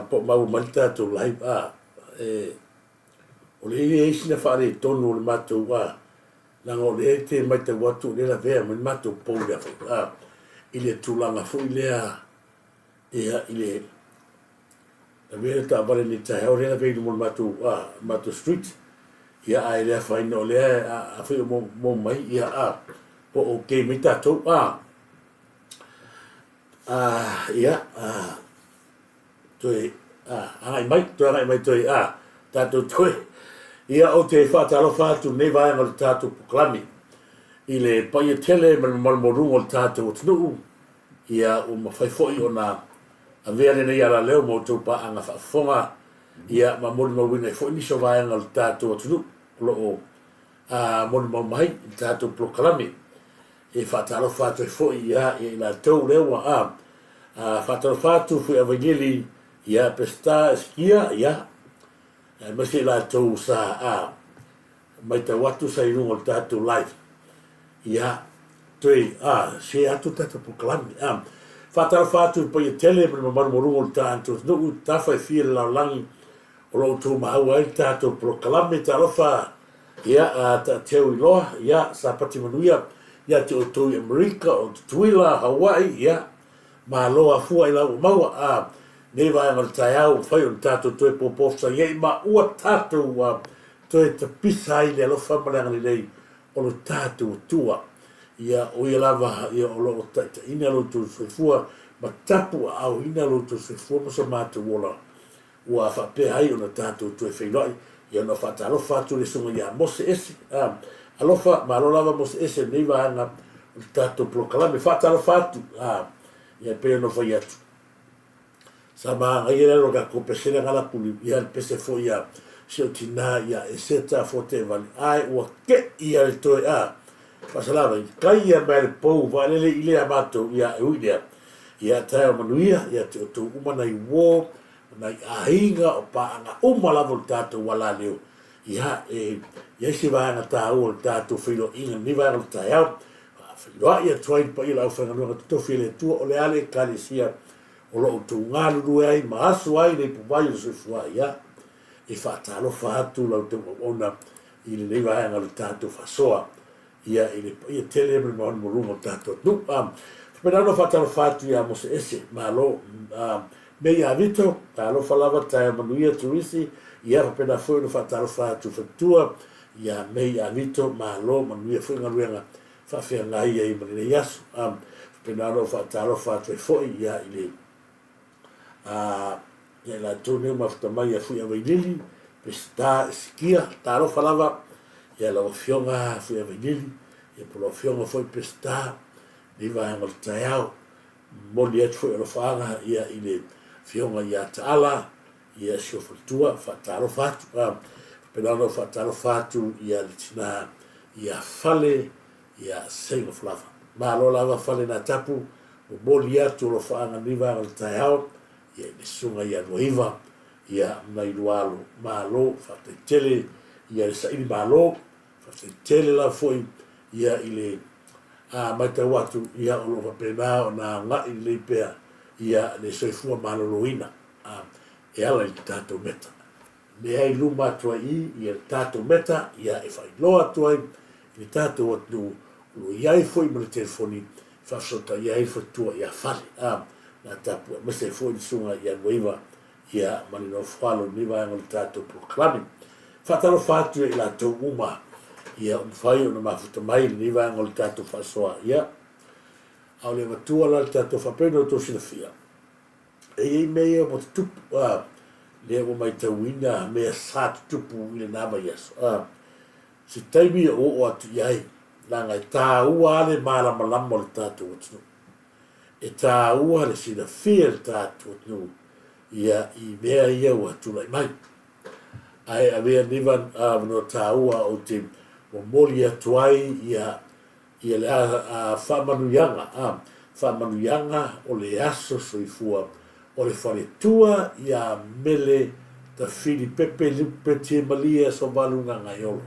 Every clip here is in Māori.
po mau malta to live o le e sina fare tonu o le matou na o le te mai te watu le la vea mai matou pou le i le tulaga foʻi lea ia i le na vea taavale ni taeao lea veilu mo le matou street ia ae lea faina o lea a foi mo mai ia po o kei mai tatou ia toi ai mai toi tatou toe ia o te whaatalofa atu nei vaenga o le tatou puklami i le paia tele ma le malmorunga o le tatou atunu ia o mawhaifoi o na a vea nei ala leo mo tau pa anga whaafonga ia ma mori mawina i fwoi niso vaenga o le tatou atunu lo o mori mawai i tatou puklami e whaatalofa atu i fwoi ia i la tau leo wa whaatalofa atu fwoi a vainili ia pesta eskia ia masi la tau sa mai ta watu sa i rungo tatou live ia toi se atu tata puklami whatara whatu pa i tele ma maru rungo tatou no tafa i fia la langi o lo tu mahau ai tatou puklami ta lofa ia ta teu i loa ia sa pati manuia ia te o tui Amerika o tuila Hawaii ia ma loa fua i lau maua nei vai ngal tai au fai un tatou toe poposa ye ma ua tatou toe te pisa i le alofa malanga ni nei o lo tatou tua ia o ia lava ia o lo taita ina lo tu soifua ma tapu au ina lo tu soifua ma sa mātou wola ua whape hai o na tatou toe whainoi ia no whata alofa atu le sunga ia mose ese alofa ma alo lava mose ese nei vai nga o tatou prokalame whata alofa atu ia peo no whai atu sama ai era roga ko pesena ngala puli ia pese fo ia se tina ia eseta fote vale ai o ke ia to pasalava kai ia mer po vale ile abato ia uidea ia ta manuia ia to umana i wo na ainga o pa anga umala voltato wala leo ia ia se va na ta o tato filo inga ni va na ta ia filo ia try pa ia fa no to file tu o le ale kalisia o lo tu ngalu ai ma asu ai nei puai o se fua ia e whaatalo whaatu lau te ona i le leiwa hanga le tātou whasoa ia i tele me maon mo rungo tātou nu pena no whaatalo whaatu ia mo se ese ma lo me ia vito talo whalawa tae manuia Turisi ia pena foi no whaatalo whaatu whatua ia me ia vito ma lo manuia foi ngaruenga whawhia ngai ai manine yasu pena no whaatalo whaatu e foi ia i le ia la tone mafta mai a fui a vainili pesta skia taro falava ia la fionga fui a vainili ia polo fionga foi pesta ni vai mal taiao moli et foi lo fanga ia ile fionga ia tala ia shofutua fataro fatu pedano fataro fatu ia tina ia fale ia sengo flava ma lo lava fale na tapu moli atu lo fanga ni vai mal taiao ia le sunga ia noiva ia mai lualo malo fatetele ia le saini malo fatetele la foi ia ile mai te watu ia o lo pena na nga ile pea ia le soifua maloloina e ala i tatou meta le ai luma atua ia tatou meta ia e failoa atua i tatou atu lo iai foi ma le telefoni faasota iai fatua ia fale na tapu ma se foi sunga ia noiva ia malino falo ni va ngol tato proclami fatalo fatu ila to uma ia fai ona mafuta mai ni va ngol tato fasoa ia au le matua la tato fa peno to silafia e me mo tup le mo mai tawina me sat tupu ile nava yes se taimi o atu iai langa ta ua le mala malamo le tato watu e tā ua le sina fia le tātou atu ia i mea ia ua tulai mai. Ai a mea nivan no tā ua o te moli atu ai ia le whamanuyanga o le aso soifua o le wharetua ia mele ta fili pepe lupe te malia so valunga ngaiolo.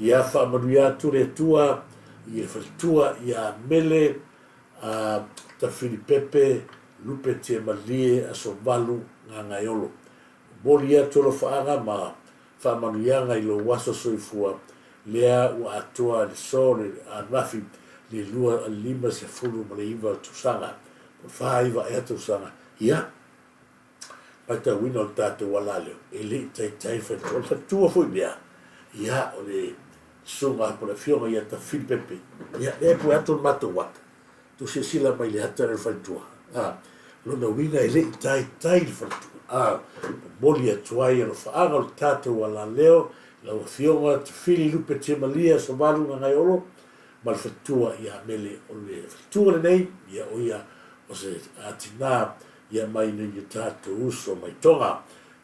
Ia whamanuia atu le tua ia wharetua ia mele ta fili pepe lupe te malie aso valu ngā ngai olo. Moli atu lo whaanga ma whamanuianga I lo waso soifua lea ua atua le so le anafi le lua a lima se fulu ma le iwa tusanga. Po whaiva e tusanga. Ia, pata wina o tātou wala leo. E le tai whaitua. Whaitua fui mea. Ia, o le sunga po le fionga ia ta Filipepe. Ia, e po atu mato wata. Tu se sila mai le hatare whaitua. Lona wina e le tai le whaitua. Moli atuai alo whaanga o le tātou wala leo. Lau fionga te fili lupe te malia so walu ngai olo. Ma le whaitua ia mele o le whaitua le nei. Ia o ia o se atina ia mai ni i tātou uso mai tonga.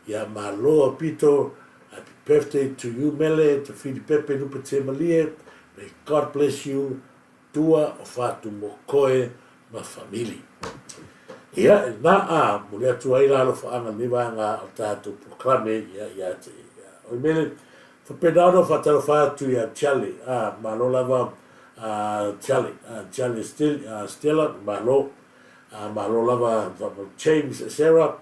Ia māloa pito. Happy birthday to you, Mele, to Filipepe lupe te malia. May God bless you. Tua o whātu mo koe ma famili. Ia, nā mule atu ai lalo whaanga niwanga o tātou proklame ia te. Oi mele, whapenano whataro whātu ia Charlie, malo lava Charlie Stella, malo lava James Sarah,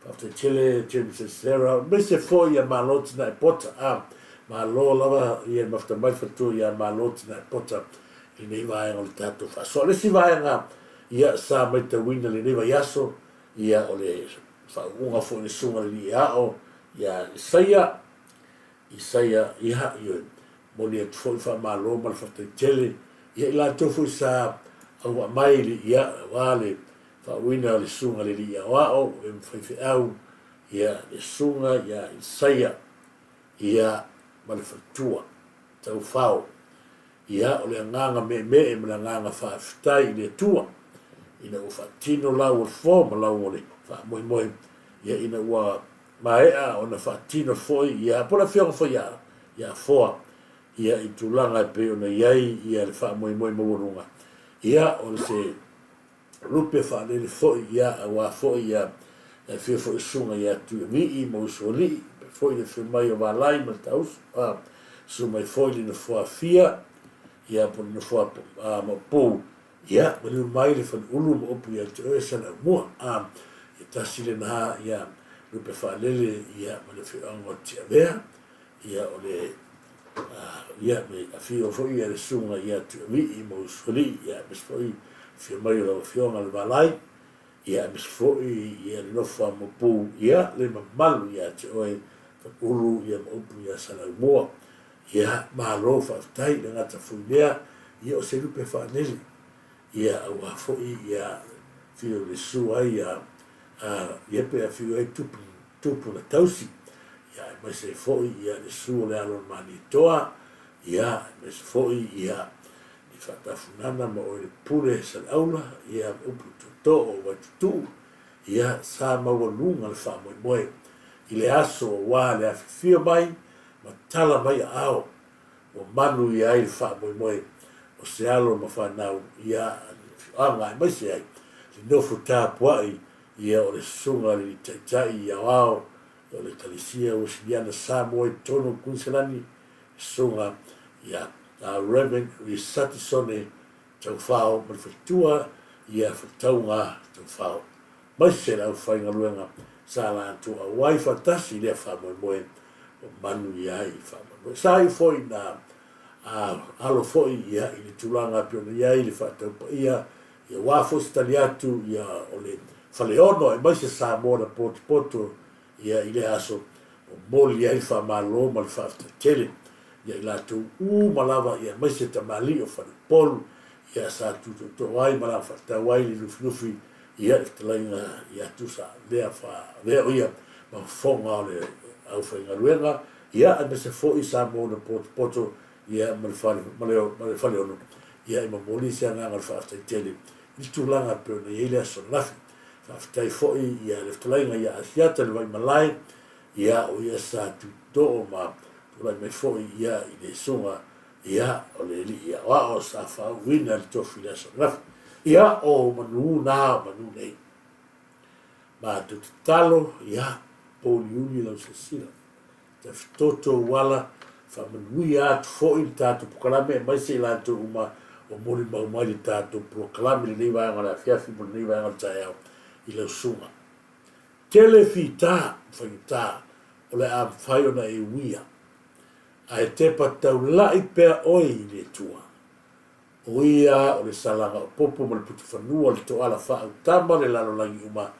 after Chile, James Sarah, Mr. Fo ia malo tina I pota, malo lava ia mafta mai whatu ia malo tina I pota, I nei vaenga o le tātou wha. So lesi vaenga ia sa mai te wina le newa yaso, ia o le whaunga fo le sunga le iao, ia Isaia iha ioi. Moni atu fo I wha malo ma le whata tele, ia ila tofu sa awa mai le ia wale whauina o le sunga le iao ao, e mwhaife au, ia le sunga ia Isaia, ia ma le whatua, tau whao. Ia o le nganga me e mena nganga whaafitai I le tua. Ina ua whaatino lau o fo ma lau o le whaamoe. Ia ina ua maea o na whaatino foi. Ia pola whionga foi ia foa. Ia I tūlanga e pe o na iai ia le whaamoe mawarunga. Ia o le se rupe whaanele foi ia a wā foi ia e whio foi sunga ia tu vii mo usoli. Foi le whio mai o wālai ma taus. So mai foi le na wha fia. Ia po na fua ma pou ia ma le mai le fan ulu mo opu ia te oe sana mua ia tasi le na ia lupe whaanele ia ma le whianga o tia vea ia o le ia me a whio foi ia le sunga ia tu vii mo usoli ia mes foi whio mai o whionga le walai ia mes foi ia le nofa mo pou ia le mamalu ia te oe fan ulu ia mo opu ia sana mua ia malo whaafitai na ngata whuinea, ia o se lupe whaanele. Ia awa fwoi ia whio le sua ia pe a whio e tupu na tausi. Ia mai se fwoi ia le sua le alon mani toa. Ia mai se fwoi ia ni whatafunana ma o le pure sa aula. Ia upu tuto o watutu. Ia sa maua lunga le wha moe. I le aso o wā le awhiwhio mai. Ma tala mai ao o manu I ai wha moe o se alo ma whanau ia anga mai se ai li nofu tāpuai ia o le sunga li taitai ia ao o le kalisia o Siliana Samoa tono Kunselani sunga ia Reverend Risati Sone tau whao ma whatua ia whataunga tau whao mai se lau whainga luenga sa la tu a wai fatasi le wha moe manu ia I whamanu. Sai foi na alo foi ia I le tulanga pio na ia I le whataupa ia wafo stali atu ia o le whaleono e maise sa mora poto ia I le aso o moli ia I whamalo ma le whafta tele ia I latu malawa ia maise tamali o whanipolu ia sa tuto ai malawa whatawai li lufi ia I talainga ia tusa lea o ia ma whonga o le au whainga ruenga, ia a mese fo I sa mōna poto, ia ma le whale ono, ia I mamoli se anga le whaaftai tele, I tūlanga peo na iele aso nafi, whaaftai fo ia le whtalainga ia asiata le wai malai, ia o ia sa tuto o ma, tulai mai fo ia I le sunga, ia o le li ia o sa whao wina le tofi le aso nafi, ia o manu nei, ma tutalo, ia, Poliuni lau se sila. Te fitoto wala, whamanui atu fo'i tātou proklame, mai se lātou uma o mori mau mai le tātou proklame le nei wāenga la fiafi mo le nei wāenga le tae au. i le usunga. Tele fita, whaita, o le a whai ona e uia. A e te patau lai pea oi i le tua. O ia o le salanga o popo ma le putu whanua le to ala wha au tama le lalo langi uma.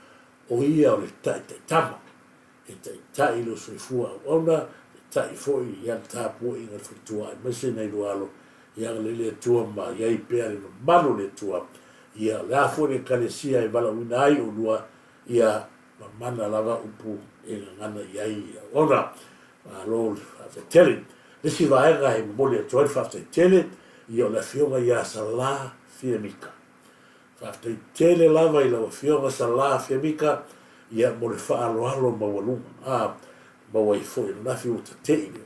O ia o le tai tai tama. E tai tai lo soifua au ona, e tai foi i al tāpua i ngal whaitua. E mese nei lualo, ia le tua ma iai pea le malu le tua. Ia le afo le kalesia e wala wina ai o lua, ia ma mana lava upu e ngana iai. Ona, lo te tele. Lesi vaenga e mole atoa whaftai tele, ia o la fionga ia sa la fia mika. Whaftai tele lava i lawa fionga sa la fia mika, ia mole wha alo ma walunga. Ma wai fo i nafi o ta teini.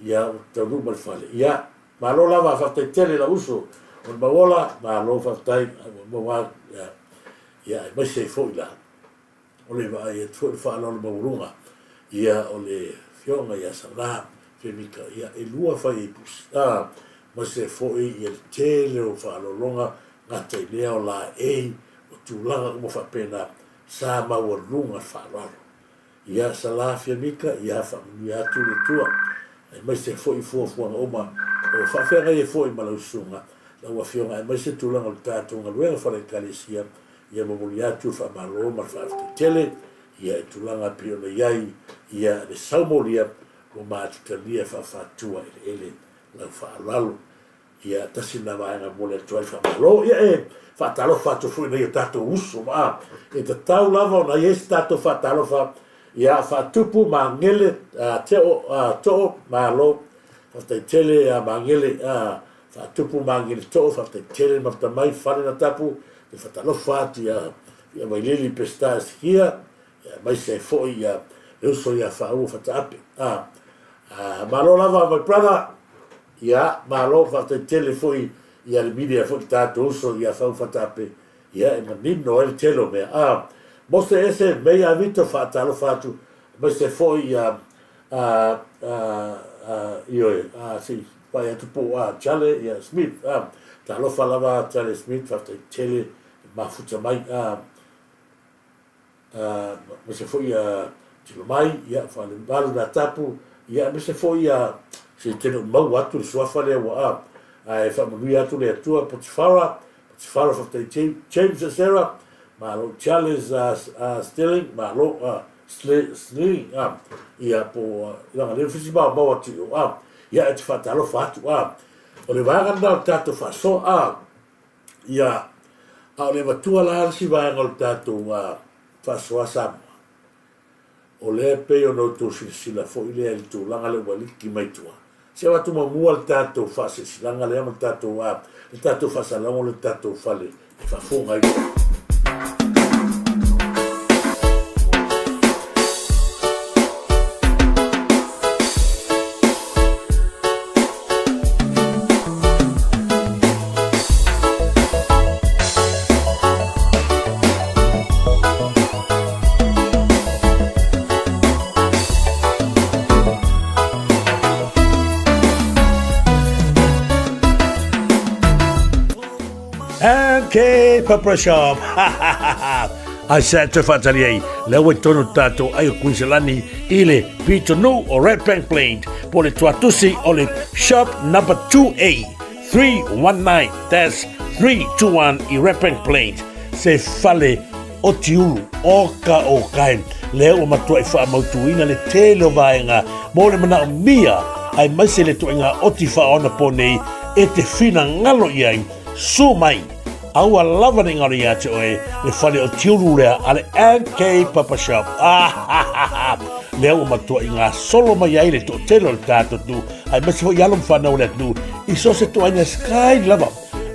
Ia o ta luma le whale. Ia, ma lo lava whaftai tele la uso, o ma wola, ma lo whaftai, ma wa, ia, mai se fo i la. O le va e fo i wha alo ma walunga. Ia o le fionga ia sa la mika ia e lua fai pus ma se foi ia tele o fa lo longa ngata i leo la o tulaga mo fa pena sa ma o lunga fa lo ia sa la fia mika ia fa ia tu le tua e ma se foi fo o ma o fa fera e foi ma lo sunga la wa fionga ma se tulaga o tato nga luega fa le kalesia ia mo ia tu fa ma lo ma fa tele ia tulaga pio le iai ia le saumolia o mātutamia whawhatua ele lau whaalalo ia tasina vaenga mole atuai whamalo ia e whaatalo whaatofui nei o tato uso maa e ta tau lava o na yes tato whaatalo wha ia whaatupu ma ngele teo to'o ma lo whaatai tele ma ngele whaatupu ma ngele to'o whaatai tele mafta mai whane na tapu e whaatalo whaatu ia mai lili pesta kia mai se foi ia uso ia whaau whaataape malo lava my brother ia malo fata tele foi ia le media foi tato so ia fa fatape ia e manino el telo me moste ese me ia vito fata lo fatu ma se foi ia io si vai tu po chale ia Smith ta lo falava chale Smith fata tele ma futa mai ma se foi tilo mai ia fa le balu na tapu ia me se foi se teno mau atu le suafa le wa e fa mo atu le atua Potifara fa James Sarah ma lo Charles Stilling ma lo Stilling ia po la le fisi ba atu ia et fa talo fa atu o le vaga na tato fa so ia le vatua la si va ngol tato fa so Samoa o le pe o no to sila fo ile el tu langa le wali ki mai tua se wa tu mo al tato fa se langa le am tato le tato fa sa le tato fa le fa fo ngai Okay, Papa Shop. I said to Fataliei, Lewe Tono Tato, Ayo Quincelani, Ile, Pito No, or Red Bank Plain, Pole Tuatusi, Ole, Shop number 2A, 319, that's 321, I Red Bank Plain, Se Fale, Otiulu, Oka Okain, Leo Matua Ifa Mautuina, Le Telo Vaenga, Mole Mana Mia, I Masele Tuinga, Otifa on Pone, Ete Fina Ngalo Yang, Sumai. Aua lava ni ngari ate oe, le whale o tiuru rea ale NK Papa Shop. Leo matua i ngā solo mai ai le to telo le tātou tu, ai masi fo i alom whanau le tu, i so se to aina sky lava.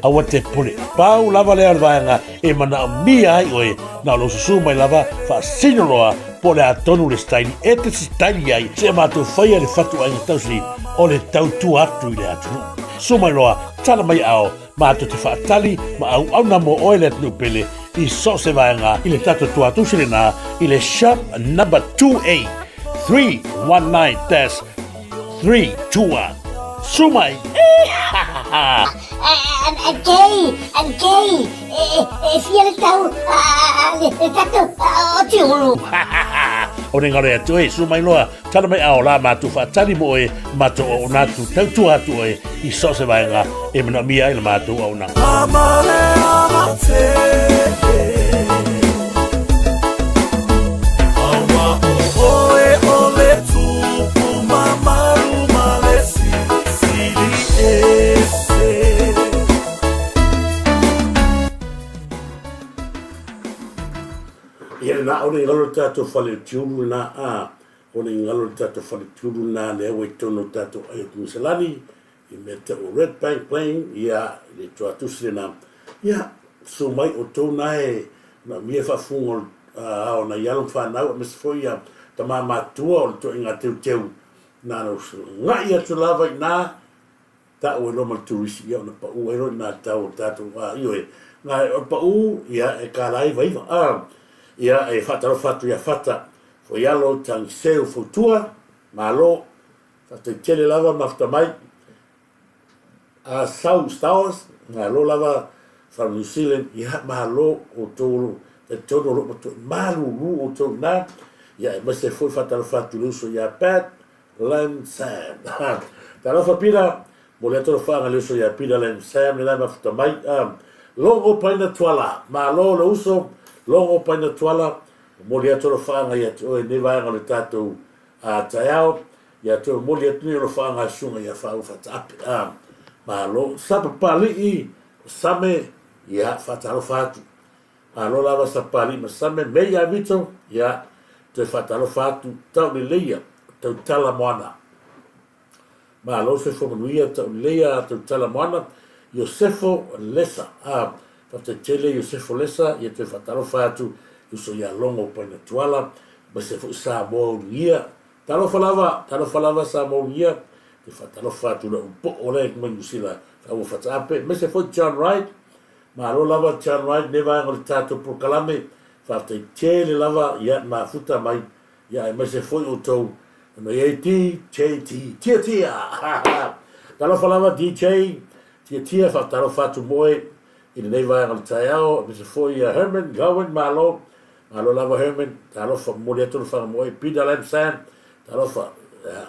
Aua te pule, pau lava lea rwaanga, e mana mi ai oe, na lo susu mai lava, wha sinoroa, po le atonu le staili, e te staili ai, se mātou whaia le whatu aina tausi, o le tau tu atu i le atunu. Sumai roa, tala mai ao, mātou te whaatali, ma au na mo oe le atunu pele, i so se vaenga, i le tato tu atu sile nā, i le shop number 2A, 319, that's 321. Sumai! And gay! fia le tau, le tato, o tiulu. O ne ngare atu e sumai loa tana mai ao la matu whaatari mo e mato o natu tautu atu e I so se vaenga e mana mia ila matu au na Amale amate Awa o oe o le tupu mamaru malesi sili ese Ia na o ne ngalo tato whale tiuru na a o ne ngalo tato whale tiuru na le awe tono tato ai kumisalani I me te o Red Bank Plain ia le toa tusile na ia so mai o tona e na mia whafungo o na ialong whanau a mesa foi ia ta maa matua o le to inga teu teu na no ngai atu lava I na ta o e loma turisi ia o na pa u e roi na tau tato io e ngai o pa u ia e kārai vaiva ia e whataro whatu ia whata fo ialo tang seu futua malo whata tele lava mafta mai a South Towers nga lo lava from New Zealand ia malo o tolu e tono lo to malu lu o to na ia mas se foi whataro whatu luso ia Pat Lam Sam tala fa pira mo le tolo whanga luso ia pira Lam Sam le lava mafta mai longo paina tuala malo lo uso longo paina tuala mo le tolo whanga ia to e ne vai ngale tatou a taiao ia to mo le tolo whanga sunga ia whau whatape malo sapa pali I same ia fatalo fatu malo lava sapali ma same meia vito ia te fatalo fatu tau le leia tau tala moana malo se fo manuia tau leia tau tala moana Iosefo lesa fata tele Iosefo lesa ia te fatalo fatu uso ia longo paina tuala ma se fo Samoa ia talo falava Samoa ia te whatalo whatu na upo o rei kuma Nusila au whatape. Me se foi John Wright, ma alo lava John Wright ne vai ngore tato por kalame, whate tele lava ia ma futa mai, ia me se foi o tau, no EAT, tia tia, talo whalava DJ, tia whatalo whatu moe, I ne vai ngore taiao, me se foi Herman, Gowan, ma alo lava Herman, talo mori atu whanga moe, Peter Lamsan, talo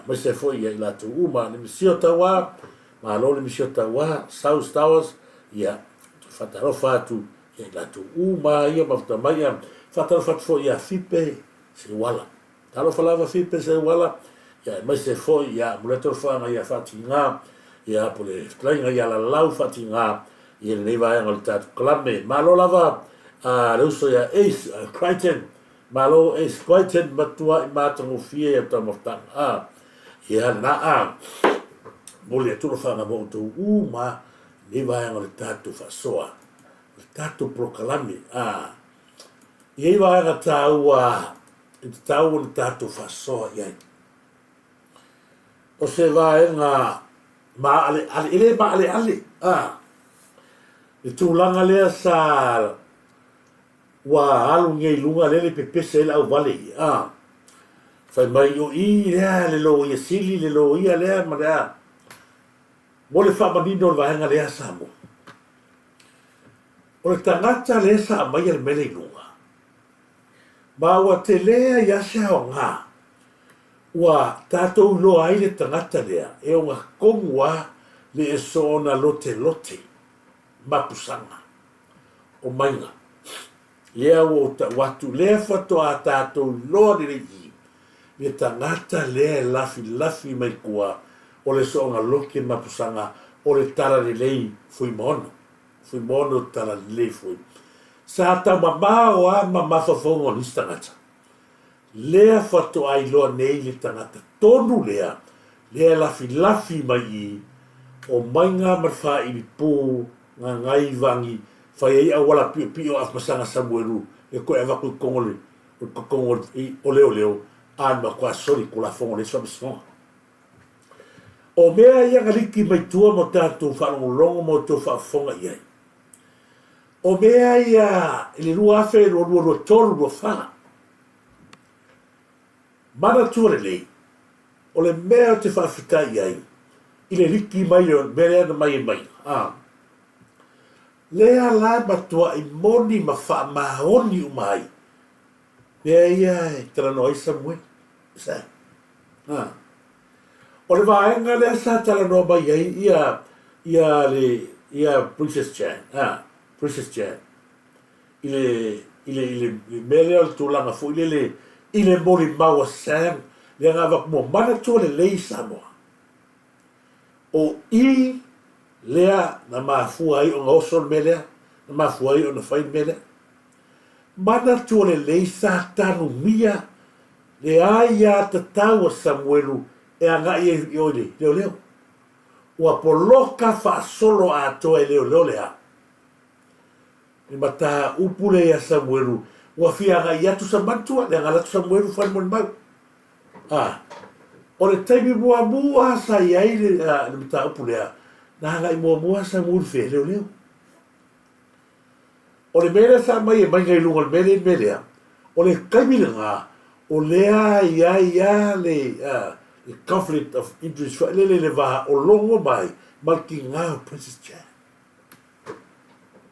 me se foi ia I latu uma, ni misio tawa, ma alo ni misio tawa, South Towers, ia whataro whatu, ia I latu uma, ia mafuta mai, whataro whatu foi ia fipe, se wala. Talo whalava fipe se wala, ia me se foi ia muletoro whanga ia whati ngā, ia pole klainga ia la lau whati ngā, ia ni vai angal tatu klame, ma alo lava, reuso ia Ace, Crichton, malo e squatten matua I matango fie e tamotanga ia na mole tu fanga mo tu uma ni vai ngol tatu fasoa tatu proclame ia vai ga tau tatu fasoa ia o se vai nga ma ale ile ma ale tu langa le sa wa alu ngai lunga lele pepese la vale fai mai o I le lo ia sili le lo ia le ma da mo le fa manino va hanga le asamo o le tangata le sa mai le mele lunga ma wa te lea ia se nga wa tato lo ai le tangata lea e o nga kongwa le sona lote mapusanga o mainga lea o ta watu lea whato a tātou loa ni rei me tangata lea lafi mai kua o le soonga loke mapusanga o le tara ni lei fui mono tara ni lei fui sa ta mama o a mama whafongo ni tangata lea whato ai loa nei le tangata tonu lea lafi mai I o mainga marwha I pū ngā ngai vangi fai ai awala pio afmasanga Samuelu e ko eva ko kongole o leo an ma kwa sori ko la fongo le sobson o mea ia ngaliki mai tua mo tatu whanongo mo to whafonga iai o mea ia ili rua afe rua tolu rua wha mana tua lei o le mea te whawhita iai ile riki mai o mea mai lea la matua I moni ma wha mahoni umai. Lea ia e tala no isa mwe. Sa. O le vaenga lea sa tala no mai ia Princess Jan. Princess Jan. Ile mele al tulanga fu ile moli maua sang le ngava mo mana tu le lei Samoa. O I lea na mafu ai o ngosol mele na mafu ai o na fai mele. Mana tu le lei sa tanu mia le ai a tatau Samuelu e anga I o leo. O apoloka fa solo a toe leo lea. Ni mata upule ya Samuelu wa fianga ia tu samantua le ngala tu Samuelu fa mon mau. O le taimi mua sa ia le mata upule ya na ngai mua Samuelu fe leo. O le mele sa mai ngai lunga mele ya. O le kaimilanga o lea ia le conflict of interest fa le va o longo mai malki ngā Princess Jan.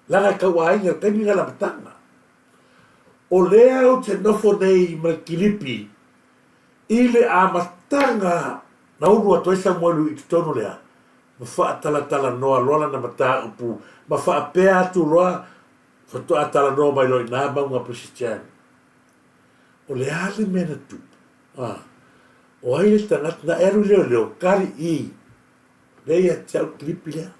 Langa kawainga kaimilanga la matanga. O lea o te nofo nei malkilipi ile a matanga na uru atoe Samuelu I tutono lea. Ma wha tala noa lola na mata upu. Ma wha pea atu roa wha tala noa mai loi nā maunga Princess Jan. O lea le mena tu. O ai le tangat na eru leo kari I. Leia tau klipi lea.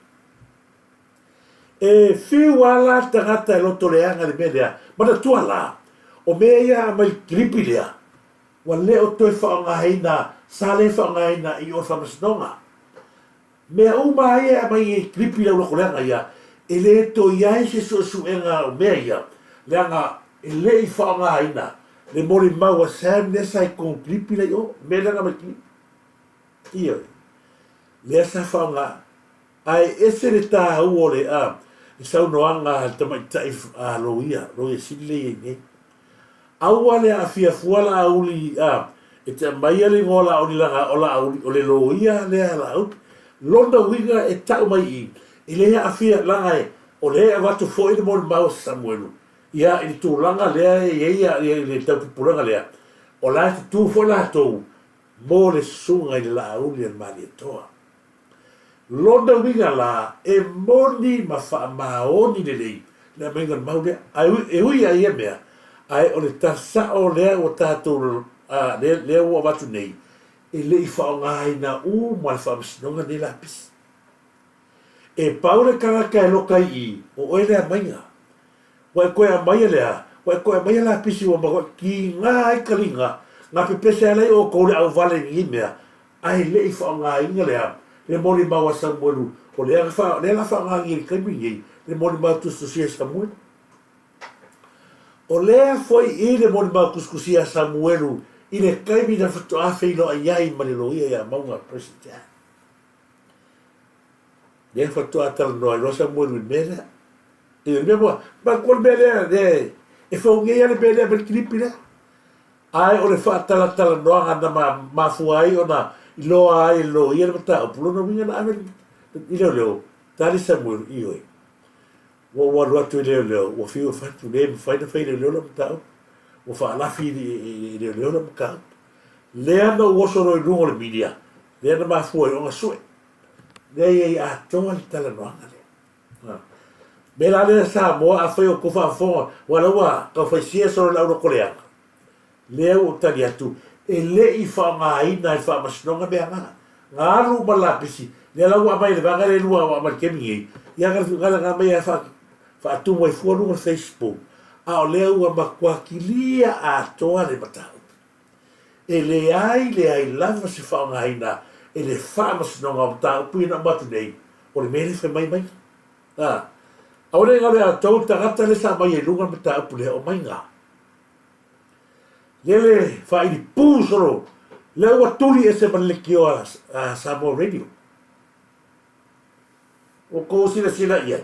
E fiu ala tangata e loto leanga le mea. Mana tua la. O mea ia mai klipi lea. Wa leo toe whaongaheina. Sa le whaongaheina I o whamasnonga. Mea uma ia mai e klipi lea loko leanga ia. E le to iai se suenga o mea ia. Leanga e le I whaongaheina. Le mori maua Sam nesa I kong klipi lea o. Mea leanga mai klipi. Ia. Lea sa whaonga. Ai ese le tā hau o le I sau noanga tamai taif loia sile I nge. Aua le a fia fuala auli e te mai ale ngola o ni langa ola auli o le loia le ala au. Londa winga e tau mai I. I le a fia langa e o le a watu fo I le mori mau Samuelu. Ia I tu langa lea e ia le tau pipuranga lea. O la tu fo la tou. Mo le sunga I la auli e mali e toa. Londa winga la e moni ma wha maoni le lei. Lea menga mau lea. E hui a ia mea. Ai o le tasa o lea o tātou lea ua watu nei. E le I whaongaina ma le whaamasinonga nei la pisi. E paure karaka e loka I o oe lea mainga. Wa e koe a maia lea. Wa e koe a maia la pisi wa makoe ki ngā ai kalinga. Ngā pepese alai o koule au vale ni mea. Ai le I whaongaina lea. Le mori maua Samuelu. O lea la whaongaina I kaimi le mori maua tustusia Samuelu. O lea foi I le moni mau kuskusia Samuelu I le kaimi na whatu awhi no a iai mariloia ia maunga Princess Jan. Lea whatu atala no a ilo Samuelu I mele. I le mea mua, ma kol mele e whaungea le mele a kilipi lea. Ai o le whaatala no a ngana mafuai o na iloa ai lo ia le mata o pulono winga na ame I leo. Tali Samuelu I oi. Wa watu leo wa fiu fatu le faina leo la mtau wa fa la fi leo la mka le ana wo so ro lungo le media le ana ma fu o nga sue le ia a tol tala no ngale be la le sa mo a foi o ko fa fo wa la wa ka fa sia so la ro kolea le o tali atu e le I fa nga ina I fa masnonga be nga ngaru mala pisi le la wa mai le va ngale lua wa ma kemi ia ga mai fa atu mai fua lunga Facebook. A o lea ua makuakilia a toa le matau. E le ai lava se whaongaina. E le whamasinonga o matau pui na matu nei. O le mele whai mai. A o le ngare a tau tangata le sa mai e lunga matau pule o mai ngā. Le whai ni pūsoro. Le ua tuli e se manleki o a Samoa Radio. O kōsina sila ia.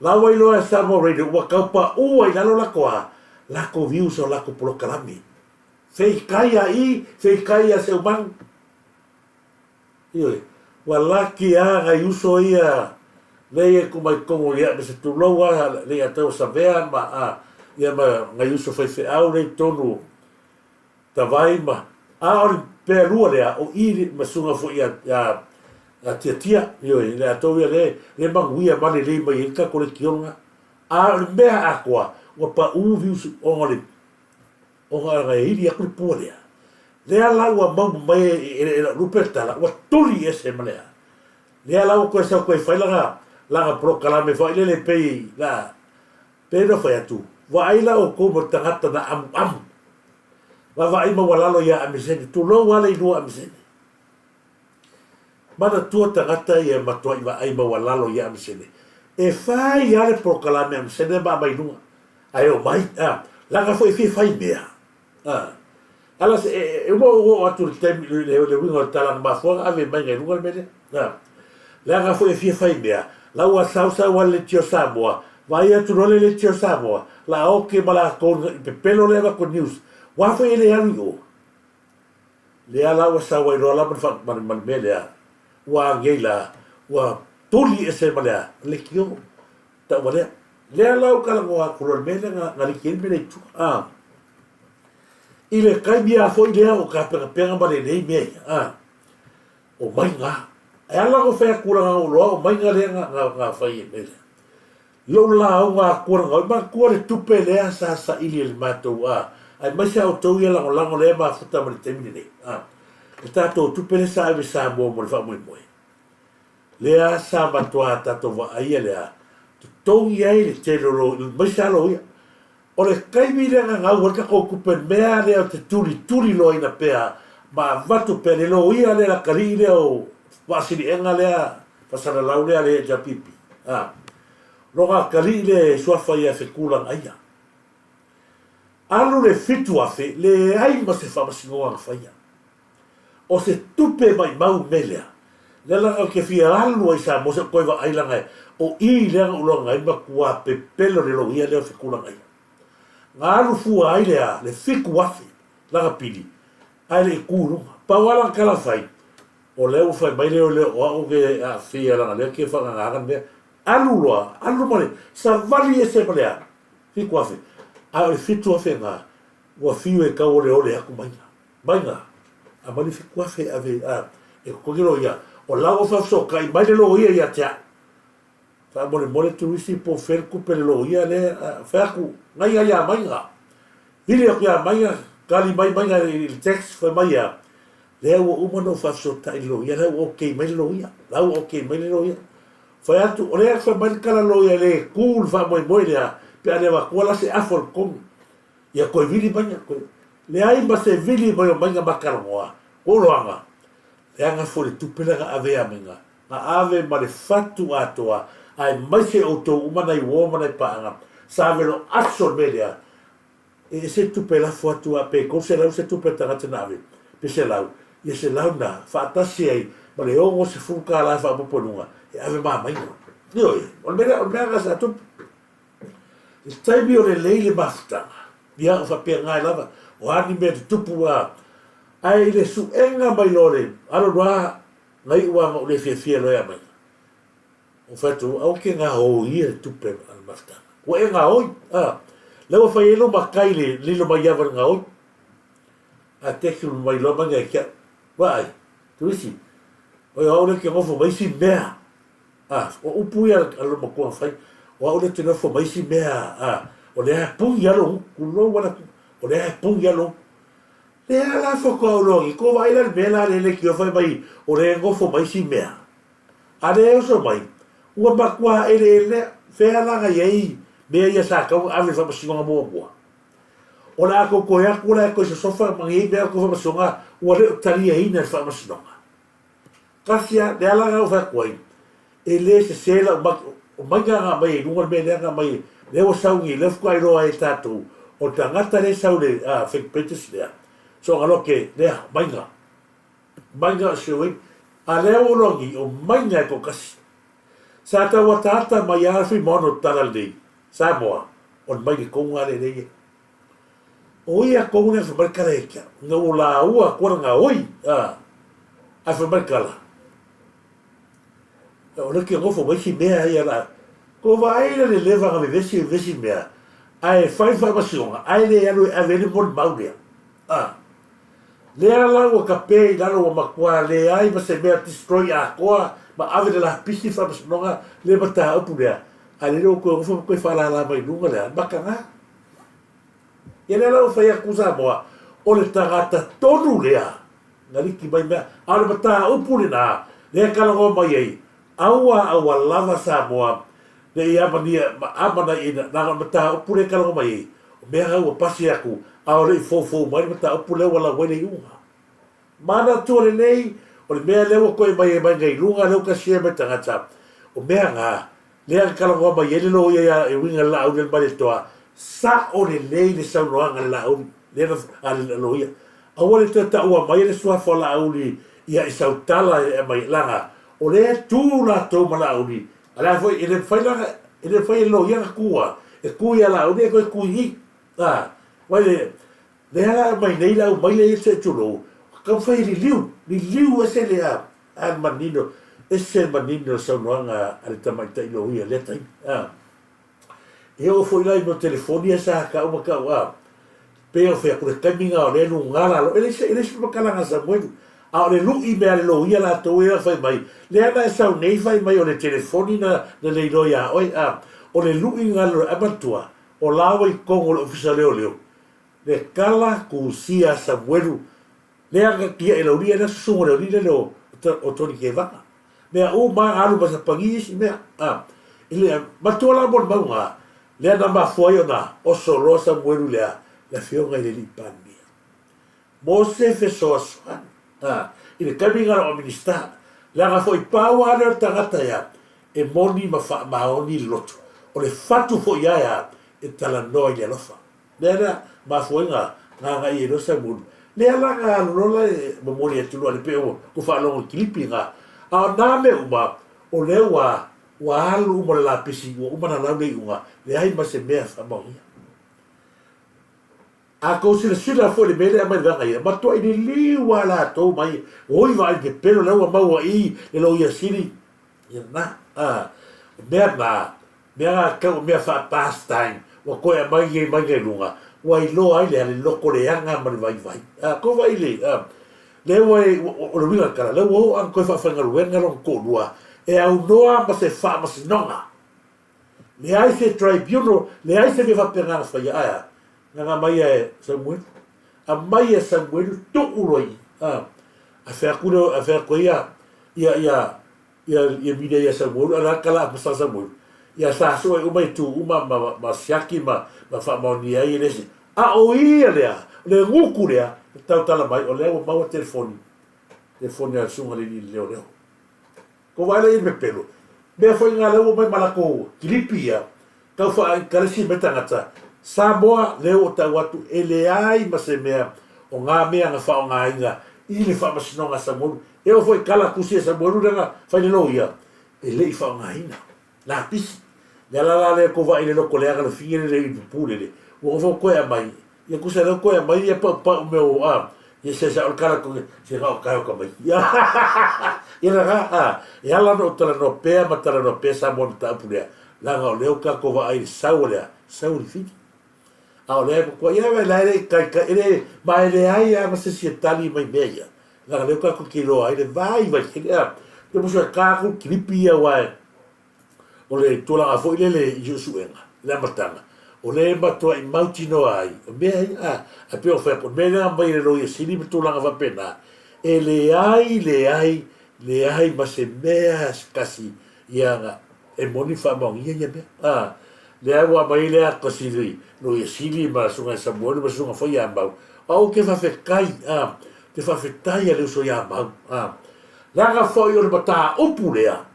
Lawa I loa Samoa Radio, ua kaupa ua I lalo lako views o lako polokalami. Fei kaya se umang. Ioi, ua laki a ngai uso ia Lei ko mai kongo ia me se tuloa le atau sa vea ma ia ma ngai uso fai au le tonu tawai ma ori pe lua lea o iri masunga fo ia tia yo le atau ia le manguia male le mai ka ko le kionga ori mea akwa wa pa uvi usu ongole onga iri akule pua lea lea lau a mau mai e rupetala wa tuli ese malea lea lau koe sa koe fai langa prokalame fai le pei la pero fai atu wa aila o ko mo tangata na am wa vai ma walalo ya amiseni tu lo wala i lua amiseni mana tua tangata ia matua i wa ai ma walalo ya amiseni e fai ale prokalame amiseni ba mai lua ai o mai langa foi fai mea ala se e mo atu le wingo talang ma fo ave mai ngai lua mele langa foi fai mea la ua sausa wa le tio Samoa vai atu role le tio Samoa la oke mala ko pepelo leva ko news wa fa ele alu o le ala wa sa wa rola man mele wa ngela wa tuli ese mala le kio ta wale le ala o kala wa ko mele nga li kin mele tu ile kai bia fo ile o ka pega male nei me o mai nga ala ko fa kura nga lo mai nga le nga fa i mele lo la o nga kura nga ma kura tupe le sa ili le mato ai mai sa o tau ia lango le ma futa mo te mini nei e tato tupe le sa ave sa mo fa mo le a sa matua tato va ai le a tau ia le te lo mai sa lo ia o le kai mi le nga o ka ko kupen mea le o te turi lo ina pea ma vatu pe le lo ia le la kari le o wasiri enga le a pasara lau le le ja pipi lo ga kari le suafa ia se kulang aia alu le fitu afe le ai ma se whamasingoa whaia. O se tupe mai mau melea. Le langa ke fia alu ai sa mo se koe wa ailanga o i leanga ulanga ai ma kua pepelo le lo ia leo whikulanga ai. Ngā alu fua ai lea le fiku afe langa pili. Ai le kurunga. Pawala kala whai. O leo whai mai leo o au ke a fia langa leo ke whanga ngagan mea. Alu loa, alu mole. Sa vali e se malea. Fiku afe. A le fitu afe ngā, ua fiu e kau ole ole aku mainga. Mainga, a mani fiku afe ave, e kokiro ia, o lau whafso kai, mai le lo ia ia tea. Wha mole turisi po whelku pe le lo ia le, whaku, ngai ia mainga. Hili aku ia mainga, kali mai mainga il text wha mai ia. Lea ua umano whafso tai lo ia, lau okei mai le lo ia, lau okei mai le lo ia. Wha atu, o lea wha mai kala lo ia le, cool wha moe lea, pe ane wa kuala se afol kong. Ia koe vili banya, koe. Le ai ma se vili mai o mainga makarangoa. Oloanga. Le anga fore tupelanga avea minga. Nga ave ma le fatu atoa. Ai mai se auto umana i womana i paanga. Sa velo aso melea. E se tupela fuatua pe. Ko se lau se tupeta ngata nave. Pe se lau. Ia se lau na. Faatasi ai. Ma le ongo se fuka ala fa poponunga. E ave ma mainga. Nioi. On mea gasa tupu. E taimi o le leile mafutanga. Ia o whapea ngai lava. O ani mea te tupu a. Ai le suenga mai lore. Aro roa ngai uanga o le fia loea mai. O whatu au ke ngā hou ia le tupe al mafutanga. O e ngā oi. Lewa whai elo makai le lilo mai awa ngā oi. A tekiru mai loma ngai kia. Wai. Turisi. Oi au le ke ngofo maisi mea. O upu ia alo makua whai. O au le te ngofo maisi mea. O le pungi alo. Kulo wana. O le pungi alo. Le ala whako au longi. Ko waila le mea le ki o whai mai. O le ngofo maisi mea. A le oso mai. Ua makua ele. Whea langa iei. Mea ia sa kau ave whamasingonga mua mua. O la ako koe ako la koe sa sofa mangi mea ko whamasingonga. Ua leo taria hina whamasingonga. Kasia le ala ngau whakoi. E le se sela o mainga ngā mai, nunga me lea ngā mai, leo saungi, leo fukai roa e tātou, o ta ngata le sau le fake pages lea. So ngā loke, lea, mainga. Mainga showing, a leo o longi, o mainga e ko kasi. Sa ta watata mai awhi mono tala lei, Samoa, o mainga konga le lei. O ia konga e whamarikara e kia, ngā o la ua kora ngā oi, a whamarikara. o le ke ngofo mai si mea ia la ko vai le leva ga vesi mea ai fai masionga ai le anu avele mon maulia le ala o kape la o makwa le ai ma se mea destroy a koa ma ave la pisi fa masionga le mata upu lea ale lo ko ngofo ko fa la mai lunga le makanga ia le la o fai akusa moa o le tagata tonu lea ngaliki mai mea ale mata upu le na le kala go mai ai aua lava Samoa le ia mania amana ina na mata upule kala mai o mea ua pasi aku ao le fofo mai mata upule wala wele iunga mana tole nei o le mea lewa koe mai ngai lunga leo ka sia me tangata o mea nga lea kala mai ele lo ia e winga la au le mai toa sa o le nei le sau noanga la au le na lo ia au le tata ua mai le sua fola au li ia i sautala e mai langa o le tu la to mala uni ala foi ele foi lo ia kua e kuia la uni ko kui wai le ala mai nei la mai le se chulo ka foi li liu ese le a manino ese manino so noanga ale tamai tai lo ia le tai e o foi la no telefoni sa ka o ka wa pe o fe ko le taminga o le ngala ele se makala nga sa bueno a le lui me ale lo ia la to ia fai mai le ana sa nei fai mai o le telefoni na le lo ia oi o le lui ngalo abatua o lawa i kongo le ofisa leo le kala kusia sa bueno le anga kia e lo ria na sumo le ria lo o toni ke va me o ma alu ba sa pagis me ile matua la bon maunga le ana ma foi ona o solo sa bueno le fionga ile li pandi mo se fe so i le kaminga o minista la foi pawa le tagata ia e moni maoni loto o le fatu fo ia e tala noi le lofa le ma foi nga i no sa mun le ala nga lola e moni e tulu le peo ko fa lo klipi nga a na me uma o le wa alu mo la pisi o uma na la le unga le ai ma se me fa mo a ko sila foi le mele a mai vanga ia ma to i li wala to mai oi vai ke pelo le wa mau i le lo ia siri ia na mea ka mea fa pastime wa ko e mai lunga wa i lo ai le loko le anga ma vai ko vai le wai o le winga kala le wo an ko fa fa ngaruenga lo ko lua e au noa ma se fa ma se nonga le ai se tribunal le ai se me fa pena fa ia nga mai e Samuel a mai e Samuel to uroi a fa ko ia bida ia Samuel ala kala pa Samuel ia sa so e mai tu uma ma siaki ma fa monia i le a o ia le nguku le tau tala mai o le o mau telefoni a sunga le leo ko vai le me pelo me foi nga le o mai malako kilipia tau fa kalasi metangata Samoa leo o tau atu ele ai ma se mea o ngā mea nga whao ngā inga i le wha masinonga Samoa e o foi kala kusia Samoa ranga whaine lo ia e le i whao ngā inga la pisi le ala le ko vai le loko le aga le fingere le i pupule le o fo koe a mai ia kusa le koe a mai ia pa o meo ia se sa o kala ko se ngā o kai o ka mai ia raga e ala no tala no pea ma tala no pea Samoa na ta apulea langa o leo ka ko vai sau lea sau li fiti ao le ko ia vai la kai ele mai le ai a se si tali mai meia la le ka ko kilo ai le vai ke ia te mo sa ka ko klipi ia wa o le tola a foi le Josuenga le matanga o le mato ai mautino ai me a pe o fa por me na mai le ia sini me tola va pena e le ai ma se mea kasi ia e moni fa mo ia me le agua mai le a cosiri no ia sili ma sunga Samuel ma sunga foi a mau au ke fa fekai te fa fetai le so ia mau la ga foi o bata opulea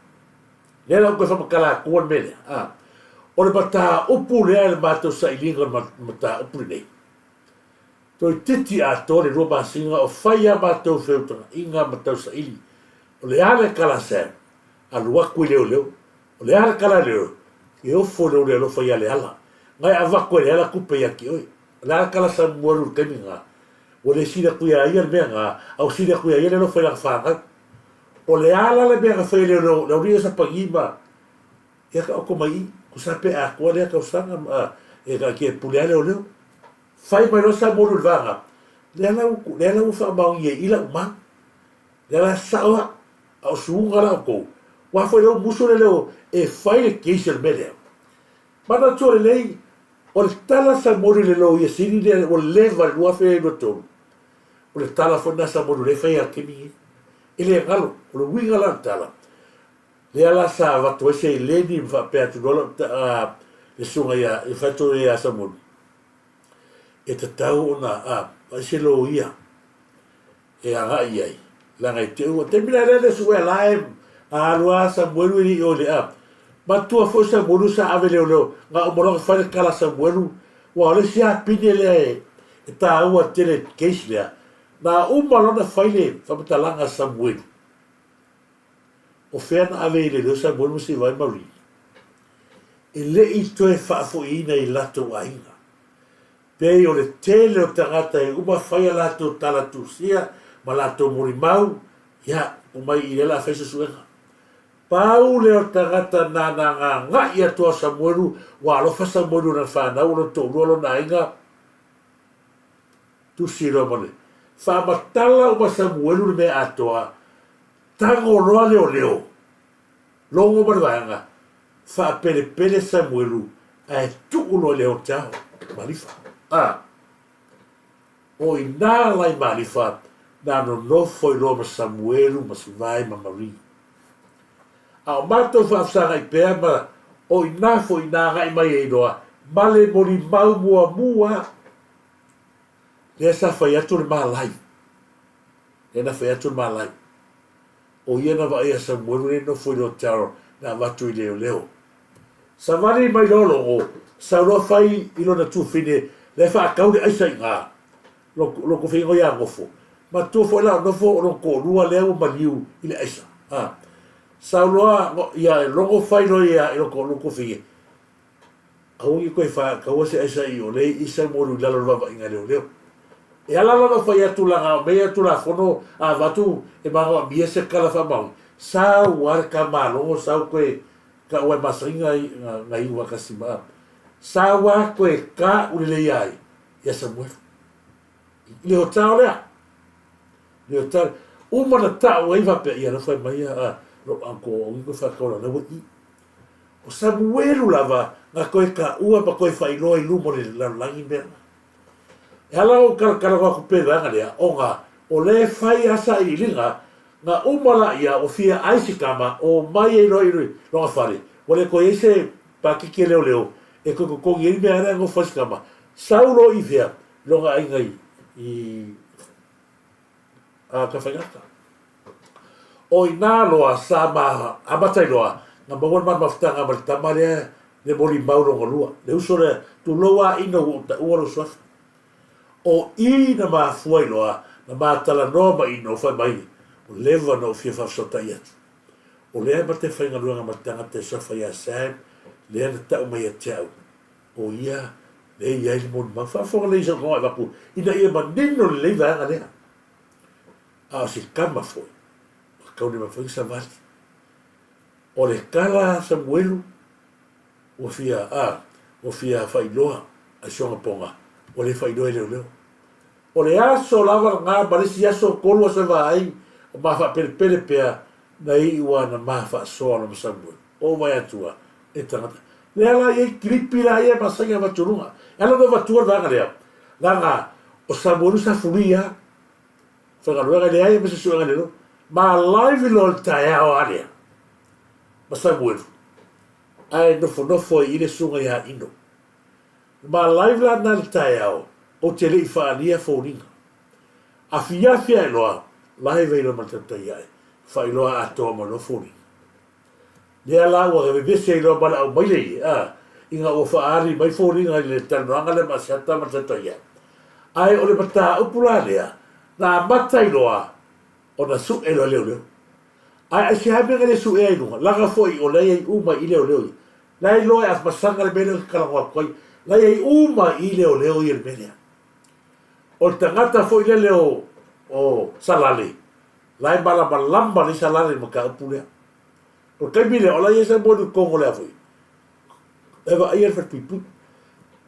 le la ko fa kala ko mele o le bata opulea le mato sa ilinga mata opulei to titi a tore roba singa o fai a mato feuta inga mata sa ili o le ale kala se a lua ku leo o le ale kala leo e o folo le lo foi ale ala ngai ava ko le ala ku pe aki oi la kala sa moru keminga o le sira ku ia ia menga au sira ku ia le lo foi la fa o le ala le mea ka whai leo ria sa pangima ia ka oko mai ko sa pe a kua lea ka usanga e ka kia pulea leo whai mai no sa moru le vanga lea lau wha maungi e ila umang lea la sawa au suunga la ko wa foi lo muso le leo e fai le keisha le mele mana to le lei o le tala sa mori le lo ia sini le o leva lua fe no to o le tala fo na sa mori le fai a kimi ele galo o le winga la tala le ala sa va to se le ni fa pe atu lo le sunga ia e fa to ia sa mori e te tau ona a se lo ia e aga ia la ngai te o te mina le su e live a loa sa muelu i o le a ma tua fo sa muelu sa ave leo nga o moro fa le kala sa muelu wa le sia pine le e ta ua tele case lea na uma lona faile fa talanga sa muelu o fea na ave le sa muelu si vai mari e le i toe fa fo ina i lato ainga pe o le tele o tangata e uma fai lato tala tusia ma lato morimau ya o mai i la fesa suenga pau le o tangata na nga ia toa Samuelu wa alofa Samuelu na whanau no tō ruolo na inga tu siro mone whamatala o ma Samuelu le mea atoa tango roa leo longo marwanga whapele pele Samuelu ai tuulo leo tau malifa o i nā lai malifa na no nofo i loma Samuelu ma sivai ma mari a mato whaafsanga i pēr ma o i nā fo i nā ngai mai e noa male mori mau mua lea sa whai atu le mālai lea whai atu le mālai o ia na vai a Samuelu le nofo i lo taro na watu i leo sa wari mai lolo o sa roa whai i lona tūwhine le whaakaure aisa i ngā loko whingo ia ngofo ma tu fo la no fo ro ko lua le o maliu ile aisa sa loa ia logo fai no ia lo ko fi au i ko fa ka o se aisa i o le isa mo lu la lo va inga le e ala la fa ia tu la me ia tu la fono a va tu e ma mi se kala fa mau sa war ka malo sa ko ka o ma singa ngai wa ka sima sa wa ko ka u le ia ia sa mo le o tao le le tal uma na tau ai va pe ia na foi mai lo anko o ko fa ko na wo i o Samuelu lava na ko ka ua pa ko fa i lo i lumo le la langi me e ala o ka ko pe va nga onga o le fai asa i linga na uma la ia o fia aisi kama o mai e lo lo fare o le ko ese pa ki ke leo e ko ngi me ara ngo fa kama saulo i via lo nga ai ngai i ka whaingata. O i nā loa sa ma amatai loa, ngā mawan man mawhitanga ma le tamarea le mori mauronga lua. Le uso le tu loa ina uaro swafa. O i na maa fuai loa, na maa tala noa ma ino whai mai, o lewa na o fia whafsota i atu. O lea ma te whainga luanga ma tangata e swafa ia Sam, lea na tau mai a teau. O ia, le ia ili moni ma whafonga le isa ngoa e wapu, ina ia ma nino le leiva anga lea. A si kama foi. Kau ni ma foi sa vali. O le kala Samuelu o fia whailoa a sionga ponga. O le whailoa leo. O le aso lava ngā marisi aso kolua sa vai o maha pere pea na iwa na maha soa na Samuelu. O vai atua e tangata. Le ala i kripi la ia masanga vaturunga. Ala no vatua vanga lea. Langa o Samuelu sa furia whakaruanga le aia mese suanga lero, ma live lo tae ao alea. Ma Samuelu. Ai nofo i le sunga ia ino. Ma live la na le tae ao, o te lei whaania fōringa. A fia e loa, live e lo matata iai, whai loa atoa ma lo fōringa. Lea la ua e vese i loa mala au mailei, inga o whaari mai fōringa i le tanoanga le masiata matata iai. Ai o le mata upula lea, na matai loa o na su e leo. Ai se habe ngale su e ainunga, laga foi o lei ai uma i leo. Lai loa as masanga le mele kalangoa koi, lai ai uma i leo i le mele. O tangata foi leo o salale, lai malama le salale ma ka upu lea. O kai mile o la ia sa monu kongo lea fui. Ewa ia fa pipu.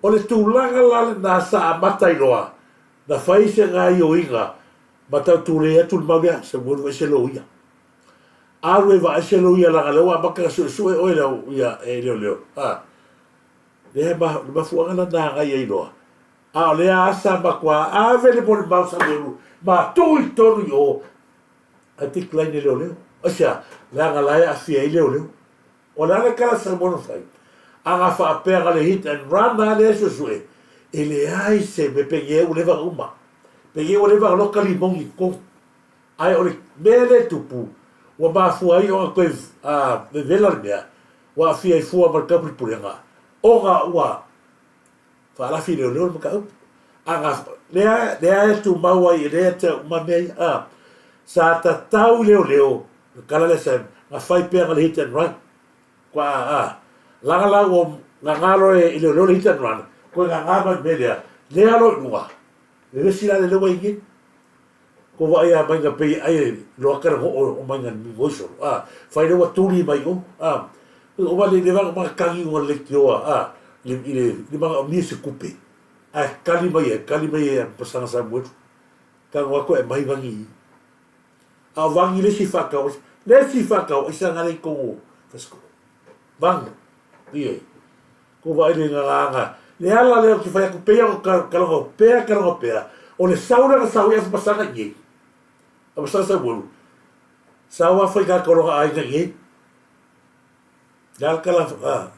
O le tūlanga lale nā sa amata i loa. Na whaise ngā i o inga. Ma tau tūle atu le maumea sa monu e selo ia. Aru e wa e selo ia langa leo a maka su e oe leo ia e leo. Lea ma fuangana nā ngai e loa. A lea asa ma kua a vele mo le mausa monu. Ma tui tonu i o. A tik laine leo. Asia, lea ngā lae a fia i leo. O lana kala sa monu whai. Anga whaapea le hit and run na le sue. E le ai se me penge u lewa uma. Penge u lewa loka li mongi kong. Ai o le mele tupu. Wa mafu ai o a koe me vela mea. Wa fia i fua markapri purenga. O ngā ua. Whaalafi leo maka upu. Anga lea tu maua i lea te umamei. Sa ta tau leo. Kala le sa nga whai pea le hit and run. Kwa langa la o ngalo e leo le hit and run. Ko ngama me lea lo nua. Le sila le lewa ingi. Ko wa ia mai nga pei ai lo akara o mai nga mi moiso. Fai lewa tuli mai o. O wa le lewa ma kangi o le kioa. Le ma o ni se kupe. Kali mai e pasanga sa moetu. Ka ngako e mai wangi. A wangi le si whakao. Le si whakao isa ngare kongo. Kasko. Wangi. Ie. Ko wa ile nga. Le ala leo ki whai aku pea o karango pea. O le saura ka sau ia pasanga nye. A pasanga sa wulu. Saua whai ka koronga aina nye. Nal kala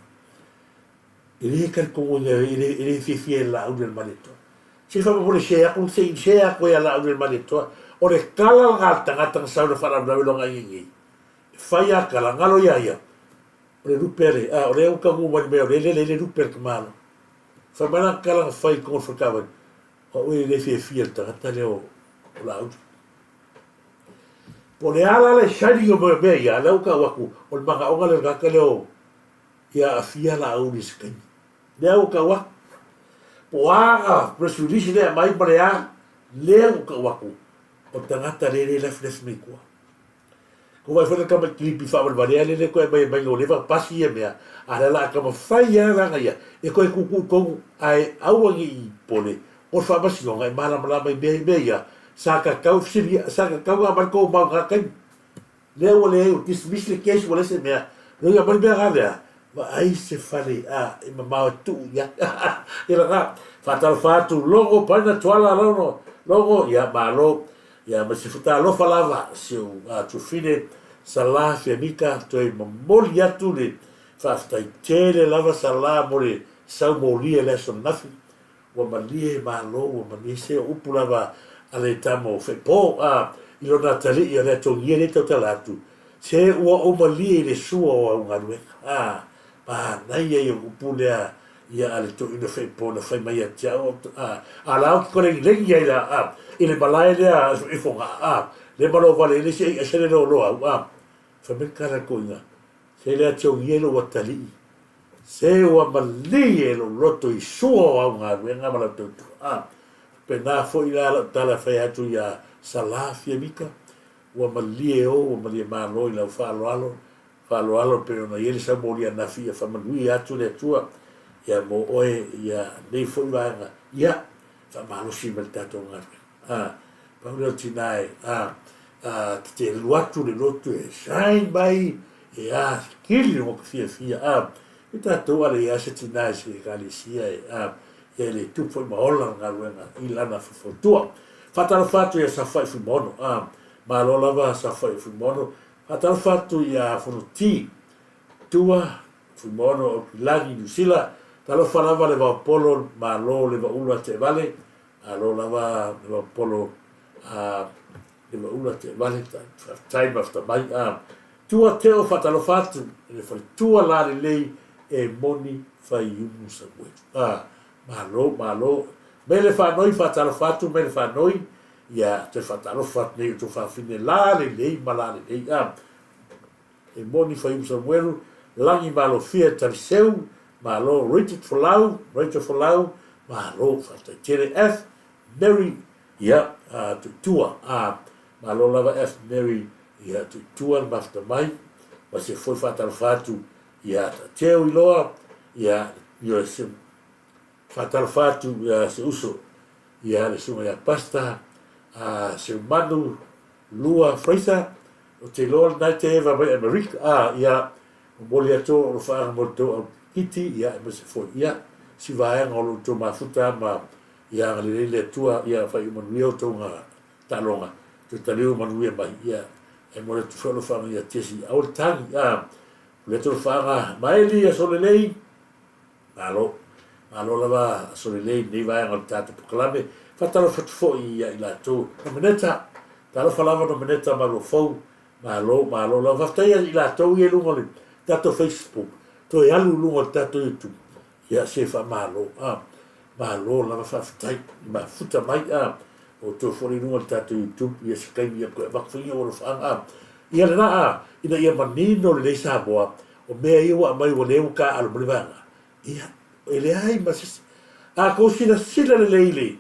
Ili kan kongo nye, ili fifie la au del manito. Si wha mapore shea, kung se in shea koe la au del manito. O le kala ngata ngata saura whara mrawilonga nye. Whai a kala, ngalo ia ia. O le rupere, o le uka ngumani mea, o le rupere kamalo. Whamana kala whai kongo whakawan. O ui le fia tangata leo o la autu. Po le ala le shani o mea ia, le uka waku, o le manga onga le kaka leo ia a fia la au ni skani. Le uka waku. Po aga, presulisi le mai pare a, le uka waku. O tangata le lef mei kua. Ko vai fona kama klipi whaamar marea le koe mai o lewa pasi ia mea. A la kama whai ia ranga ia. E koe kuku kongu ai auangi i pole. O whaamasi o ngai malama i mea ia. Sa ka kau a marko mau kakai. Lea o lea o dismiss le case o lese mea. Runga mani mea gavea. Ma ai se whare e mamau tu ia. E la ka. Whatala whatu logo paina tuala launo. Logo ia malo. Ia ma se futa lofa lava se o tu fine sa la fianika to e mamoli atu le whaftai tere lava sa la mole sau moli le so nafi wa malie malo wa malie se upu lava ale tamo fe po ilo natali ia le tongie le tau talatu se ua o malie le sua o ngalue pa nai e upu lea ia ale to ino fe po na fai mai atia a lau ki kore lengi ai la ile balai lea e fonga le malo vale le se e se le lo fa me kara koinga se le atio yelo watali se wa mali yelo loto i suo au nga mala to pe na fo ila tala fa atu ya salafia mika wa mali o wa mali malo ila fa alo pe na yele sa molia na fia fa mali atu le tua ya mo oe ya nei fo ila ya fa malo si meltato nga Paulo tinai te luatu le lotu e shine mai e kili o fia e tatou ale ia se tinai se kalisia e le tupo i maola nga ruenga i lana fofotua fatalo fatu ia sa fai fumono ma lo lava sa fai fumono fatalo fatu ia fonuti tua fumono o lagi nusila talo falava le vapolo ma lo le vaula te vale alo lava le vapolo le ula te vale time after mai tua teo fatalo fatu le fai tua la lei e moni fai umu sa mue malo me le fanoi fatalo fatu me le fanoi ia te fatalo fatu nei tu fa fine la lei ma la lei e moni fai umu sa mue langi malo fia tariseu malo rated for lau malo fata tere F Mary ia tua malo lava F Mary ia tu tuan mafta mai ma se foi fatal fatu ia teo iloa ia yo se fatal fatu ia se uso ia le sunga ia pasta a se manu lua freisa o te loa na te eva mai Amerika ia moli ato o whaanga mo to kiti ia ma se foi ia si vaenga o lo to mafuta ma ia ngalele le tua ia whai umanuia o tonga talonga te taliu manuia mai ia e mo le tu whalo whanga ia tesi au le tangi le to whanga mai li a sole lei malo lava a sole lei nei vaenga o tatu pukalame fatalo fatufo ia i la to no meneta talo falava no meneta malo fau malo lava ftaia i la to ia lunga le tato Facebook to e alu lunga tato YouTube ia se fa malo malo lava faftai ma futa mai o to fori lunga tato YouTube ia se kai ia ko vakfia o fa ia na ina ia manino le Samoa o mea ia wa mai o leu ka al brivanga ia ele ai mas ko sila le leile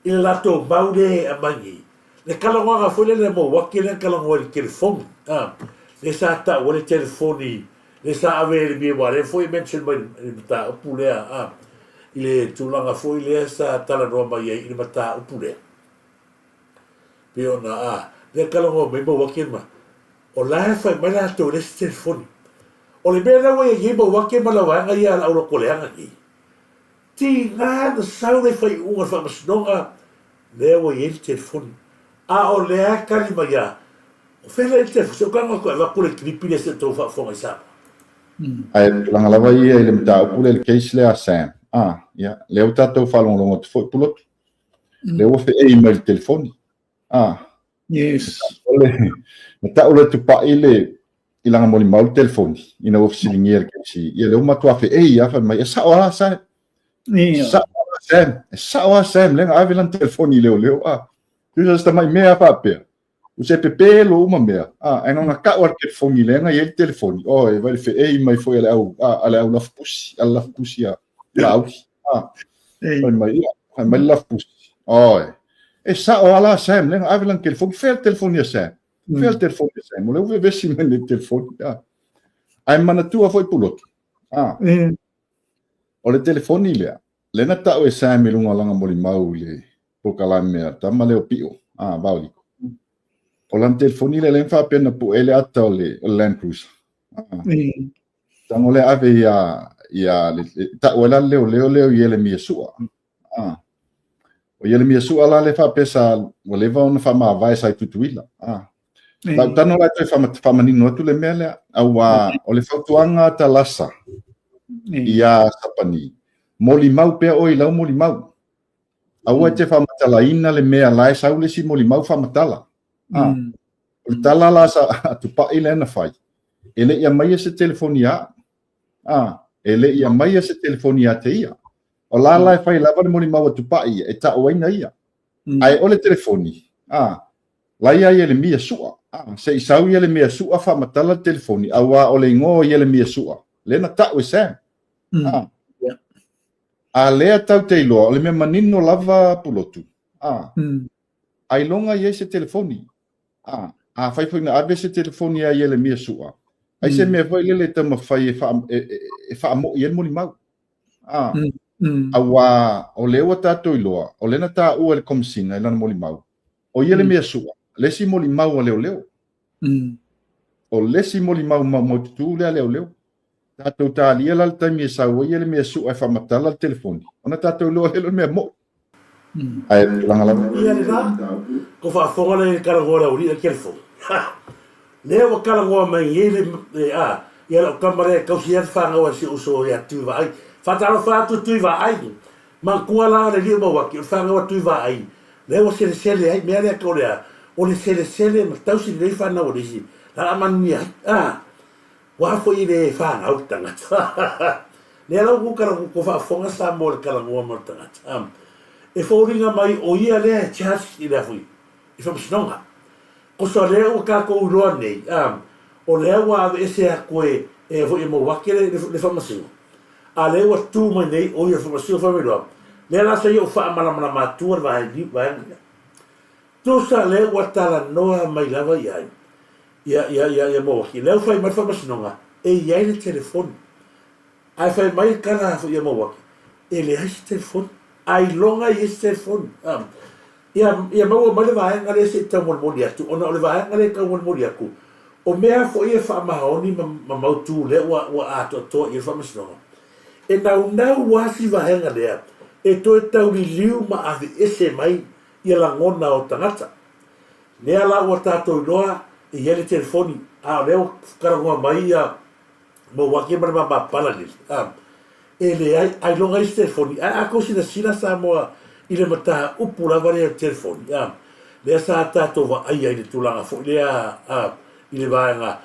ina lato baude a mangi le kalonga foi le mo wakile kalonga le telefone le sa ta o le telefoni le sa ave le bi wa le foi mention mai ta pulea ile tulanga foi le sa tala no mai ile mata pulea piona le kalonga me mo wakile ma o la fa mai la to le telefoni o le mea wa ye mo wakile ma la wa ia la o koleanga ki ti nga na sa le fai unga fa masnonga le wa ye telefoni o le akali mai o fela e te fusio kanga ko va pule kripile se to fa fonga sa ai langa lava ia ile mta pule le case le asam ia le uta to fa longo to fo pulot le o fe email telefoni yes mta o le tu pa ile ilanga moli mal telefoni ina o silingier ke si ia le uma to fa ia fa mai sa o sa sa o sam le avilan telefoni le tu sta mai mea papel o se pepe lo uma mea ai não ka o ke fongi le nga el telefoni e vai fe mai foi ale au laf pusi ala pusi au mai laf pusi sa o ala sam le avilan ke fongi fel telefoni sa fel telefoni sa mo le ve si men le telefoni ai mana tua foi pulot o le telefoni le na ta o sa me lunga langa moli mau le po kalamea tama le opio bauli o lan telefoni le fa pena pu ele ata le Land Cruiser tango le ave ia le ta wala leo yele mi sua o yele mi sua la le fa pesa o le va ona fa ma vai sai tutuila ba tano la te fa mani no tu le mele awa o le fautuanga ta lasa ia sapani moli mau pe o ila moli mau aua te whamatalaina le mea lai saule si moli mau whamatala. O tala la sa tupa ile na whai. Ele ia mai se telefonia. Ele ia mai se telefonia te ia. O la lai whai lava moli mau tupa ia e ta oaina ia. Ai ole telefoni. Lai ai ele mia sua. Se isau ia le mia sua whamatala telefoni. Aua ole ngō ia le mia sua. Lena ta oe sam. Lea tau te iloa, o le mea manino lava pulotu. Ai longa ia se telefoni. Fai na ave se telefoni ia le mia sua. Ai se mea vai lele tama fai e wha mo i moli mau. Awa, o lewa tato iloa, o lena ta ua le komsina ilana moli mau. O ia le mea sua, lesi moli mau a leo. O lesi moli mau mau tutu leo. Tatou talia la taimi sa ia le mea su ai whamatala le telefoni. Ona tatou loa helo mea mo. Ai langa ia le la ko whaafonga le karangoa uri a telefoni. Lea wa karangoa mai ele ia la kamare kausi e whangawa si uso ia tuiva ai. Whatalo whātu tuiva ai. Ma kua la le lia mawaki o whangawa tuiva ai. Lea wa sele ai mea lea kaurea. O le sele ma tausi lei whanau risi. La amanu ia wa fo ile fa na utanga le la ku kala ku fa fonga sa mo kala mo mortanga e fo ringa mai o ia le chas ila fui e fa snonga ko so le o ka ko ro nei o le wa ese a ko e fo mo wakele le fa masu a le wa tu mo nei o ia fa masu fa me lo le la sa yo fa mala mala ma tu va di va Tosa le wa tala noa mai lava iai. Ia mo waki. Leo fai mai whamasinonga. E iai le telefoni. Ai fai mai kana hafu ia mo waki. E le haisi telefoni. Ai longa i esi telefoni. Ia maua mai le vaenga le se tau moni atu. Ona o le vaenga le kau moni aku. O mea fo ia whaamahoni ma mautu le wa ato atoa ia whamasinonga. E nau wasi vaenga lea. E toe tau li liu ma avi ese mai ia la ngona o tangata. Nea la ua tātou noa i hele telefoni. A leo karangoa mai ia mo wake mara ma pala ni. E le ai longa i telefoni. A ako sina Samoa i le mata upu lava le telefoni. Lea sa tātou wa ai le tulanga fo. Lea i le vaenga.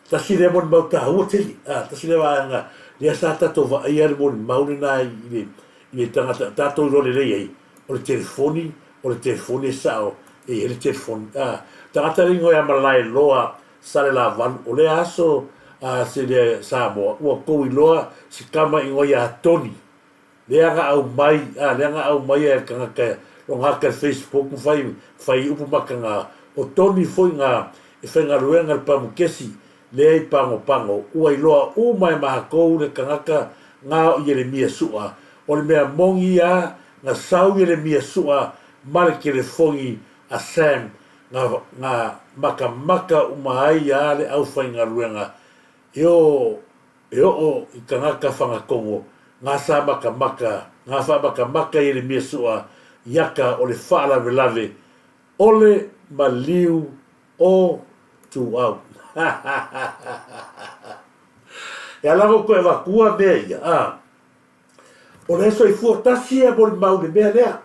Tasi le mon mau tahua teli. Tasi le vaenga. Lea sa tātou wa ai le mon maune na i le tangata. Tātou lo le lei o le telefoni. O le telefoni sao. E le telefoni. Tangata ringo ya malai loa sale la van. O le aso se le Samoa. Ua kou i loa si kama ingo ya toni. Lea nga au mai. Lea nga au mai e kangaka. Long haka Facebook. Fai upu makanga. O toni foi nga. E fai nga ruenga le pamukesi. Lea i pango. Ua i loa umai maha kou le kangaka. Nga i le mia sua. O le mea mongi nga sau i le mia sua. Male ke le fongi a Sam nga maka umai le au fai nga ruenga e o i kangaka whanga kongo nga sa maka i le mia sua yaka o le whaala velave ole maliu o tu au e alago koe wakua mea ia o le so i fuatasi e mo le mau le mea lea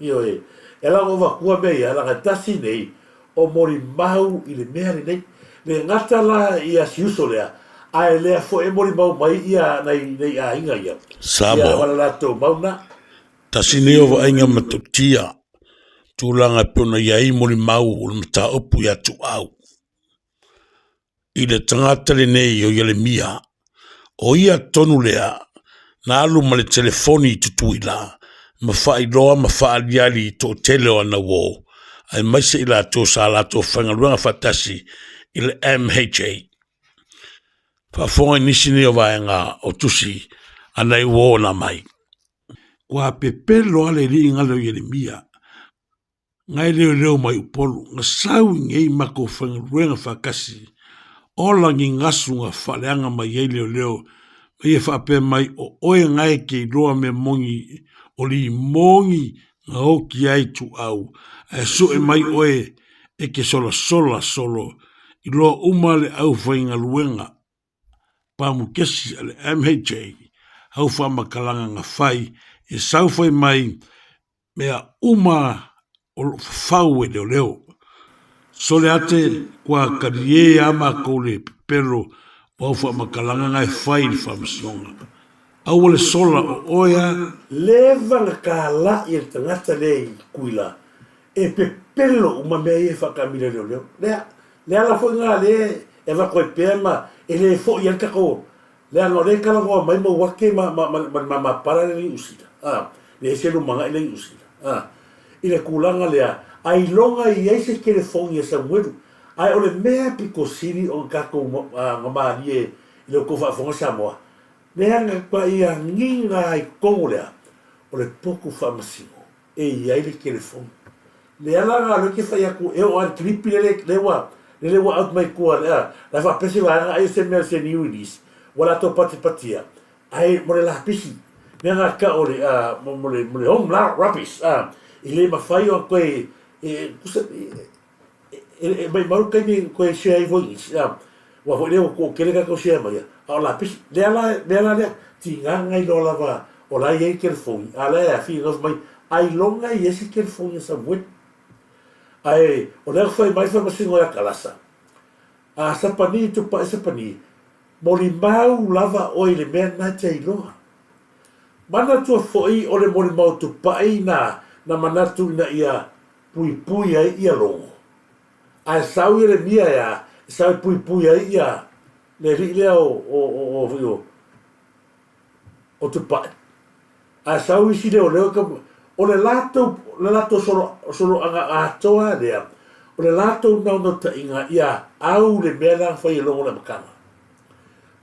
io e la ova kua mea la tasi nei o mori mau i le mea nei le ngata la ia siuso lea ai lea fo e mori mau mai ia nei a inga ia Samoa ia wala la tō mauna tasi nei o vainga matutia tūlanga puna iai mori mau o le mata upu ia tu au i le tangata le nei o ile mia o ia tonu lea na alu ma le telefoni i tutui la ma fai loa ma fai aliali to tele o ana wo ai mai se ila to sa la to fanga luanga fatasi i le MHA fa fonga nisi ni o vaenga o tusi ana i wo na mai kua pepe loa le ri inga leo Yeremia ngai leo mai upolu nga sau ngei mako fanga luanga fakasi ola ngi ngasu nga faleanga mai ye leo mai e whape mai o oe ngai ke roa me mongi o li mongi nga hoki ai tu au e so e mai oe e ke solo i loa umale au whainga luenga pamu kesi ale MHA hau whamakalanga nga whai e sau whai mai mea o whau e leo so le ate kua karie ama koule pero wau whamakalanga ngai whai ni whamasonga au le sola o oia leva nga ka la i le tangata le kuila e pepelo uma mea i e whakamira leo lea la fo ngā le e wako e pēma e le fo i kako lea ngā le kala ngoa mai ma wake ma para le usita le selu manga i le usita i le kulanga lea ai longa i eise ke le fongi e Samuelu ai o le mea piko siri o kako ngā maani e i le kofa fonga Samoa lea nga kwa i a nginga ai kongo lea o le poku whamasimo e i aile ke le fongi lea la ngā loke whai aku e o an klipi le wa out mai kua lea la wha pese wanga ai se mea se new release wala to patia ai mo le la pisi lea ngā ka o le mo le home rapis i le mawhai o koe mai maru kai ni koe shea i voice wa ho leo ko kele ka ko shea mai a la pisi lea ti ngai lo lava o la ye ke fon ala ya fi of mai ai longa i esi ke fon sa wet ai o le foi mai foi masingo ya kalasa a sapani tu pa sapani molimau lava o le men na te loa mana tu foi o le molimau tu pa ina na manatu na ia pui ai ia longo a sau le mia ya sau pui ai ia le ri le o tu pa a sau isi le o leo ka o le lato solo anga atoa lea, o le lato nauno ta inga ia au le mea la whai longo le makanga.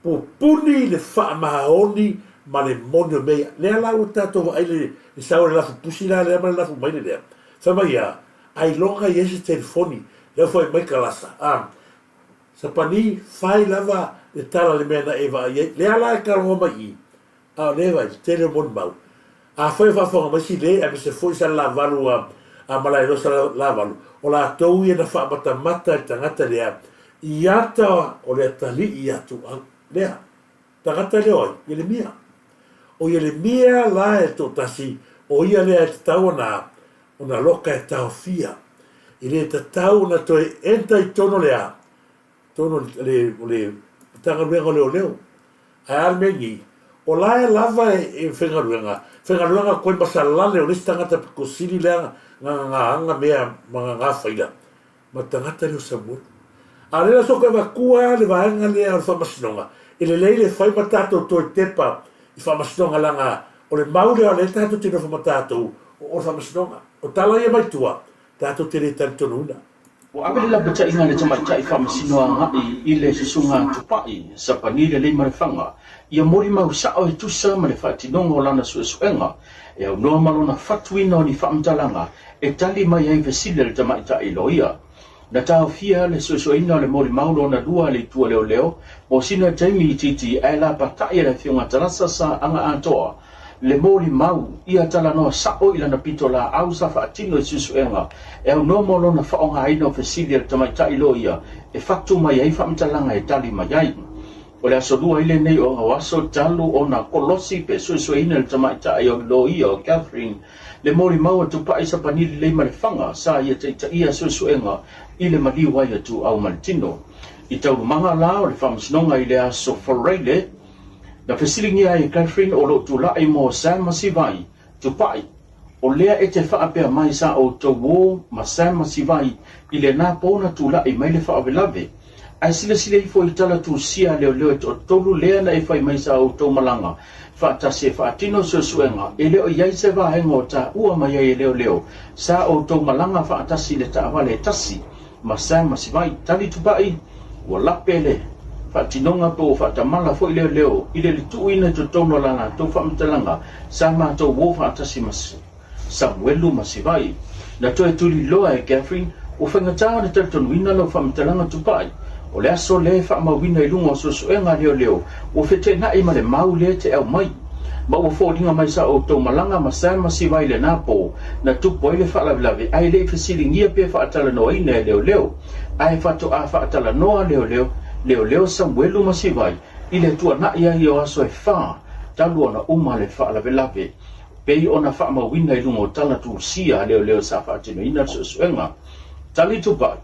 Po puni le wha mahahoni ma le monio mea, lea lau tato wa aile le sao le lafu pusi la lea ma le lafu maile lea. Sama ia, ai longa yesi telefoni, lea whai mai kalasa. Sa pani whai lava le tala le mea na ewa ai, lea la e kalonga mai i, lea vai, tele mon mau. Foi fa ma si le a se foi sa la valu a malai no sa la valu o la tou ia na fa mata tangata le iata o le tali iatu le tangata le oi ele mia o ele mia la e to tasi o ia le tau na una loka e tau fia ele tau na to enta I tono le a tono le tanga luenga leo a almengi o la e lava e whengaruanga koe masalale o nisi tangata kosiri lea nga mea mga ngā whaila. Ma tangata leo Samoa. A lera soka e wakua le vaenga lea o le whamasinonga. E le leile whai matato toi tepa I whamasinonga langa o le maule o le tato tino whamatato o le whamasinonga. O tala ia mai tua, tato tere tantonu una. O awele la baca inga le tamatai whamasinoa ngai I le sisunga tupai sa panile le marewhanga. Ia mori mau sao e tusa ma le whaatinonga o lana suesuenga. E au noa malona whatuina o ni whaamtalanga e tali mai ai vesile le tamaitai loia. Na tau fia le suesueina o le mori maulo na lua le tua leo leo, mo sina taimi I titi e la patai le whiunga tarasa sa anga antoa. Le mori mau ia tala noa sao ila na pito la au sa whaatino I suesuenga. E au noa malona whaonga aina o vesile le tamaitai loia e whatu mai ai whaamtalanga e tali mai ai. O le aso lua ile nei o awaso talu o na kolosi pe suesueina le tamaitai o loia o Catherine. Le mori mau atu pa isa panili le marewhanga sa ia teita ia suesuenga I le maliwa ia tu au maltino. I tauru manga la o le whamasinonga I le aso foreile. Na whesilingi ai Catherine o lo tu lai mo Sam Masivai tu pai. O lea e te whaapea mai sa o tau wō ma Sam Masivai I le nā pōna tu lai mai le whaawelave. Ai sila I fo I tala tu sia leo leo e tolu lea na e whai mai sa o tau malanga. Whaatase whaatino suesuenga e leo iai se wahenga o ta ua mai e leo leo. Sa o tau malanga whaatasi le ta awale tasi. Ma Sam Masivai tali tupai ua lapele. Whaatinonga po whaatamala fo I leo leo. I le tuina to tono lana to whaamtalanga. Sa ma to wo whaatasi mas Samuelu Masivai. Na to e tuli loa e Catherine o whangatawa na tartonuina lo whaamtalanga tupai. O le aso le whaamawina I lunga o susuenga leo leo, o whete na I ma le mau le te au mai. Ma o whōringa mai sa o tau malanga ma Sam Masivai le nāpō, na tupo I le whaalavilawe, ai le whesilingia pe whaatala noa ina e leo leo, ai whato a whaatala noa leo leo Samuelu Masivai, I le tua na ia I o aso e wha, talu ona uma le whaalavilawe, pei ona whaamawina I lunga o tala tu sia leo sa whaatino ina susuenga. Tali tupai,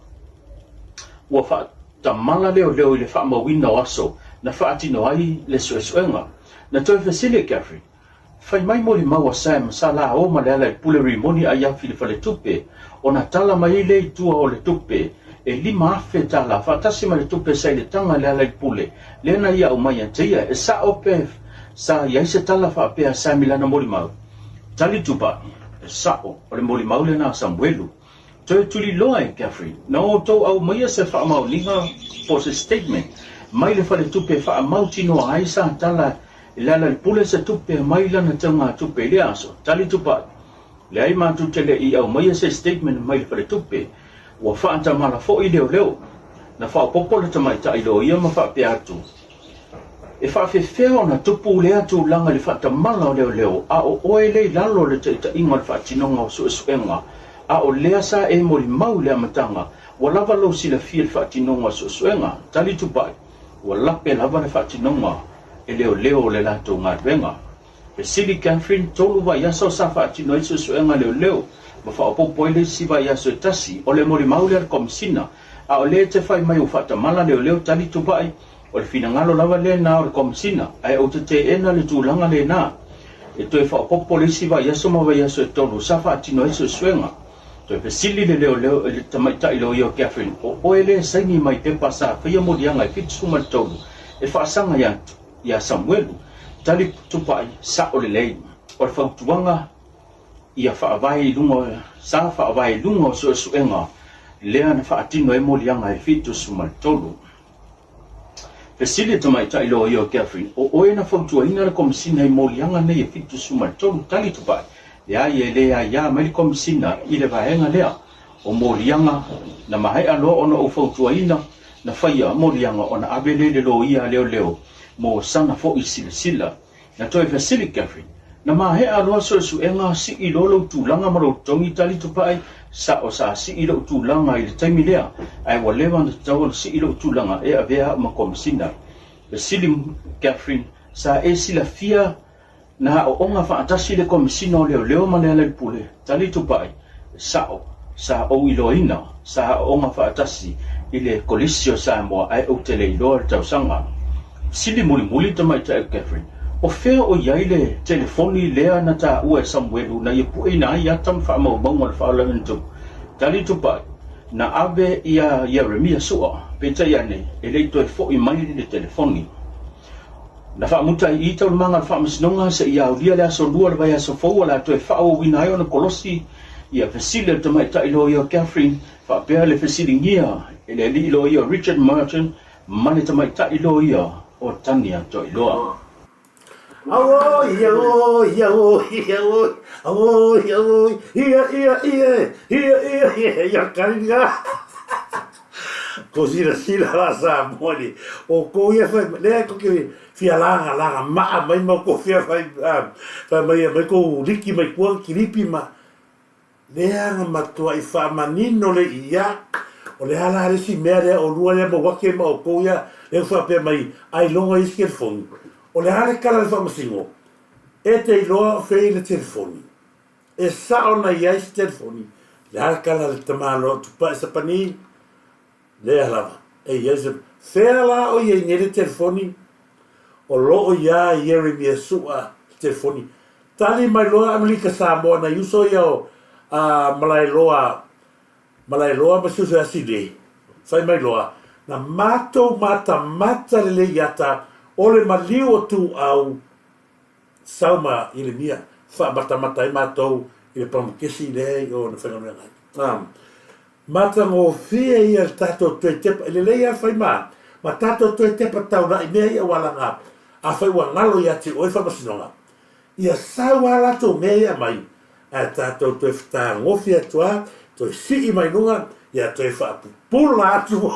ua whaat, ta mala leo I le whaamawina o aso na whaatino ai le suesuenga. Na toi whesile Catherine. Whai mai mori maua Sam sa la o ma le ala I pule rimoni a iafi le whale tupe. O na tala mai le I tua o le tupe. E lima afe tala whaatasi ma le tupe sa le tanga le ala I pule. Lena ia o mai anteia e sa ope sa iai se tala whaapea sa milana mori mau. Tali tupa e sa o le mori mau le na Samuelu. Toi tuli loa e Catherine. Na o tau au maia se whaamau linga po se statement. Mai le whale tupe whaamau tino a aisa tala lala le pule se tupe mai lana taunga tupe le aso. Tali tupa. Le ai mātu tele I au maia se statement mai le whale tupe. Ua whaanta mala fo I leo leo. Na whaapopo le tamai ta ilo ia ma whaape atu. E whaafewheo na tupu le atu langa le whaata mala o leo leo. A o oe le lalo le ta inga le whaatinonga o suesuenga. A o lea sa e mori mau lea matanga. Wa lava lo sila fia le whaatinonga suesuenga. Tali tupai. Wa lape lava le whaatinonga. E leo leo le lato ngā ruenga. E sili Catherine tolu wa yaso sa whaatino I suesuenga leo leo. Ma whaapopo ele siwa yaso tasi. O le mori mau lea komisina. A o le te whai mai o whaatamala leo leo tali tupai. O le finangalo lava le na o le komisina. Ai o te ena le tūlanga le na. E toi whaapopo le siwa yaso mawa yaso tolu sa whaatino I suesuenga. Toi pesili le leo le tamaitai lo io Catherine. O oele saini mai te pasa whaia morianga I fitu sumatolu. E whaasanga ia Samuelu. Tali tupai sa o le lei. O le whautuanga ia whaavai lunga, sa whaavai lunga so suenga, lea na whaatino e molianga e fitu sumal tolu. Pesile tamai tai lo io Catherine, o oe na whautua ina na komisina e molianga nei e fitu sumal tolu tali tupai. Lea i e lea ia mai komisina i le vaenga lea, o molianga na mahai alo ona o whautua ina, na whaia molianga ona abelele lo ia leo leo, mo sana fo i sila, na toi Pesile Catherine. Na mahe aloa so suenga si i lolo tūlanga maro tongi tali tupai sa o sa si i lo tūlanga i le taimi lea ai walewa na tau si i lo tūlanga e avea ma komisina. Pesile Catherine sa e sila fia na o onga whaatasi le komisina o leo leo manea le pule tali tupai sa o iloina sa o onga whaatasi i le kolisio Samoa ai o tele iloa le tausanga. Sili muli tamai tae Catherine. O fea o iaile telefoni lea na ta ua Samuelu na ia pue na ia tam wha maumau al whaolangantu. Tali tupai, na abe ia Yeremia sua, peta iane, e leito e fo i mai le telefoni. Na wha muta i tau manga wha masinonga sa ia ulia lea so lua le vai aso fau ala to e wha o winaio na kolosi, ia Pesile tamai ta ilo ia Catherine, wha pea le Pesile ngia, e le li ilo ia Richard Martin, mane tamai ta ilo ia o Tania to iloa. Ia karinga. Ko sila la Samoa ni. O ko ia fai, lea ko ke fia langa maa mai ma ko fia fai mai ko liki mai kuang kiripi ma. Lea nga matua i wha manino le ia. O le hala resi mea rea o lua lea ma wake ma o ko ia. Lea wha pia mai ai longa iski el fongi. O le hale kala le whamasingo, e te iloa whei le telefoni. E sao na iais telefoni, le hale kala le tamalo tupa e sapani, le alawa. E iais e whea la o iei nere telefoni, o lo o ia Yeremia sua telefoni. Tali mai loa Amerika Samoa na yuso ia o malai loa masuso asile. Whai mai loa, na mato mata le iata, ole maliu o tu au sauma i le mia wha mata i mātou i le pamukesi le o na whangamea ngai. Mata ngō whia i al tātou tue tepa, i le leia whai ma tātou tue tepa tau na i mea i a walanga a whai wa ngalo i ati oi whamasinonga. Ia sau ala tō mea i a mai, a tātou tue whita ngofi atua, tue si i mai nunga, ia tue whaapu pula atu.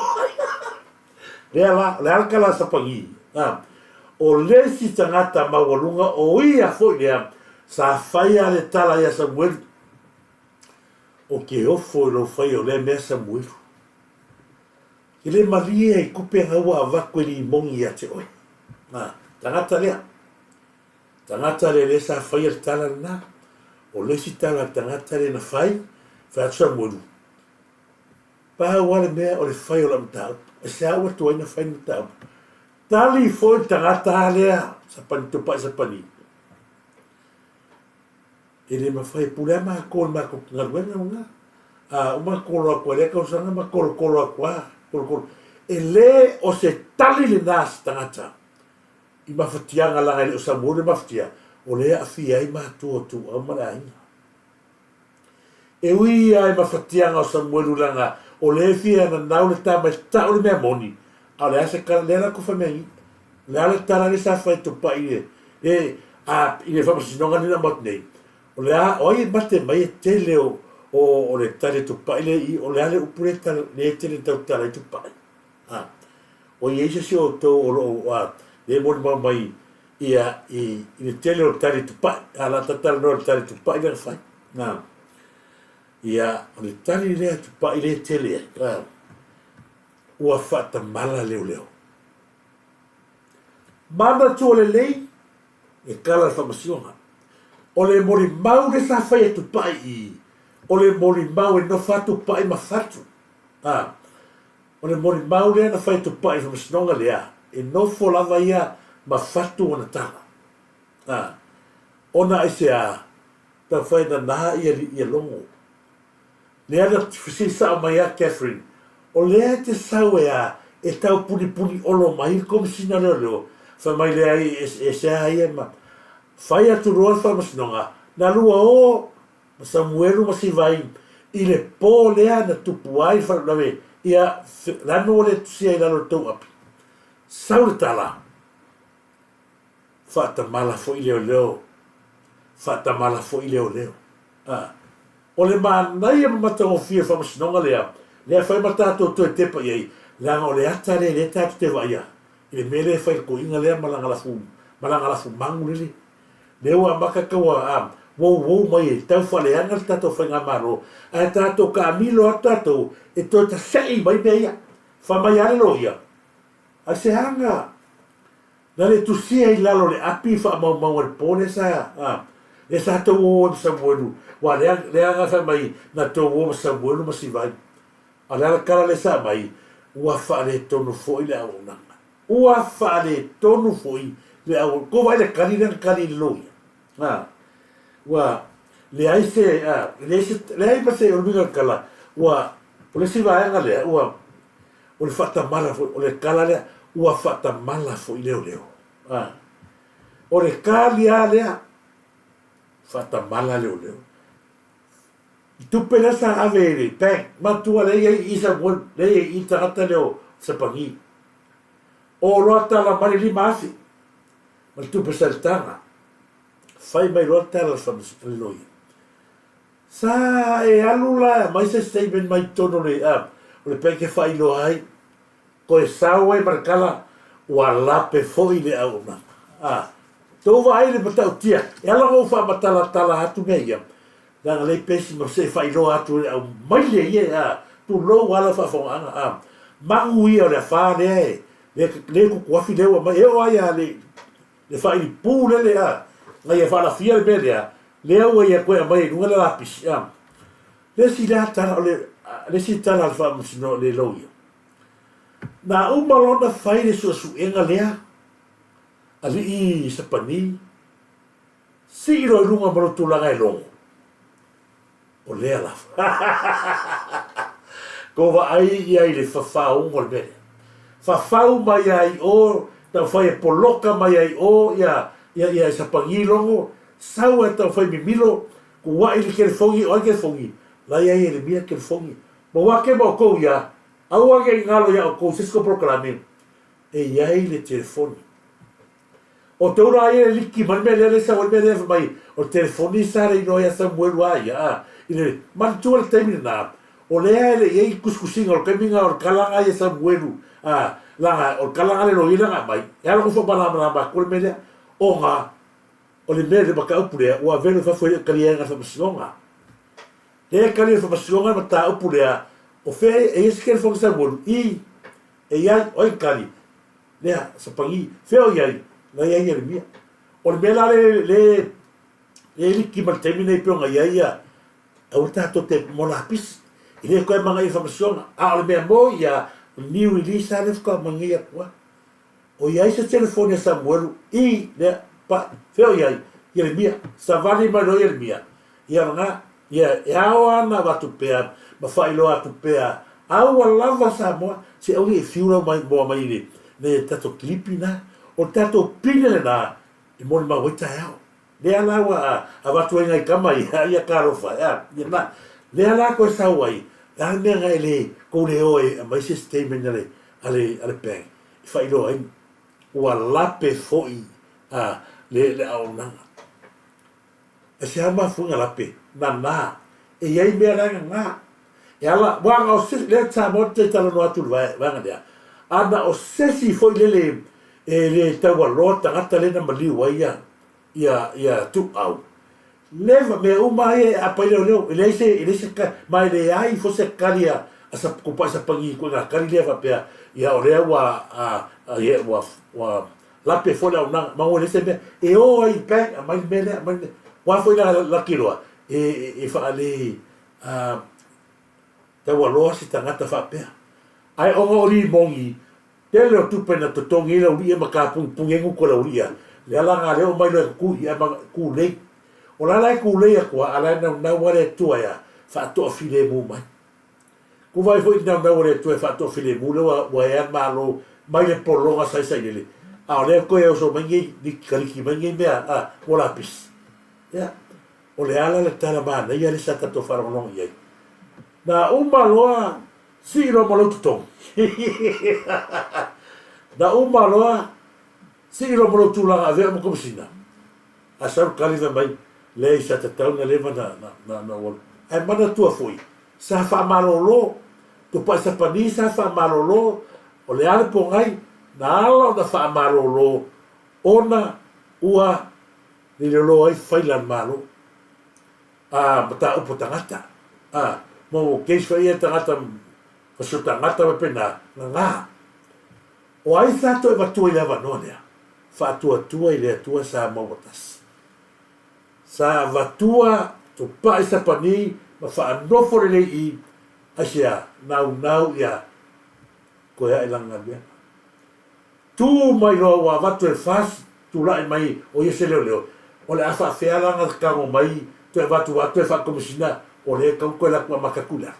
Le alkala sapangi. O lesi tangata mawalunga o ia foi lea sa whaia le tala ia Samuel o ke ofo lo whai o le mea Samuel i le maria i kupe hawa a wakwe ni mongi a te oi tangata le sa whaia le tala na o lesi tala tangata le na whai whai Samuel pa wale mea o le whai o la mtau e se awa tuai na whai mtau tali foi tangata lea sapani tupai sapani. Ele ma fai pula ma ko ngaruena nga. Uma kolo ko le ka usanga ma kolo kwa. Ele o se tali le nas tangata. I ma fatianga la ele o sa mo le maftia. O le afia i ma tu o mara ina. E ui ai ma fatianga o sa mo langa. O le fia na nau le tama ta o le mea moni. A le asa kara lera ko whamei. Le ala tara le sa whai tupa i le whamasinonga nina mot nei. O le a oi mate mai e tele o le tare tupa i le i o le ale upure tala le tele tau tala i tupa i. O i eisa si o tau o lo le moni mai i le tele o tare tupa i. A la tatala no le tare tupa i le whai. Ia o le tare le tupa i le tele ai. Ua whata mala leo. Mana tu o le lei, e kala whamasionga. O le mori mau le sa whai atu pai i. O le mori mau e no whatu pai ma whatu. O le mori mau le na whai atu pai whamasionga lea. E no wholava ia ma whatu o na tala. Ona e se a, ta whai na naha ia longo. Lea na whisisa o mai a Catherine. O lea te sau e tau puni olo mai kom sina leo. Fa mai lea e se a ia ma. Whai atu roa whamasinonga. Na lua o, Samuelu ma si vai i le pō lea na tupu ai whanawe ia lano le tusia i lalo tau api. Sau le tala. Whaatamala fo i leo leo. Whaatamala fo i leo leo. O le mānai ama mata o fia whamasinonga lea. Lea whai matato to e tepa iei. Langa o le ata le tatu te waia. I le mele whai ko inga lea malangalafu mangu lili. Leo a makakawa wow mai e tau whale anga le tato whai ngā maro. A tato ka amilo a tato e toi ta sei mai mea. Whamai alo ia. A se hanga. Na le tusia i lalo le api wha mau le pōne sa. E sa tau o ma Samuelu. Wa le anga wha mai na tau o ma Samuelu ma si vai. A le ala kara le sa mai. Ua wha le tonu fōi le au nanga. Ua wha le tonu fōi le au. Ko vai le kari loi. Ua le ai se. Le ai ma se o minga kala. Ua o le si vai anga lea. Ua o le whatamala fōi. O le kala lea. Ua whatamala fōi leo leo. O le kālia lea. Whatamala leo leo. Tupena sa ave le peng. Matua le i sa mon. Le i tangata leo sa pangi. O roa tala mani li maasi. Ma tupe sa le tanga. Fai mai roa tala sa loi. Sa e alula. Mai se statement mai tono le. O le peng ke fai lo ai. Ko e sao e markala. Ua lape foi le au na. Tau vai le matau tia. E ala ngau wha matala hatu mea ia. Nanga lei pesi ma se whai loa atu le au mai le ia. Tu lo wala wha whaonga. Mangu ia o le wha le. Le kukuafi lewa mai. Eo aia le whai ni pū le le a. Ngai e whala fia le mele a. Le au ia koe a mai nunga le lapis. Le si le atana o le. Le si tana le wha musino le lo ia. Na umalona whai le su enga lea. Ali i sapani. Si iro i runga maro tūlanga e longo. O lea la. Ko wa ai i ai le whawhau ngol mene. Whawhau mai ai o. Tau whai e poloka mai ai o. Ia sapangi longo. Sau e tau whai mimilo. Ko wa i le kere fongi. Oi kere fongi. Lai ai e le mia kere fongi. Ma wake mo kou ia. Au ake i ngalo ia o kou Cisco Proclamin. E iai le telefoni. O te ura ai e liki man mea lele sa wal mea lele mai. O telefoni sa re ino ia Samuelu ai. Ine man tua le taimina na. O lea ele iei kuskusinga o kaiminga o kalanga ai e Samuelu. Langa o kalanga le loina nga mai. E ala kufo mana kule mea lea. O nga. O le mea le maka upu lea. Ua velu fafo kalienga sa masionga. Lea kalienga sa masionga ma ta upu lea. O fe e ese kere fonga Samuelu. E iai oi kali. Lea sa pangi. Feo iai. Ngai ai e mia. O le mea le liki ma temina i peonga iai ia. Au tato te molapis. I le koe manga i whamasiona. O le mea mo ia niu i lisa le whaka mangi a kua. O iai sa telefonia Samuelu. I le pa. Feo iai. Ia le mia. Sa vali mai roi le mia. Ia nga. Ia e ao ana watu pea. Ma whailo atu pea. Au a lava Samoa. Se au e fiura mai moa mai le. Ne tato klipi na. O tato pine le nā, i moni ma waita hao. Lea nā wa a watu ai ngai kama i a karofa. Lea nā koe sau ai. Lea mea ngai le, kou le oe, a maise statement ale pēng. I whailo ai, ua lape foi le au nanga. E se hama funga lape, nā. E iai mea ranga ngā. E ala, wanga o sesi, lea tā mote tala no atu wanga lea. Ana o sesi foi lele, e le tau aloa tangata lena maliu ai ia tu au. Leva mea umai e apai leo. E leise mai le ai fo se kari a kupai sa pangi ko ngā kari leva pea. Ia o rea wa lape fo leo nanga. Mango leise mea. E o ai pēng a mai mele. Wa foi la lakiroa. E wha ale tau aloa si tangata wha pea. Ai onga ori mongi. Tele o tupe na totongi la uria ma ka pungengu ko la uria. Le ala nga leo mai lo ku ia ma ku lei. O la lai ku lei ko ala na wale tua ya. Fa to file mu mai. Ku vai foi na wale tua fa to file mu lo wa ya ma lo mai le polonga sai le. A le ko e so mangi di kariki mangi mea o la pis. Ya. o le ala le tala mana ia le sa tato wharongononga iai. Na uma loa si ro mo lotu tong. Na uma loa si ro mo lotu langa avea mo komisina. A sau kaliva mai le sa tatau na leva na wala. Ai mana tua foi. Sa wha malolo, tu pa sa pani sa wha malolo, o le ala po ngai, na ala na wha malolo, ona ua ni le lo ai whailan malo. Mata upo tangata. Mo keis whai e tangata, kaso tangata wa pena, ngā. O ai sato e watua i lewa nonea. Wha tua i le atua sa mawatas. Sa watua, tu pa i sa pani, ma wha anofo le i, asia, nau ia, ko ea ilanga mea. Tu mai roa wa watu e fas, tu lai mai, o ia se leo. O le afa whea langa kango mai, tu e watu e wha komisina, o le kau koe lakua makakula.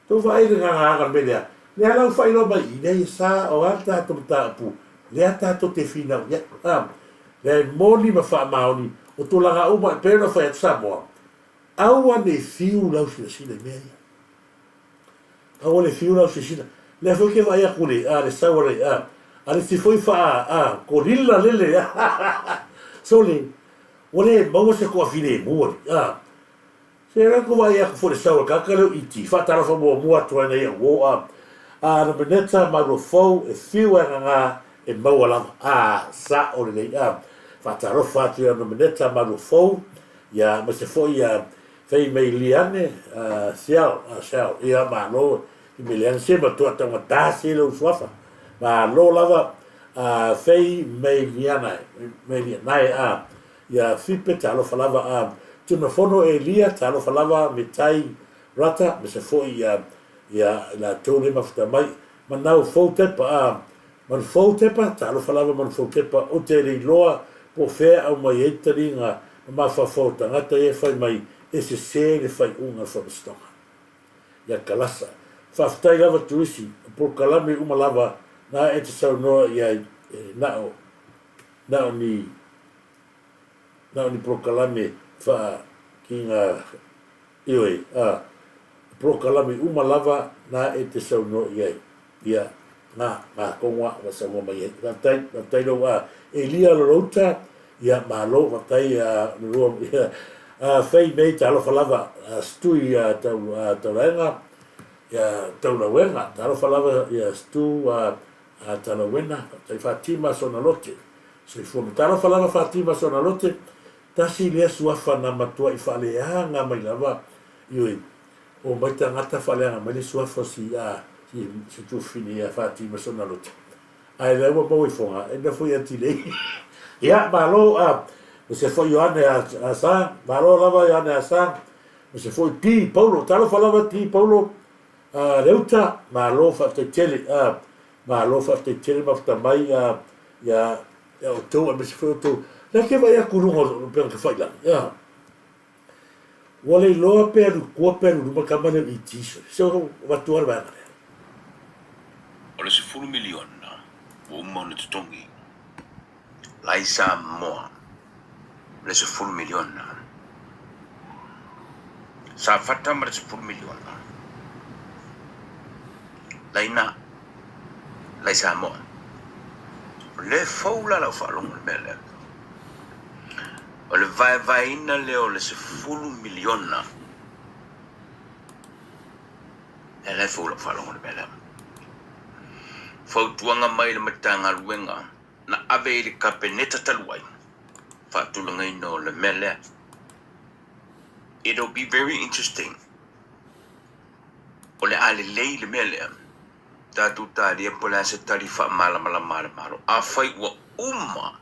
Tu vai le nganga me lea. Lea lau whailo mai, i nei sa o ata to mta apu. Lea tato te whina, lea moni ma wha maoni, o tu langa uma, pēna whai at Samoa. Aua ne fiu lau sina mea ia. Aua ne fiu lau sina. Lea fwoi ke vai akule, le sawale, le si fwoi wha, ko rila lele, so le, o le maua se koa fine mua, se rako vai aku fwoi sawale, kakaleo iti, whatara wha mua tua nei a wo, na meneta maru fau, e fiu e ngā, e maua lava, sa o le nei, whatara whatu na meneta maru fau, ia, ma se fwoi, fei mei liane, sial, ia malo, i me liane se matua tanga tāse lau suafa. Ma lo lava, fei mei liane, ia fipe talo falava, tuna fono e lia talo falava me tai rata, me se foi ia la tōne mafuta mai, manau fau tepa, man fau tepa, talo falava man fau tepa, o te rei loa, po fea au mai eitari nga, ma fau tangata e fai mai, e se le fai unga whamastonga. Ia kalasa. Whaftai lava tuisi, po kalame uma lava, na e te sau noa ia nao ni po kalame wha ki ngā ioi. Po kalame uma lava, na e te sau noa ia ngā konga wa sa ngoma ia. Waftai loa, e lia lorota, ia malo, waftai nurua ia, fei mei te alofa lava stui tau renga, tau na wenga, te alofa lava stu tau na wena, te whatima sona lote. So i fuame, te alofa lava whatima sona lote, tasi lea suafa na matua i whaleanga mai lava, ioi, o mai ta ngata whaleanga mai le suafa si tufini whatima sona lote. Ai lewa mau i fonga, e na fui atilei. Ia, malo, se foi Ioane a sa, malo lava Ioane a sa, se foi ti Paulo, talo falava ti Paulo, leuta, malo fa te tele, mafta mai, ia o tau, me se foi o tau, la ke vai a kurunga no pera ke fai lang, ia. Wale loa peru, kua peru, numa kamane i tiso, se o watuar vai ngare. Ole se 1 miliona, o umone tutongi, lai Samoa, le se 1 miliona. Sa fata ma le se 1 miliona. Laina, lai Samoa. Le faula la falong le mele. O le vai ina le o le se 1 miliona. E le faula falong le mele. Fautuanga mai le matanga luenga na ave le kapeneta taluai. Fatulanga ino le mele. It'll be very interesting. O le ale lei le mele. Tatu tari e pola se tari fa mala. A fai wa uma.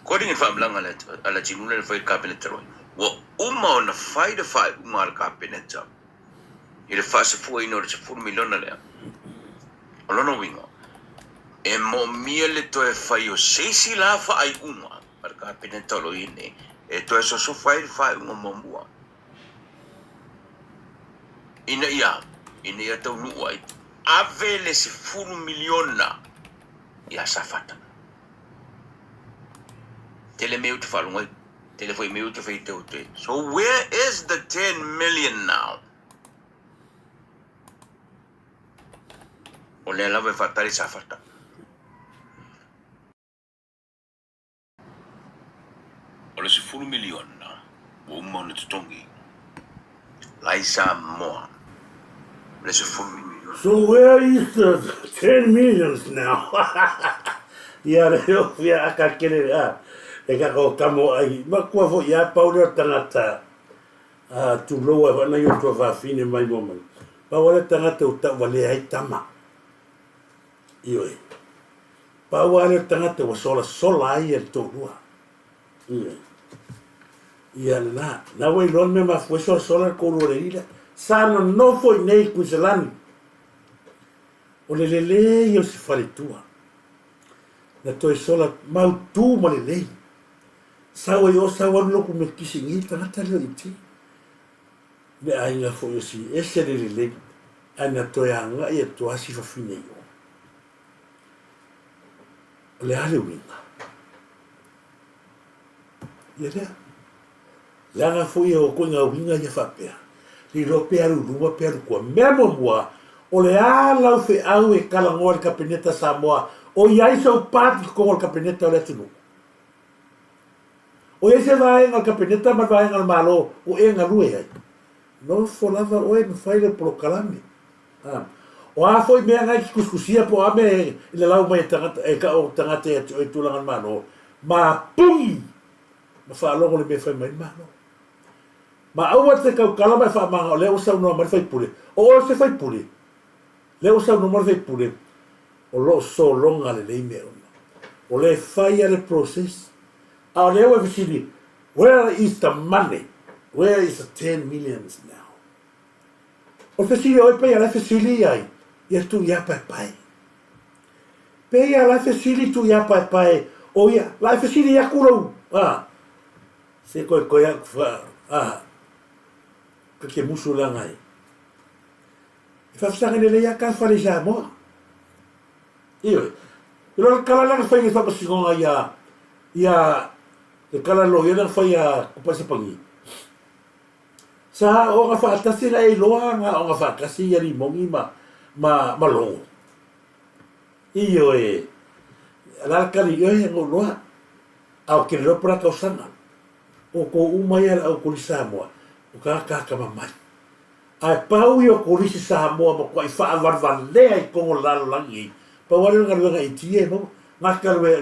According to Fablanga ala chinuna le fai kapeneta roi. Wa uma o na fai de fai uma al kapeneta. Ile fa se fu ino le se 1 miliona le. Olono wingo. E mo miele to e fai o seisi la fa ai uma. Al kapeneta lo ine. E to e so fai uma momua. Ina ia tau nuai. Ave le se 1 miliona. Ia safata. Tele meu te falungai. Telefone me utu fei te ute. So where is the 10 million now? O le lava fatari sa fata. O le 10 million na. O umone tutongi. Lai Samoa. Le 10 million. So where is the 10 millions now? Ia reo fia aka kere e ka ko kamo ai ma kua fo ia paulo tangata tu loa wana yo to va fine mai moment pa wala tangata uta wale ai tama io pa wala tangata wa sola ai el to lua ia na wei lon me ma fo sola ko lo reira sa no foi nei kuselani o le io si fare tua na toi sola mau tu ma le sawa yo sawa loko me kisingi tangata leo iti me ainga fo yo si ese le ana toi anga e to asi fa fine yo le ale winga ia langa fo yo ko nga winga ya fa pe li ro pe aru lua pe aru ko memo mua o le ala fe au e kala ngor kapeneta Samoa o ia so pati ko kapeneta le tunu o ese vai ngal kapeneta ma vai ngal malo o e ngalue ai no folava o e fai le proclame o a foi me ngai kuskusia po ame le lau mai tangata e ka o tangata e tu langan malo ma pum ma fa longo le me fai mai malo ma au te ka kala mai fa ma le o sa no ma fai pule o se fai pule le o sa no ma fai pule o lo so longa le me o le fai le process. Our never city, where is the money? Where is the 10 millions now? O facility oi pay la facility ai. Ya tu ya pai. Pay la facility tu ya pai. O ya la facility ya kulo. Se ko ya fa ka ke musula ngai. Fa sa ngene le ya ka fa le Samoa. Io. Lo kala la fa ni fa pasigonga ya e kala lo ia fai a kupa se pangi sa o nga fa tasi la e loa nga o nga fa kasi ya ri mongi ma longo io e la kali yo e ngo loa au ke lo pra kausanga o ko umaya au ko Samoa o ka mamai ai pau yo ko Samoa mo ko fa varvan le ai ko la langi pa wale nga nga itie no nga kalwe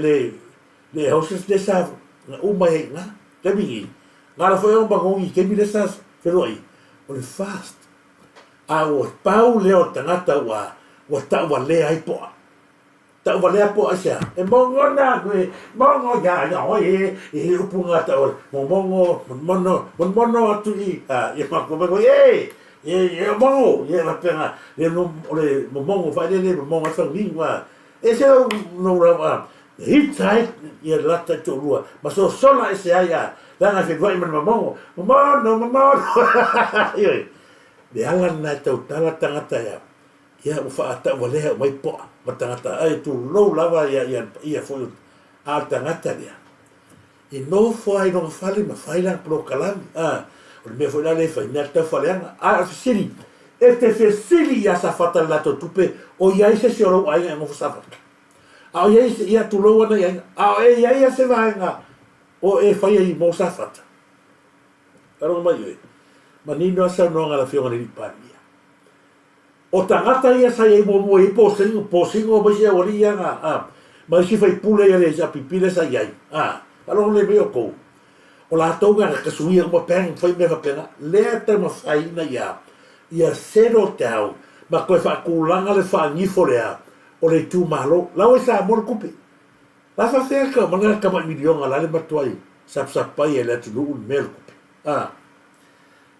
le houses de sa umai nga kami nga foi un bagongi que me desas pero aí o le fast o pau leo tangata wa ta le ai po ta le po asia e mongo na que mongo ya e upunga ta mongo tu e ma ko go mongo la pena le mongo fa le mongo fa lingua ese no ra hitai ia lata to rua ma so sola ese aia langa fe vai man mamongo oi de ala na tau tala tangata ia u fa ata wale mai po ma tangata ai tu lo lava ia fo a tangata dia e no fo ai no fale ma faila pro kalami o me fo la le fa na ta fale sili este fe sili ya sa fata la to tupe o ia ese se ro ai mo fa a ia tu lo na ia se vai nga o e fai ai mo sa fata pero mai ma ni no sa no nga la fiona ni pania o tangata ia sa ia mo i po singo ba sia oria nga ma si fai pule ia le sa pipile sa ia alo le veo ko o la tonga ka suia mo pen fai me fa pena le ta mo fai na ia zero down ma ko fa kulanga le fa ni folea o le tu malo la o sa mo kupi la fa fe ka manga ka ma milion ala le matuai sap pai ele tu un mel kupi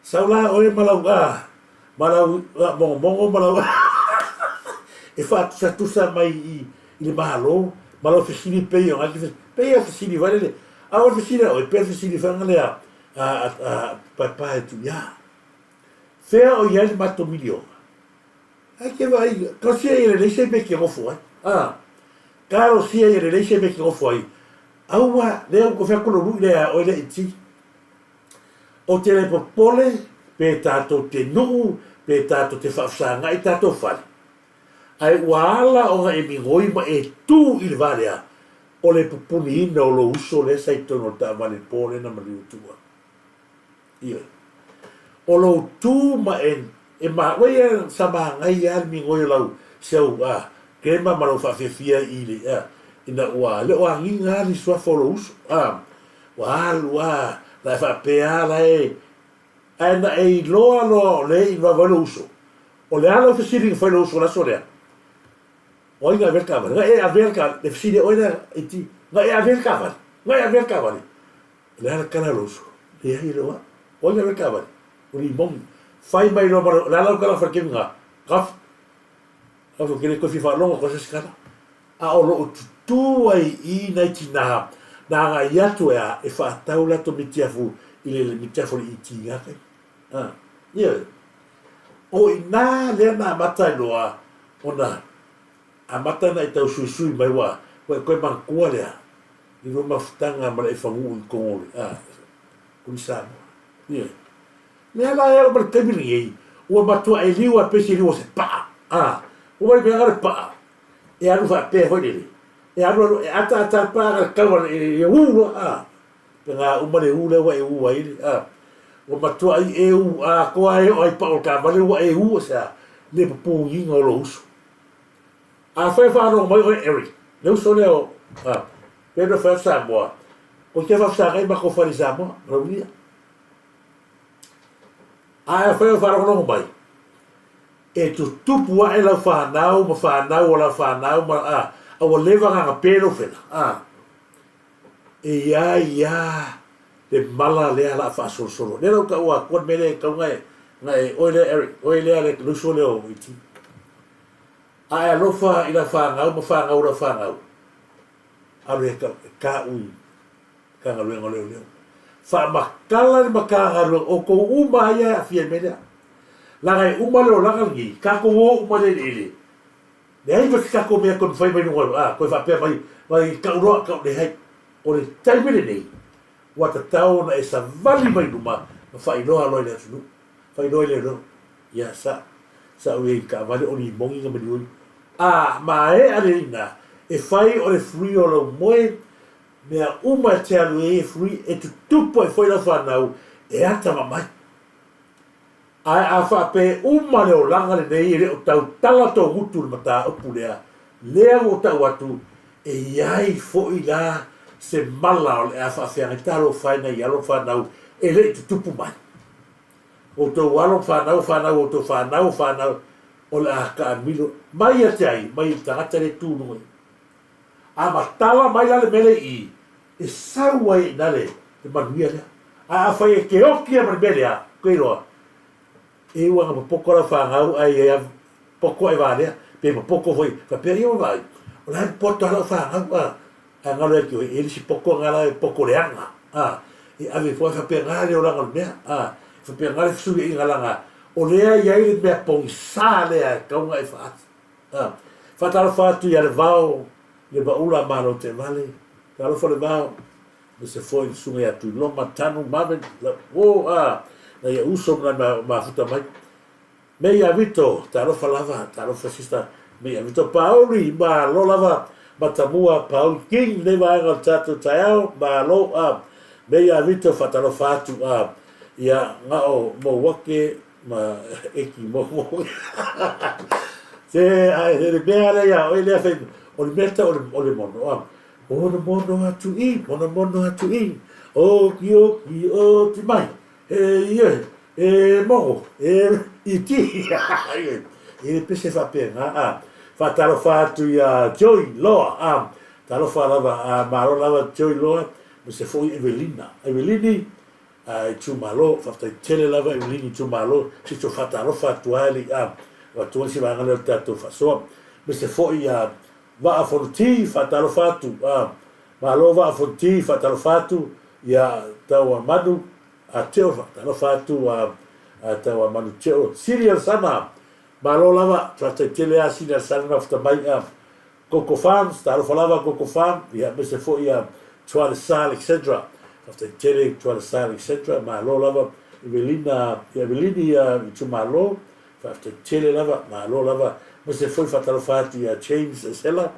sa la o e malau malau e fa sa tu sa mai i malo fisini pe yo aki pe fisini vale a o fisini o pe fisini fa ngale pa tu ya fe o ya le mato milion que vai, così è le sei perché lo fuori. Caro sia le sei perché lo fuori. Aua, leo ko fa ko lu le o le ti. o te le popole, pe tātou te nuu, pe tātou te whaafsanga i tātou whare. Ai wala o nga e mingoi ma e tū i le varea, o le pupuni ina o lo uso le sa i tono ta vale pole na mali utua. Ia. O lo tū ma e ma wea sa ma ngai al mingoi lau, siau krema ma lo whaafefia i le, ina ua, le o anginga ni sua folo uso, la e whaapea la na e loa le i wawalo uso. O le ala fasiri whai lo uso la so lea. O inga ver kawan, nga e a ver kawan, le fasiri oina e ti, nga e a ver kawan, le ala kana lo uso. Le hai loa, o inga ver kawan, o li mongi, whai mai lo maro, le ala ukala whakemi nga, kaf, kafo kere kofi whalonga ko se skana. A o lo tutu ai I nei tina, na nga iatu e whaatau lato mitiafu, I le mitiafu li I ti ngake. O ina lea na matai loa, ona, a matai na I tau sui mai wa, koe mangkua lea, I lo mafutanga mara e whangu I kongole, Turisi Samoa. Mea la ea mara kaimiri ei, ua matua e liwa pesi liwa se paa, ua mara pia paa, e anu wha pēr hoi nere, e anu e ata paa kawa e ua, penga umare ule wa e ua ili, o matua I e u koa e o ai pao ka vale wa e u sa le popo inga o lo uso. A whai whanau mai o Eric, le uso leo, Pedro whai Samoa, o kia whai Samoa mako whai Samoa, raunia. A whai whanau mai, e tu tupu wa e lau whanau o lau whanau ma a wa lewa nganga Pedro whena, e ia, le mala lea la fa solo le ro ka wa kon mele ka ngai oile Eric oile ale lu so le o iti a lo fa ila fa nga mo fa nga ora fa nga ale ka u ka nga le ngole le fa makala le makara o ko uma ya fie mele la ngai uma le la ngai ka ko uma le ile le ai ka ko me kon fai mai no ko fa pe mai ka ro ka le hai o le tai mele nei wata tau na e sa vali mai numa na whailoa loi le atunu whailoa le no ia sa ue ka vale o ni mongi nga mani ui ma e ale ina e whai o le free o lo moe mea uma te alu e free e tu tupo e whaila whanau e ata mamai a whape uma le o langa le nei e le o tau tala tō hutu le mata upu lea lea o tau atu e iai fo I la se mala o le a whawhianga taro whaina I alo whanau e le tu tupu mai. O tō alo whanau o tō whanau o le a ka milo mai a te ai, mai tangata le tūnui. A matala mai lale mele I e saua I nale e manuia lea. A whai e ke oki a mele a koe roa. E wanga mapoko la whanau ai e poko e wālea pe mapoko hoi. Whapea I o vai. O lai poto ala whanau a ngalo e kio e lisi poko ngala e poko leanga e ave fo fa pe ngale o langa mea fa pe ngale su I ngala o lea ia I mea pong sa lea kaunga e fa fa talo fa tu ia le vao le baula malo te vale talo fa le vao me se foi sunga ia tu loma tanu maven na ia uso ma futa mai me ia vito talo fa lava talo fa sista me ia vito pauli ma lo lava Matamua Paul King le vaenga tatu taiao ma lo me ia vito fatalo fatu ia ngao mo wake ma eki mo se le bea ia o le fe o le meta o le mono mono atu I o ki o ti mai e mo I ti e pese fa pena Fatalo fatu ia Joy Loa talo fa lava maro lava Joy Loa me se foi Evelini tu malo fa tele lava Evelini tu malo si tu fatalo fatu ali wa tu si va ngale tato fa so me se foi va a forti fatalo fatu malo va a forti fatalo fatu ia tawa manu a teo fatalo fatu tawa manu teo serial sana Malo lava, trata tele a sina sana fta mai Coco Farms, taro falava Coco Farm, ia me se foi ia Tuale Sal, etc. After tele to sal etc. Ma lo lava Evelini to ma lo after tele lava ma lo lava ma se foi fatalo fati a James Sella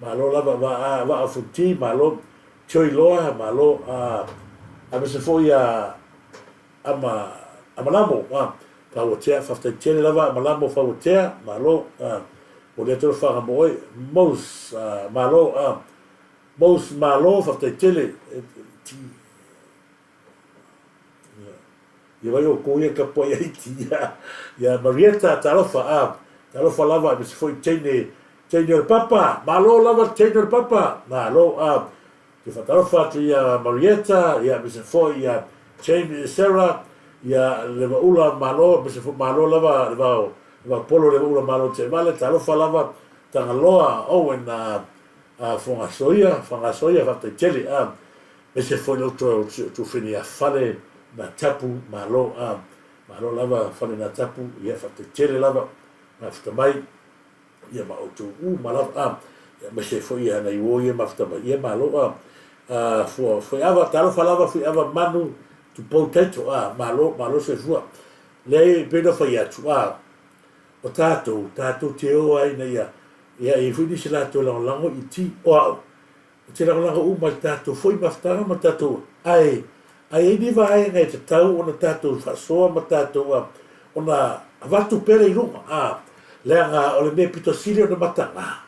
ma lo lava va a futi ma lo choi loa ma lo a se foi a malamo fa o tea after tele lava malamo fa o tea ma lo o le tro fa mo mos ma lo mos ma lo after tele ia vai o koia ka poia iti ia Marietta talofa lava me se foi tene o papa malo lava tene o papa malo ke fa talofa ia Marietta ia me se foi ia tene Sarah ia le ula malo me se foi malo lava leva polo le ula malo te vale talofa lava tangaloa Owen fonga soia fa te tele me se foi lo tu fini a fale na tapu malo lava fale na tapu ia fa te tele lava na fta mai ia ma auto malava me se foi ana i ia ma fta mai ia malo foi ava talo falava foi ava manu tu potato malo se fua le pena foi atu o tato te o ai na ia i fui se la to lango i ti o te lango ma tato foi ma fta ma tato ai ni vai ngai te tau ona tatou whasoa ma tatou ona watu pere i runga leanga o le me pitosiri ona matanga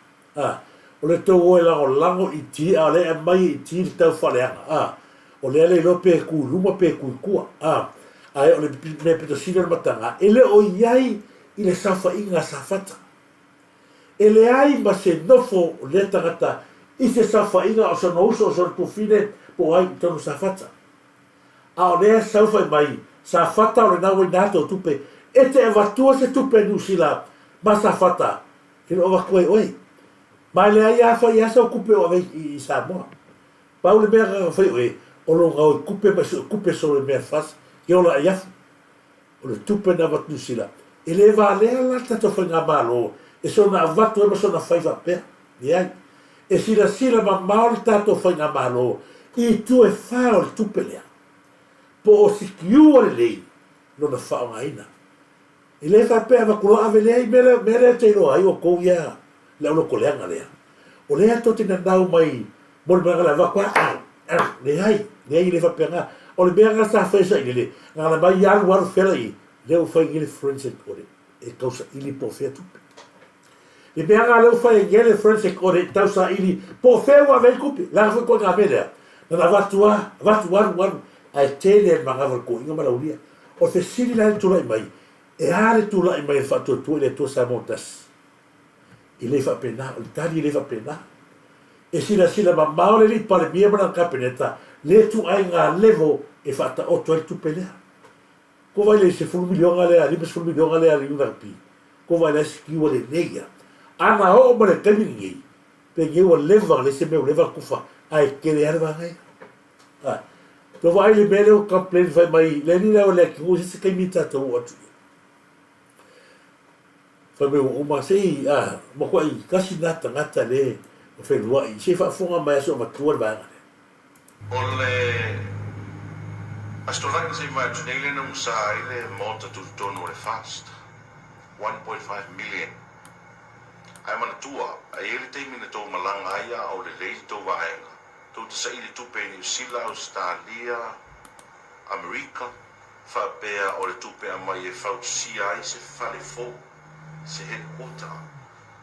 o le tau oe lango i ti a le mai i ti tau whaleanga o le ale lo pe ku luma pe ku kua ai o le me pitosiri ona matanga ele o iai i le safa inga safata ele ai ma se nofo le tangata i se safa inga o sa nouso o sa tufine po ai tonu safata o lea saufa mai sa fata o le nau i nato tupe e te evatua se tupe nusila ma sa fata ke lo koe oi mai lea ia fa ia sa kupe o i Samoa pa le mea fa oi o lo ngau kupe ma kupe so le mea fas ke o la ia o le tupe na vat nusila e le va lea la tato fa nga malo e so na vatu e ma so na fai va pe ia e sila ma maoli tato fa nga malo i tu e fa o tupe lea po o sikiu o le lei lona whaongaina. I le whapea wakula awe lea i mele te iroa ai o kou ia le ono koleanga lea. O lea to tina nau mai mole mga la wakua le hai le whapea ngā. O le mea ngā sa whaisa i le ngā la mai alu waru whera i leo whai ngile forensic audit e kausa ili po whea tupe. Le mea ngā leo whai ngile forensic audit tausa ili po whea wa vei kupi. Langa whai koe ngā melea. Nana watu waru ai tele mangava ko inga malaulia o te siri la tu lai mai e ale tu lai mai fa tu le tu sa montas i le fa pena o tali le fa pena e sila ma maole li pale mia mana kapeneta le tu ai nga levo e fa ta o tu pele ko vai le se fu milion ale ali fu milion ale ali una pi ko vai le ski o le neia ana o mo le temini pe ge o leva le se me o leva kufa ai ke le arva ngai to vai le mele o complain vai mai le ni la o le ki se ke mita to o tu fa me o ma sei mo ko i kasi ngata le o fe lua i se fa fonga mai so ma tu va ole astronaut se mai tu nele no sa ile monta tu tono le fast 1.5 million ai mana tua ai ele te mina to malanga ia o le to vaenga tu te sai tu pe New Zealand, Australia, America, fa pea o le tu pe mai e fa sia se fa le fo se he kota.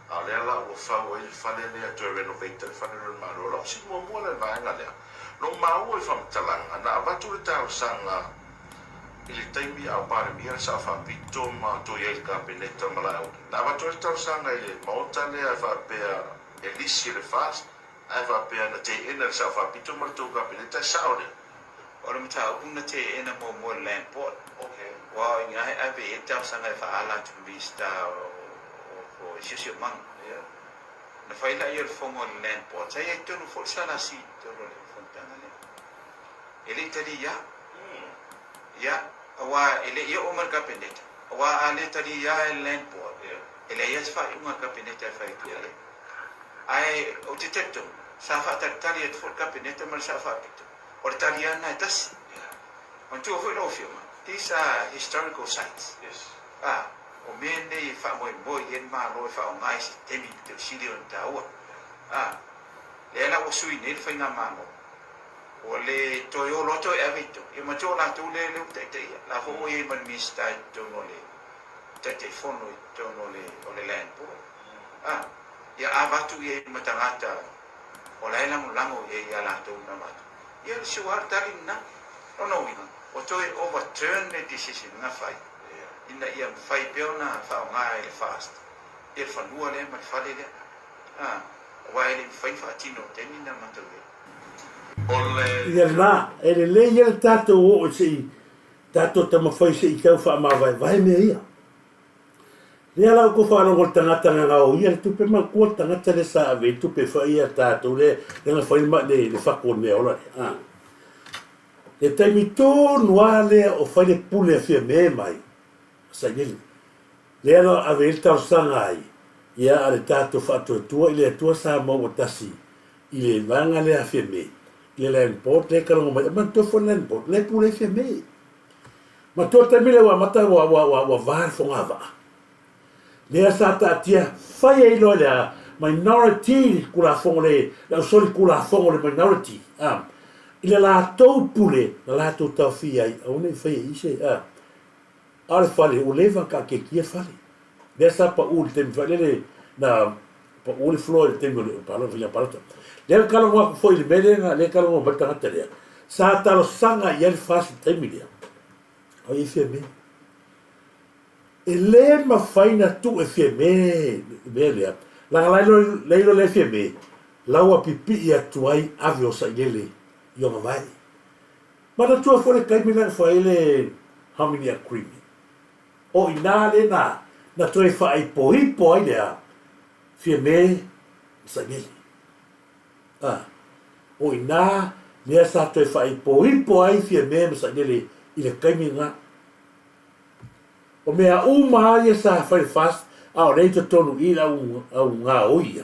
A le ala o fa o il fa le to renovate fa le malo lo si mo mo le vai nga le. No ma o fa mtalanga na va tu le tau sanga il taimi a pare mia sa fa pito ma to ye il capinetto mala. Na va tu le tau sanga ile mota le fa pea elisi le fast ai va pe na te ina sa fa pito mal to ka pele ta saune o le mata una te ina mo land port okay wa nga ai be ta sa ngai fa ala tu vista o sio man na fa ila yer fo mo land port sai to no fo sa la si to le fontana le ele tali ya wa ele yo o mar ka pele wa ale tali ya land port ele ya fa uma ka pele ta fa ai o te tetto sa fa tali et fo capinete mal sa fa pito o le taliana e tasi. On tu foi lo fiuma. These are historical sites. Yes. O mene I fa mo yen ma lo fa o ngai si temi te sili on taua. Le la o sui ne fa nga mano. O le toyo loto e avito. E ma to la tu le te te. La fo e man mi sta to no le. Te te fono to no le o le land po. Ya avatu e matangata. O la mo lango e ya la to na matu. Ya suar tali na. No ina. O to overturn the decision na fai. Ina ia fai peona fa nga ele fast. E fa lua le ma fa le. Wa ele fai fa tino teni na matu. Ia la, ele le ia tato o si tato tama fai se I kau wha ma vai me ia. Lea lau ko wha rongo tangata nga o ia tupe ma kua tangata le sa ave tupe whai ia tato le nga whai ma le whako mea ola. E taimi tōnu a lea o whai le pule a whia me mai. Sa nili. Lea lau ave il tau sanga ai. Ia ale tato whaatua tua ile atua sa mau o tasi. Ile vanga lea whia me. Le land port le kalongo mai ma to fo land port le pule fe me ma to te mile wa mata wa var fo ngava le sa ta tia fai e lo le minority kula fo le la soli kula fo le minority ile la to pule la to ta fi ai one fai I se al fale o leva ka ke kia fale le sa pa ul tem fale na pa ul floor tem pa lo via pa le kalongo foi le melenga le kalongo batanga tele sa talo sanga ia fasi temile o I me e le ma faina tu e me bele la leilo le me laua pipi ia tuai avio sa ile yo ma vai ma na tu fo le kaimina foi le how many agreement o ina le na tu e fa I po ai le me sa ile o ina lea sa toi whai po ai fia mea masa nele I le kaimi ngā. O mea uma ia sa whai fast o reito tonu I au ngā oia.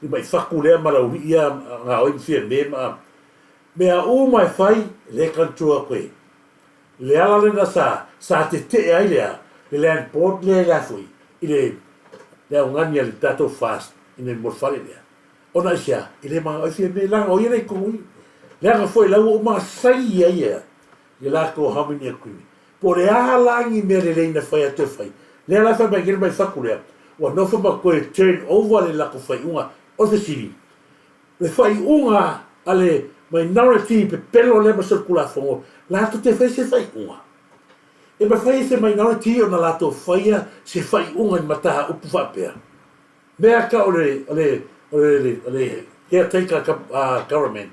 Ni mai whaku lea marau ia ngā oi fia mea mea uma whai le kantua koe. Le ala lena sa te ai lea le land port le fui I le au ngania le tato fast I le morfale lea. Ona sia, ile ma o fie me la o ile ko i. Le nga foi la o ma sai ia. Ile la ko hamini ku. Por ala ngi me le na foi ate foi. Le la fa ba gir mai fakule. O no fa ba ko turn over le la ko foi unha o se siri. Le foi unha ale minority pe pelo le ma circulação. La to te fez foi unha. E ba foi se minority o na la to foi se foi unha mata o pufa pe. Mea ka ole caretaker government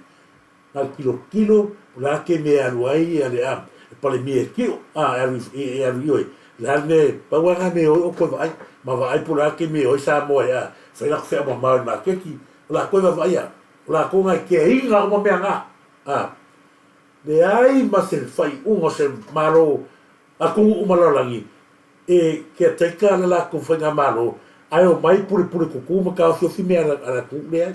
na kilo la ke me aluai ale pale me kilo alu la ne pa wa me o ko vai ma vai pula ke me o sa mo ya fa la fe ma ke ki la ko va ya la ko nga ke inga mo me nga de ai ma se fai un o se malo a ku umalalangi e caretaker la ko fa nga malo ai o mai pure kuku ma ka so fi me ala ku le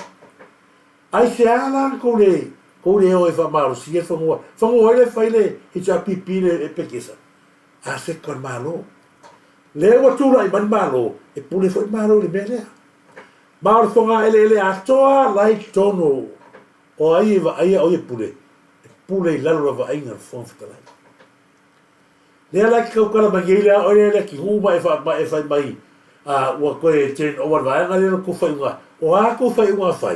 ai se ala ko le o e fa malo si e fa mo ele fa ile i cha pipi le e pekisa a se kon malo le o tu lai ban malo e pure foi malo le bele ma o fonga ele a toa lai tono o ai o e pure la lo va ai ngal fon fitala le ala ki ko kala bagila o le ki huma e fa mai wa ko e ten o wa nga le ko fa nga o a ko fa nga fa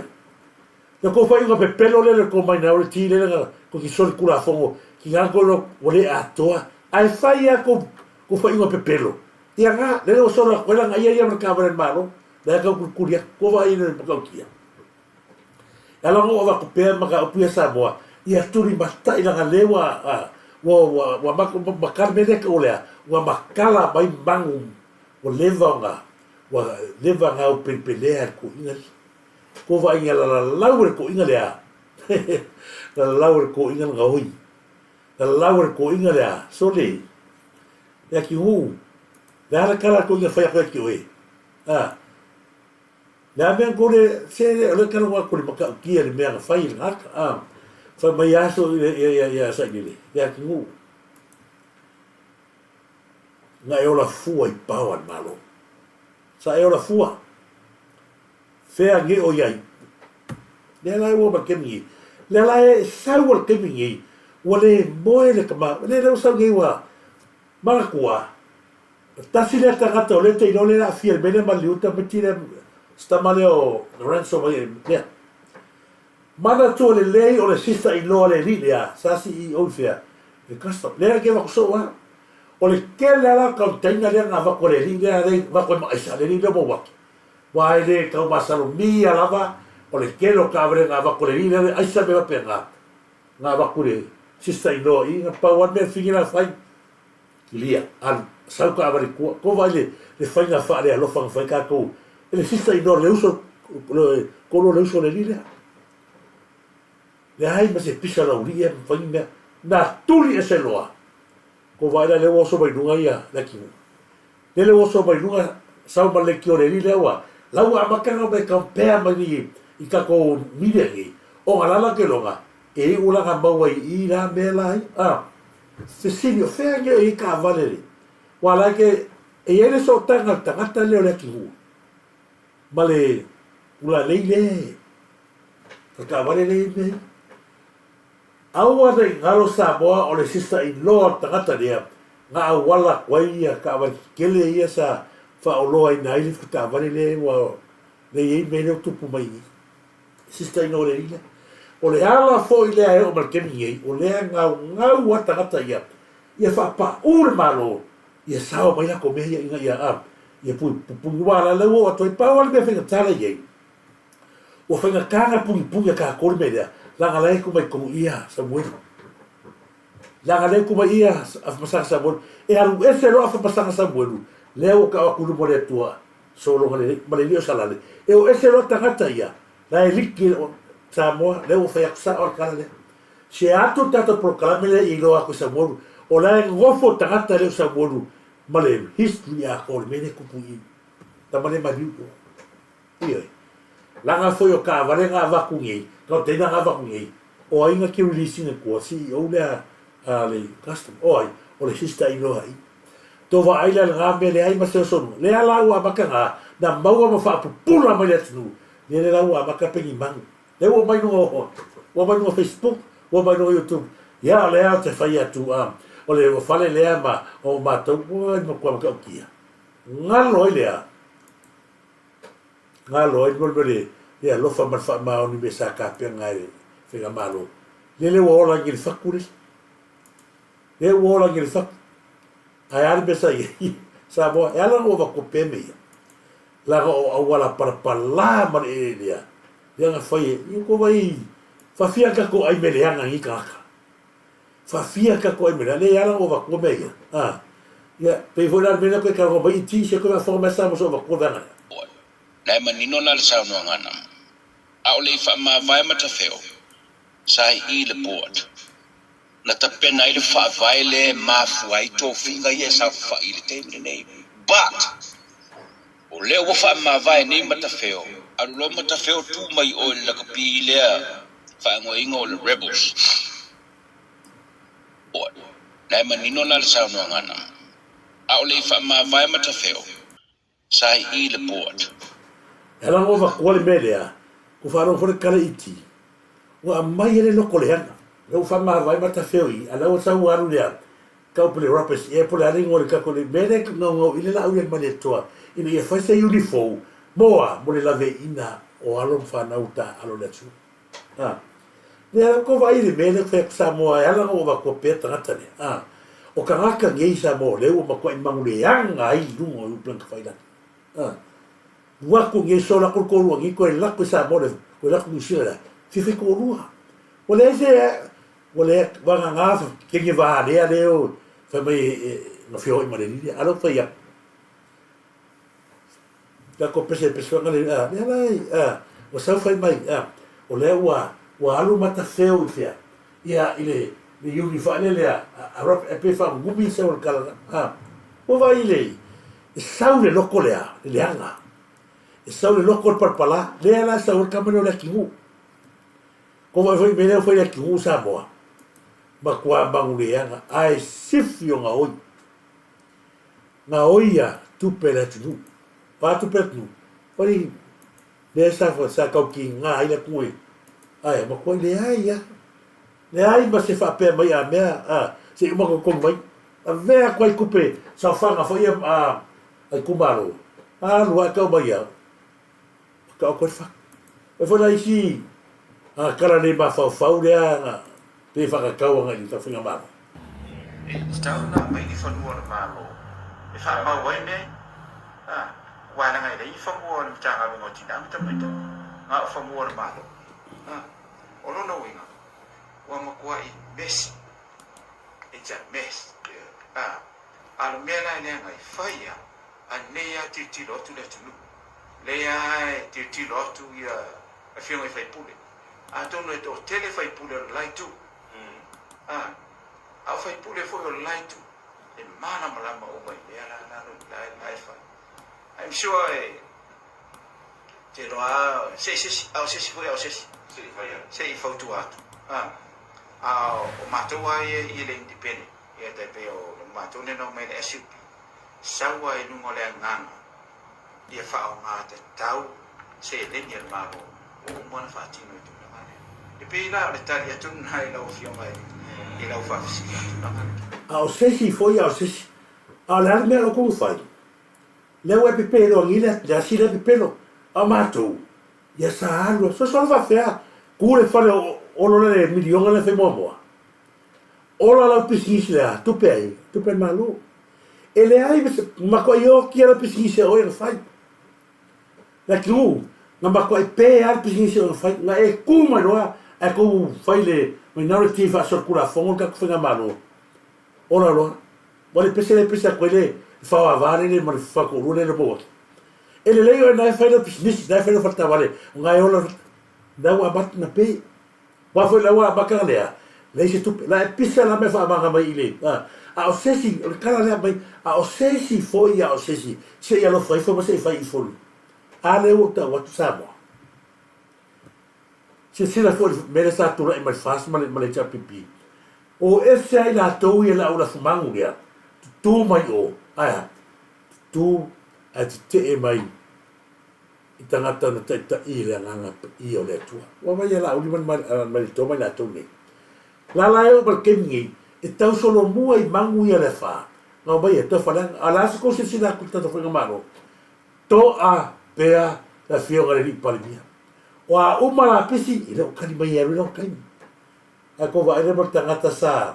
le ko fa nga pe pelo le ko mai na o ti le ko ki sol kula fongo ki nga ko no o le a toa ai fa ya ko fa nga pe pelo ia nga le o so la ko la ia ka ba malo le ka ku kuria ko va ina pa ko kia ala ngo va ko pe ma ka Turisi Samoa ia turi mata ila nga lewa wa makar me ko le wa makala mai bangu o leva nga o pelea ko inga ko va inga la laur ko inga lea la laur ko inga nga hoi la laur ko inga lea so le ya ki hu la kala ko inga fa ya ki oe la ben ko le se le kala wa ko le maka ki le me nga fa Fa mai aso ia sa ngile. Ia kingu. Nga e ola fua I pawan malo. Sa e ola fua. Fea nge o iai. Le lai wo ma kemi. Le lai sau wal kemi ngi. Wale moe le kama. Le lau sau ngi wa. Mara kua. Tasi le tangata o le te ino le la fia. Mene ma liuta metire. Stamale o ranso mai. Lea. Mana tu le lei o le sista ino le li lea. Sasi I o fea. Le custom. Lea ke wakuso wa. O le kele ala kautaina lea nga wako le li lea. Wako maisa le li lea mo waki. Wai le kau masalo mi alava. O le kelo kabre nga wako le li lea. Aisa me wape nga wako le sista ino. I nga pauan me fingina fai. Lia. An. Sau ka abari kua. Ko vai le fai nga wha le alofa nga fai kakou. Le sista ino le uso. Kono le uso le li lea. Le hai ma se pisa la uri e fai mea. Na tuli e se loa. Ko vai la le oso mai nunga ia. Laki mu. Le oso mai nunga. Sau ma le kio le li lea wa. Lau a makanga me kampea mani I kako mirengi. O ngalala ke longa. E ulanga maua I la mea lai. Se sinio fea nge I ka valeri. Wala ke e ere so tangata leo le ki hu. Ma le ula lei le. Ka valeri me. Aua de ngalo Samoa o le sista I loa tangata lea. Nga awala kwa ia ka valeri kele ia sa fa o loa I naili ka valeri wa le yei mele o tupu mai ni. Sista ino le ila. O le ala fo I lea e o malkemi yei. O lea ngau watangata ia. Ia fa pa ure malo. Ia sao mai la kome ia inga ia am. Ia pungi wala lau o atoi pa wale mea whenga tala yei. O whenga kanga pungi a ka kore me lea. Langa lai kumai kongu ia Samuel. Langa lai kumai ia afmasanga Samuel. E alu ese lo afmasanga Samuel. Leo ka wakunu mo le tua. Solo male lio salale. E o ese lo tangata ia. La e liki Samoa. Leo whai akusa o kala lea. Se atu tato proklame le I lo aku Samuel. O la e ngofo tangata leo Samuel. Male history a kore mene kupu I. Ta male mariu. Ioi. Langa foi o ka vale nga vaku ngei. Kau tena nga vaku ngei. O ainga ki releasing e kua si. O lea le custom. O ai. O le sista ino hai. Tova aila nga me le ai maseo sonu. Le ala ua maka nga. Na maua ma wha pupula mai atunu. Le la ua maka pengi mangu. Le ua mai nunga o. Ua mai nunga Facebook. Ua mai nunga YouTube. Ia le au te whai atu am. O le whale lea ma. O mātou. Ua ma kua maka o kia. Ngalo i lea. Ngalo i ngol mele. Ia lofa marfa ma oni me sa ka pe ngai. Whenga malo. Le ua ola ngiri whakure. Le ua ola ngiri whakure. Ai ari besa I Samoa. E ala o wako peme ia. Laga o awala parapala man e lea. Ia nga whai e. Ia ko vai. Whawhia kako ai meleanga I kaka. Whawhia kako ai meleanga. Le ala o wako me ia. Ia. Pei fwena mena koe kako mai iti se koe whako mesa mo so wako vanga. Lai manino na le sao noa ngana. A o le ifa ma vai mata feo. Sai I le board. Na tapena I le wha vai le mafu ai tō whiga I e sa wha I le teimine nei. But, o leo wa wha ma vai nei mata feo. Aru lo mata feo tu mai o le lakapi lea. Wha ngo ingo o le rebels. O, lai manino na le sao noa ngana. A o le ifa ma vai mata feo. Sai I le board. Ela ngo wako le melea. Ko wharo fore kare iti. Ua mai ele loko le hanga. Leu whama vai mata feo I. Ala o sau aru lea. Kau pule rappers. E pule aringo le kako le mele. Ngau ile la uia mane toa. Ina ia whaise unifo. Moa mo le lave ina. O alo whanau ta alo le tu. Ne ala ko vai le mele. Whek Samoa. Ala ngo wako peta ngata le. O ka ngaka ngei Samoa. Leu o makua I mangu le anga I lungo I uplanka whaila. Wako ngei sola kolua. Ngi koe lako Samoa. Koe lako musira. Fifi kolua. O le se wale wanga ngafa kengi va lea leo fa mai no fio I mareli alo fa ia ka ko pese ngale lai o sa fa mai o le wa alu mata feo fia ia ile le unifa le a rap e pe fa gubi se o kala o va ile sa le loko lea le anga sa le loko par pala le la sa o kamero le kingu Ko vai me le foi le ki Samoa. Ma kwa banguleanga ai sifio nga oi. Nga oia tupe la tunu. Pa tupe tunu. Foi le sa kau ki nga ai la kui. Ai ma ko le ai ya. Le ai ma se fa pe mai a mea se uma ko mai. A vea ko kupe sa fanga foi ai kumaro. Lu ka mai ya. Ka ko fa. E foi la isi kala le ma fa le pe whakakau anga i ta whinga mara. Stau na mai i whanua na mālo. E wha mau wai me. Wāna ngai rei i whanua na tanga rungo tina amita maita. Ngā o whanua na mālo. O lona winga. Wa makua i mess. It's a mess. Alo mea nai nea ngai whaia. A nea titi lotu le tunu. Lea titi lotu i a whiunga i whaipule. A tono e to tele whaipule o lai tu. Au fai pule foi o laitu e mana malama o mai le ala no lai fa. I'm sure te roa se foi au se foi tu atu. O matua e le independent e te pe o matua ne no me le SUP. Sawa e lungo le nganga. Ia fa o ngata tau se le ni maro o mona fatino tu na mane. E pe la le tali atu na ila o fio mai. O sesi foi ao sesi. A la me lo como fai. Le o pepero ngile ya si le pepero. A mato. Ya sa algo, so va fea. Cure fare o lo le milione le fe momo. O la piscina la, tu pe malu. E le ai ma ko io chi la piscina o il fai. La cru, ma ko pe al piscina o fai, na e kuma no a ko fai le minority fa circula fongo ka fanga malo. Ora lo. Vale pesa quelle fa avare le ma fa ko rune le bot. E le leo na fa le business, na fa le falta vale. Nga yo da wa bat na pe. Wa fa la wa bakalea. Le se tu la pisa la me fa ma mai ile. O sesi, o kala le mai. O sesi foi o sesi. Se ya lo fai fo se fai fo. Ale o ta wa tu Samoa. Se la foi me sa tu la mai fast ma le cha pipi. O ese ai la tou e la ula fumangu ya. Tu mai o. Aya. Tu at te mai. I tangata na ta i le nganga i o le tua. Wa mai la uli mai to mai la tou ni. La o per kengi e tau solo mua i mangu i le fa. Nga mai e to fa ala ko se sina ku ta fa ngamaro. To a pea la fionga le palimia. Wa umala pisi i le kani mai e lo kani. Ako va ele por tangata sa.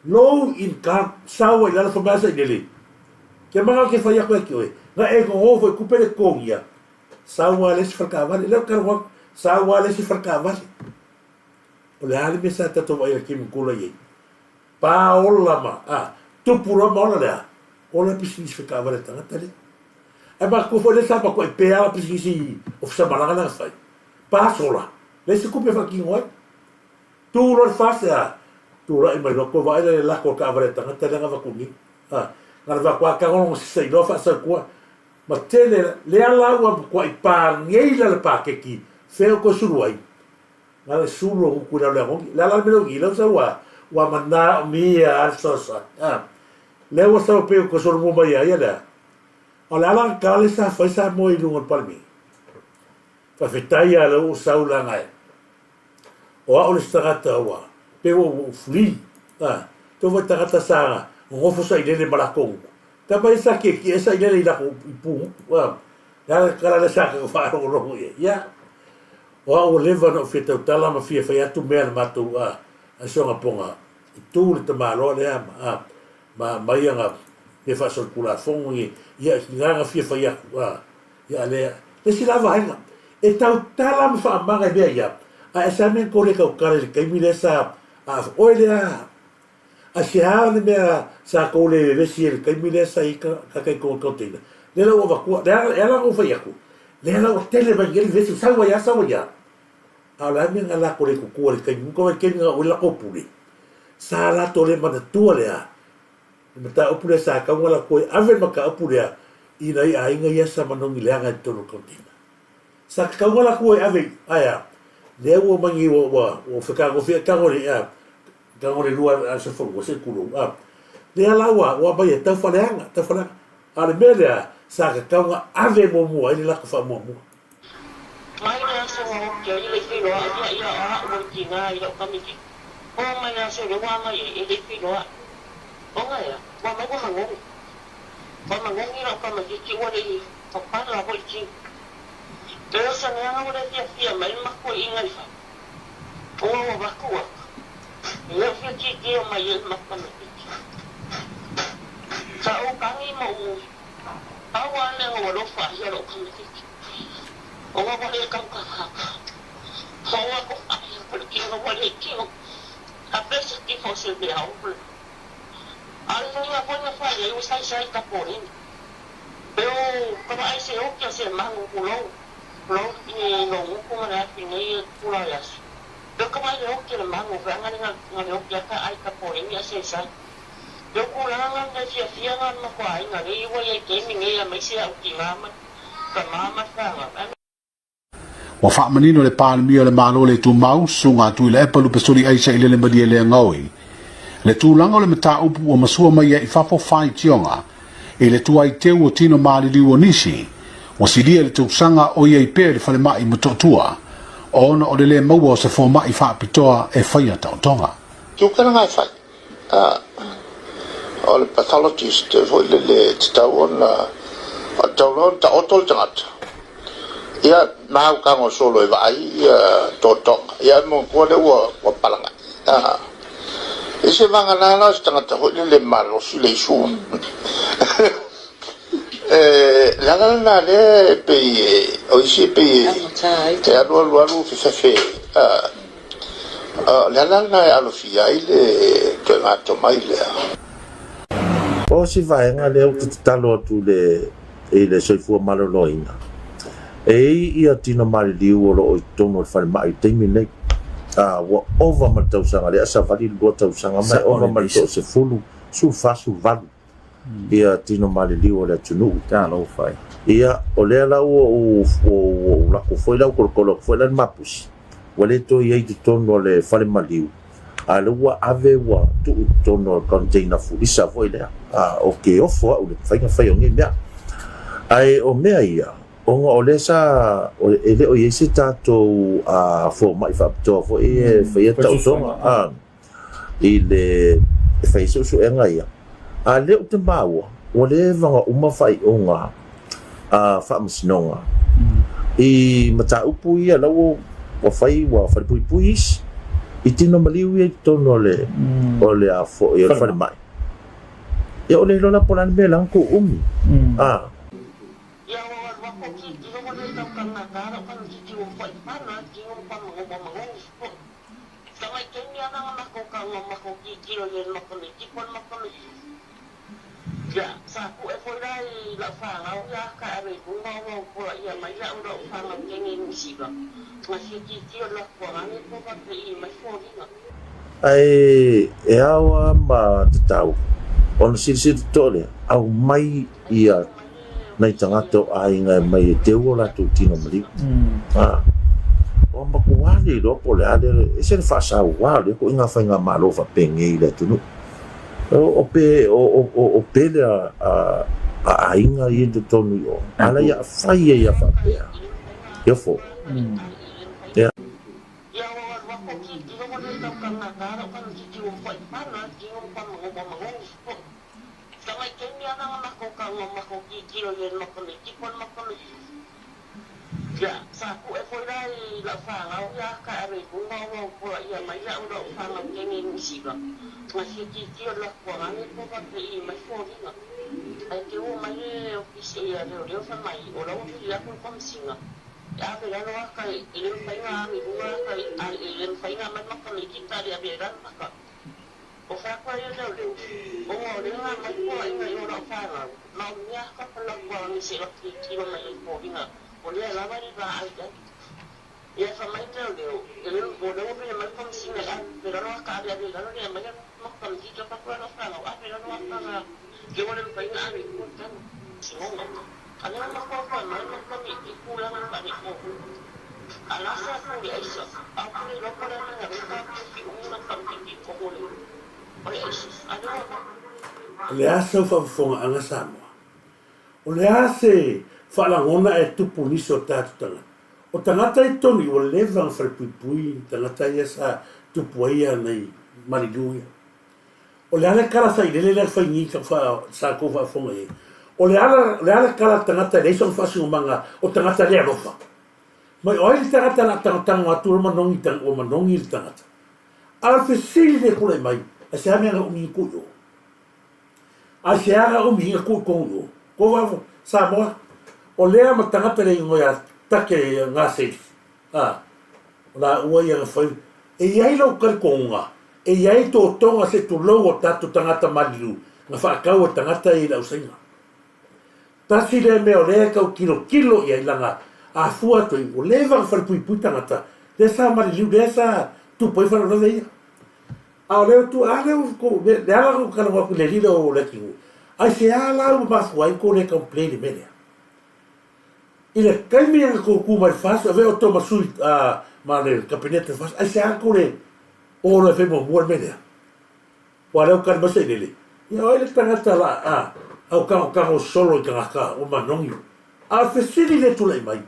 Low income sawa i la fa masa i le. Ke manga ke fa ya ko ki oi. Nga e ko ho foi kupere kongia. Sawa le se fa vale le karwa sawa le se fa vale. O le ali me sa tato vai ki mkula ye. Pa ola ma tu pura ma ola le. Ola pisi se fa vale tangata le. E ma ko foi le sa pa ko e pe ala pisi si of sa malanga na fai. Pa sola. Le se kupe fa ki ngoi. Tu lo fase tu ra mai lo ko vai le la ko ka vale tangata le nga kuni. Nga va kwa ka ngong se lo fa sa kwa. Ma tele le ala wa ko i pa ngeila le pa ke ki. Feo ko suruai. Nga le suru ku la le ngi. La me lo gi lo sa wa mana mi al sosa. Le wa sa pe ko suru mo mai ya la. Ola la ka le sa fa sa mo i lungo pa mi. Fa fetaia lo sa ula ngai. O a ole stagata wa pe o fli to va tagata sa o fo sa ile malakong ta ba sa ke esa ile la pu wa ya kala sa ka fa ro ya o leva no fita tala ma fia fa tu me ma tu a so nga ponga tu le malo le ma nga e fa circula fongi ya nga fia fa ya le si la va e tau tala ma fa ma ga ya a esa men kore ka kare ka mi lesa oilea a se hale me sa ko le vesir ka mi lesa i ka ko container le la va ku la o fa yaku le la o tele va ngel vesi sa wa ya a la men la ko le ku ka mi ko ke nga o la ko puli sa la to le mana tu le a me ta o pule sa ka wala ko ave ma ka pule i na ia inga ya sa manongi le nga to container sa ka wala ko ave aya le ua mangi o whakago fia kangore kangore lua se fo se kulu le ala wa ba ye ta faleanga ale mele sa ka kanga ave mo ele la ka fa mo mai na so ke ile filo ia o kinga ia kamiki o mai na so le wa mai ile filo o ngai wa mai ko mangongi ira kamiki ki wa le pa la ko ki pero sa nga wa le fia mai ma ko inga ifa o wa ko wa ia fia ki o mai ma kamiki sa o kangi mo awa le o lo fa ia lo kamiki o wa le kam ka o wa ko ai ko ki o wa le ki o a pesa ki fo se be au al ni wa ko na fa le o sai ka porin pero como ai se o que se mango lo ni no ko na fi ni pula ya pero como ai o que le mango va ngani ngani o que ka ai ka porin ya se sai yo ko la nga na fia nga ma ko ai ngani wa ye ke mi ngai mai se au ki mama ka mama ka wa fa manino le palmi le malo le tu mau sunga tu le palu pesori ai sai le madi le ngoi le tu langa le mata upu o masua mai e fa fo fai tionga e le tu ai te o tino mali li wonisi o sidia le tu sanga o ye pe le fa le mai mototua ona o le mau se fo mai fa pitoa e fa ta tonga tu kana ngai fa o le pathologist vo le tawona o tawon ta otol tangat ia mau ka ngo solo e vai totok ia mo ko le wo palanga ese mangana na stanga ta le malo su le su la le pe o isi pe te alo fe la alo fia ile to ma to mai le o si vai nga le o talo tu le ile se fu malo loina ia tina mali liu o lo tono fa mai temi nei wa over ma tau sanga le asa vali lo tau sanga mai over ma to se fulu su fa su valu ia tina mali liu o le tunu ta lo fai ia o le la o la ko foi la ko foi la mapus wale to ia i tono le fa le maliu ale wa ave wa tu tono container fu isa foi le okay o fo o le fai o nge ai o mea ia o le sa o ele o yesi tato fo mai fa to fo e fa ta so ile fa iso so enga ia a le o te maua o le vanga uma fai o nga fa msnonga i mata upu ia lawo o fai puis i tino maliu ia tono le o le a fo e fa mai e o le lola polan me lang ko ya saku e foi dai la fa ngau ya ka re ku ngau ko ia mai la uro fa ngau kengi musiba masih ki la ko ngani ko ka i mai fo dinga ai e awa ma tau on si tole au mai ia nei tangato ai ngai mai te ola tu tino mali o ma ko wali do pole ale e se fa sa wali ko inga fa nga malo fa pengi le tu o pe a inga i de tonu yo ala ya fa ya fa yo fo ya ya wa ko ki ko mo le tau kana karo kan ki o fa pana ki o pa mo sama kenya na ko ka mo ko ki lo ye no ko ki pon mo ko ya saku e foi dai la fa ngau ya ka re ku ngau ko ia mai la uro fa ngau kengi musiba masih ki la ko ngani ko ka i mai fo dinga ai ke o mai o ki ya le fa mai o la o ya ko kom singa ya ke la no ka i le fa nga mi bua ka i le fa nga mai ma ko ki ta ya be ran ka o fa ko ya le o le nga mai ko ai ngai o la fa nga no nya ka pa la ko ni se lo ki lo mai ko dinga oleh lama ni ba aja ya sama itu dia jadi bodoh punya macam singa kan berano ka dia berano dia macam macam kita pakai apa apa berano apa dia boleh pakai ari kan semua ada macam apa macam itu pulang apa ni Alasa ko di Aisa. Ako ni loko na nga kita ki una pagpiti ko uli. Oi Aisa. Ano ba? Le asa whawhonga anga Samoa. O le ase whalangona e tupu niso tātu tangata. O tangata i toni o lewang whalpui tangata ia sa tupu ia nei mariluia. O le ala kala whai lele le whai ngi ka sa ko whawhonga e. O le ala kala tangata e leisong whasunga manga o tangata le alofa. Mai oi le tangata na tangatanga atura manongi tang o manongi le tangata. Ala whesili le kule mai. A se hamea nga umi kuyo. A se aga umi inga kuyo kongo. Ko wawo Samoa. O lea ma tangata le ingo ya take ngā seiti. La ua ia ngā whai. E iai lau kari konga. E iai tō tonga se tu lau o tatu tangata marilu. Ngā whaakau o tangata i lau sainga. Tasi le mea o lea kau kilo iai langa. A fua toi o lewang whalpui tangata. Le sa marilu, le sa tupai whanau ia. A leo tu a leo ko le ala ko kana ko le lilo o le kingu. Ai se ala o mas wai ko le complain mele. Ile kai mi ko ku mai fas ave o to masui a ma le kabinete fas. Ai se ala ko le o le fe mo mele. Wa leo kan base lele. Ya oi le tangata la au ka solo i ka o manongi. A fesili le tu le mai.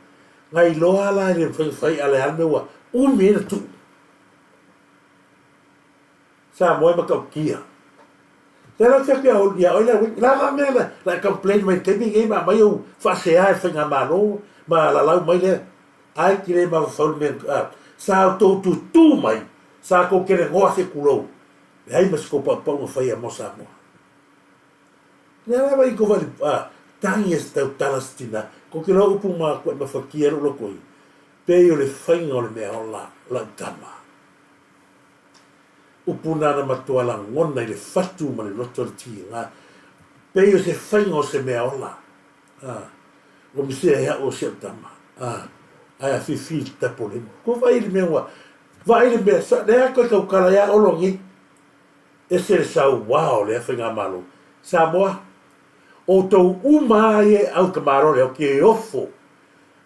Ngai loa la le fai ale alme wa o me tu. Sa moi ma kau kia. Tera te pia o dia oila la mela la complain mai te mi ma mai o fa se ai fa nga malo ma la mai le ai ki le ma fa men sa to tu mai sa ko ke ngo se kulo. Ai ma sko pa mo fa ia mo sa mo. Nela mai ko vale tangi esta talastina ko ke lo pu ma fa kiero lo koi. Pe yo le fa ngo le me la tama. Upuna na matua ngona i le fatu ma le loto le tia. Peo se whaingo se mea ola. O misea hea o se tama. Ai a fifi tapo le. Ko vai le mea wa. Vai le mea. Lea koe kau kala ia olongi. E se le sau wao le a whainga malo. Samoa. O tau umae au kamaro le o ke ofo.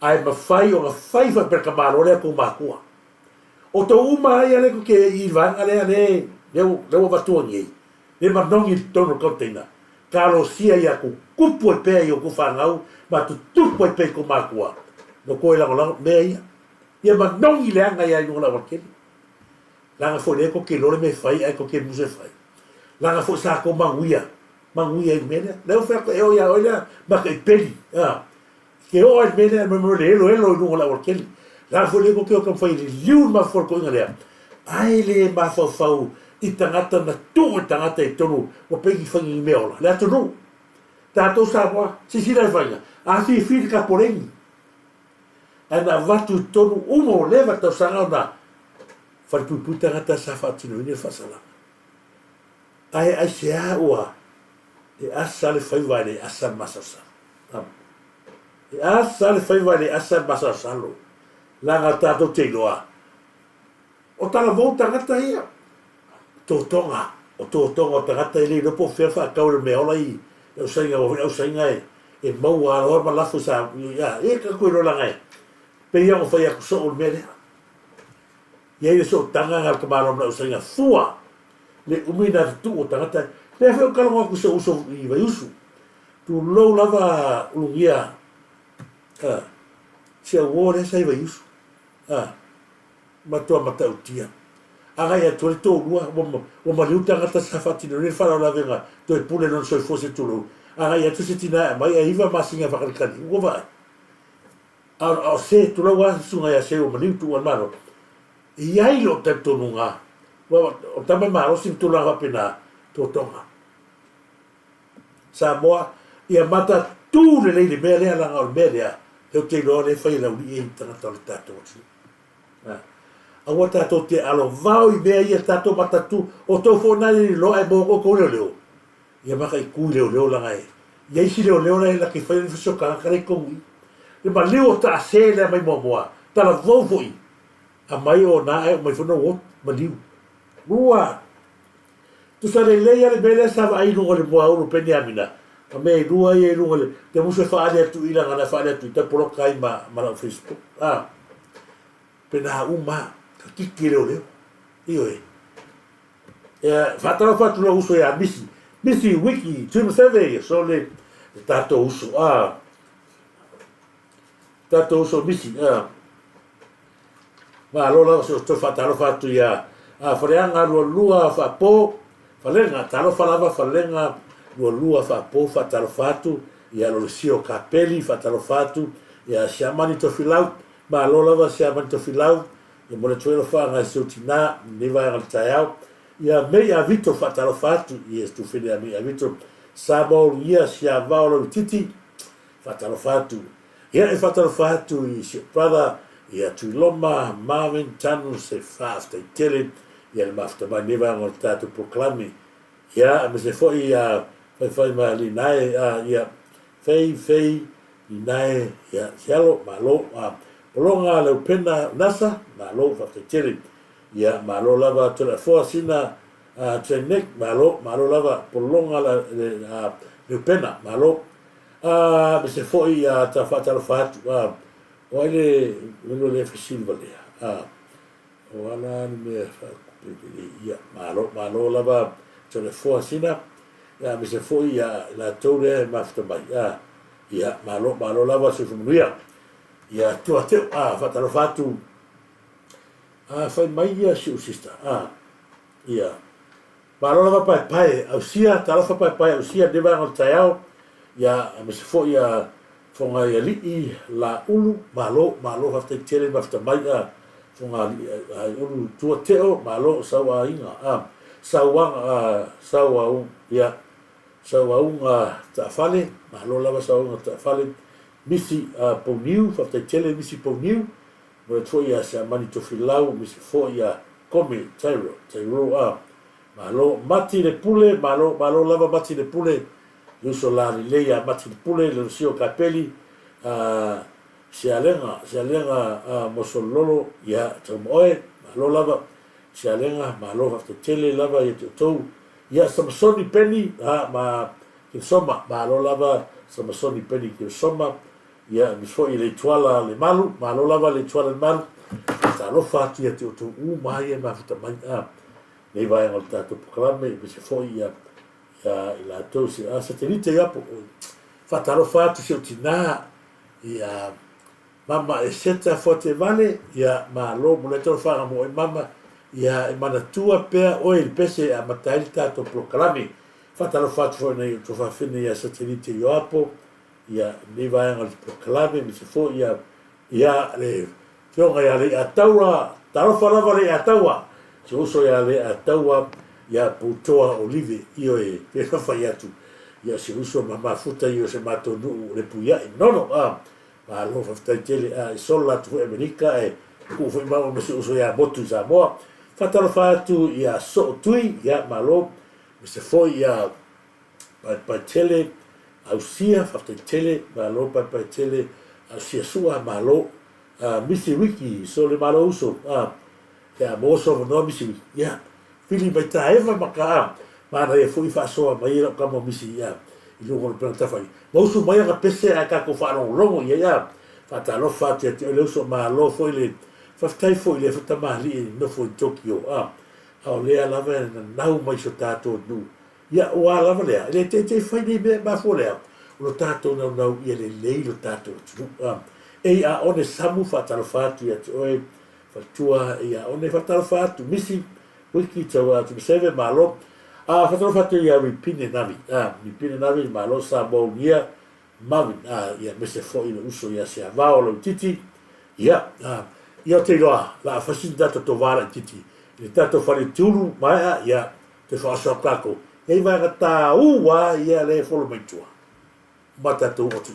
Ai ma whai o nga whaifa per kamaro le a ko makua. O to uma ia le ke I vanga le le vatua ngi le manongi tono container kalo sia ia ku kupu e pe o ku fangau ma tu tupu e pe ko makua no ko la me ia manongi le anga ia no la wakeli la fo le ko ke lo me fai ai ko ke mu se fai la fo sa ko manguia i mena le fa ko e ia oila ma ke peli ke o ai mena me lo no la wakeli la fole ko ke o fai liu ma for ko ngale ai le ma fau I tangata na tu tangata I tonu o pegi fangi meola la tonu tato sawa si la fanga a si fil ka poreni ana vatu tonu umo leva to sanga na fal pu tangata sa fatino ni fasala ai se a ua e asa le fai vale asa masasa e asa le fai vale asa masasa lo langa tato te loa. O tala vau tangata ia. Tōtonga. O tōtonga o tangata ili ropo whiawha kaure me ola I. Au sainga e mau a orma lafu sa. E ka koe rola ngai. Pe ia o whai aku so o mea rea. Ia i so tanga ngal kamaro na au sainga fua. Le umina tu o tangata. Le whio kalonga aku so uso I vai usu. Tu lou lava ulungia. Sia uore sa I vai usu. Matua matau tia. Aga ia tole tō rua, o mariu tangata sa whatino, ne whanau la venga, to e pule non soi fose tulu. Aga ia tu se tina, mai a iwa masinga whakarikani, uko vai. A se tula wa sunga ia se o mariu tu an maro. Ia ilo te tonu ngā. O tama maro sim tula wapena, tō tonga. Samoa, ia mata tū le leile mea lea langa o mea lea, Teu te loa le whai lau ni e tangata o le tātou atu. Awa tātou te alo vau I mea ia tātou matatu o tau whonani ni loa e mōko kou leo. Ia maka I kui leo langa e. Ia isi leo la e la ki whai ni whisoka kare kongi. Le ma leo o ta ase lea mai moa. Tala vau fwoi. A mai o nā e o mai whanau o ma liu. Rua. Tu sa le leia le mele sa wa ainu o le moa uru pene amina. A me rua I e runga le. Te muso e whaale atu I langa na whaale atu I te polokai ma la Facebook. pena uma ka kiki leo io fatalo fatu lo uso ya misi wiki trim survey so le tato uso misi ma lo so to fatalo fatu ya freanga lo lua fa po falenga talo falava falenga lo lua fa po fatalo fatu ya lo sio capelli fatalo fatu ya siamani to filau ma lo lava siamani to filau ya mo le tuelo fa nga sutina ni va al tayao ya me ya vito fatalo fatu yes tu fede a vito sabo ya sia vaolo titi fatalo fatu ya fatalo fatu is brother ya tu loma Marvin tanu se fast they tell it ya le mafta ma ni va al tatu proclame ya me se foi ya foi ma li nai ya fei inae ya sialo malo polonga le pena nasa malo fatetele ya malo lava tola sina trenek malo lava polonga le pena malo se foi ya tafata lo fatu ole le fasilva le wala me fa ya malo lava tola sina ya me se foi ya la tole mafta mai ya malo lava se fumuia ya tu ate fatalo fatu fai mai ya si sista ya malo lava pai au sia talo fa pai au sia de va tayao ya me se fo ya fonga ya li la ulu malo hafta tele hafta mai fonga ulu tu ateo malo sawa inga sawa ya sawaunga ta'fale malo lava sawaunga ta'fale misi poniu fatatele misi poniu mo to ya sa mani to filau misi fo ya come tairo malo mati le pule malo lava mati le pule yuso la le ya mati le pule le sio capelli se alenga mosololo ya tomoe malo lava se alenga malo fatatele lava ya to ya Samasoni Penny ma Kinsoma malo lava Samasoni Penny Kinsoma ya misfo ile tuala le malo lava le tuala le malu ta lo fatu ya tu mai ma futa mai nei vai al tato proclame misfo ya ila to si satellite ya fata lo fatu si utina ya mama e seta forte vale ya malo muleto fa mo mama ya mana tua pe o il pese a matalita to proclame fatalo fatto nei to fa fine ya satellite yo apo ya ne vai al proclame mi se fo ya le fionga ya le atawa talo fala vale atawa se uso ya le atawa ya putoa olive io e pe fa ya tu ya se uso mama futa io se mato nu le puya no ma lo fa tele sola tu America e ku foi ma me se uso ya botu Samoa fatalo fatu ya so tui ya malo se foi ya pa tele ausia tele malo pa tele ausia sua malo misi wiki so le malo uso ya moso no misi ya fili mai ta eva maka ma e foi fa so mai ra kamo misi ya i lugo le planta fai moso mai ga pese a ka ko fa longo ya fatalo fatu ya le uso malo foi le faftai foi le fata mali no foi Tokyo au le lava na mai so tato nu ya wa lava le te fai ni me ma fo le lo tato no ia le lo tato e a one samu fatalo fatu ya oe fatua ia one fatalo fatu misi wiki tawa tu seve malo fatalo fatu ya ripine navi malo sabo ia mavi ia mese fo ilo uso ya se avao lo titi ya ia te loa la facilitata tovara titi le tato fare tulu mai ia te fa so kako e vai gata ua ia le folo mai tua mata tu o tu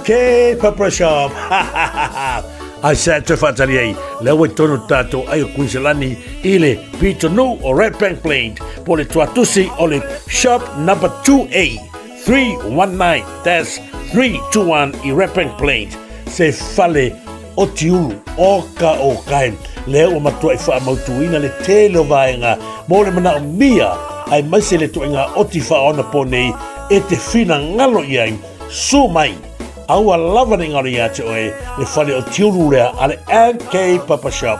Okay, Papa Shop. Ai sa te whaatari ai, lea wai tono tātou ai o Queenselani i le Pitonu o Red Bank Plain, po le tuatusi o le shop number 2A, 319-321 i Red Bank Plain, se fale o tiulu o kae, lea o matua i wha mautuina le tele o vaenga, mo le mana o mia, ai maise le tuinga o ti wha ona po nei, e te whina ngalo iai, su mai, aua lava ni ngari ate oe, le whale o tiuru lea, ale NK Papa Shop.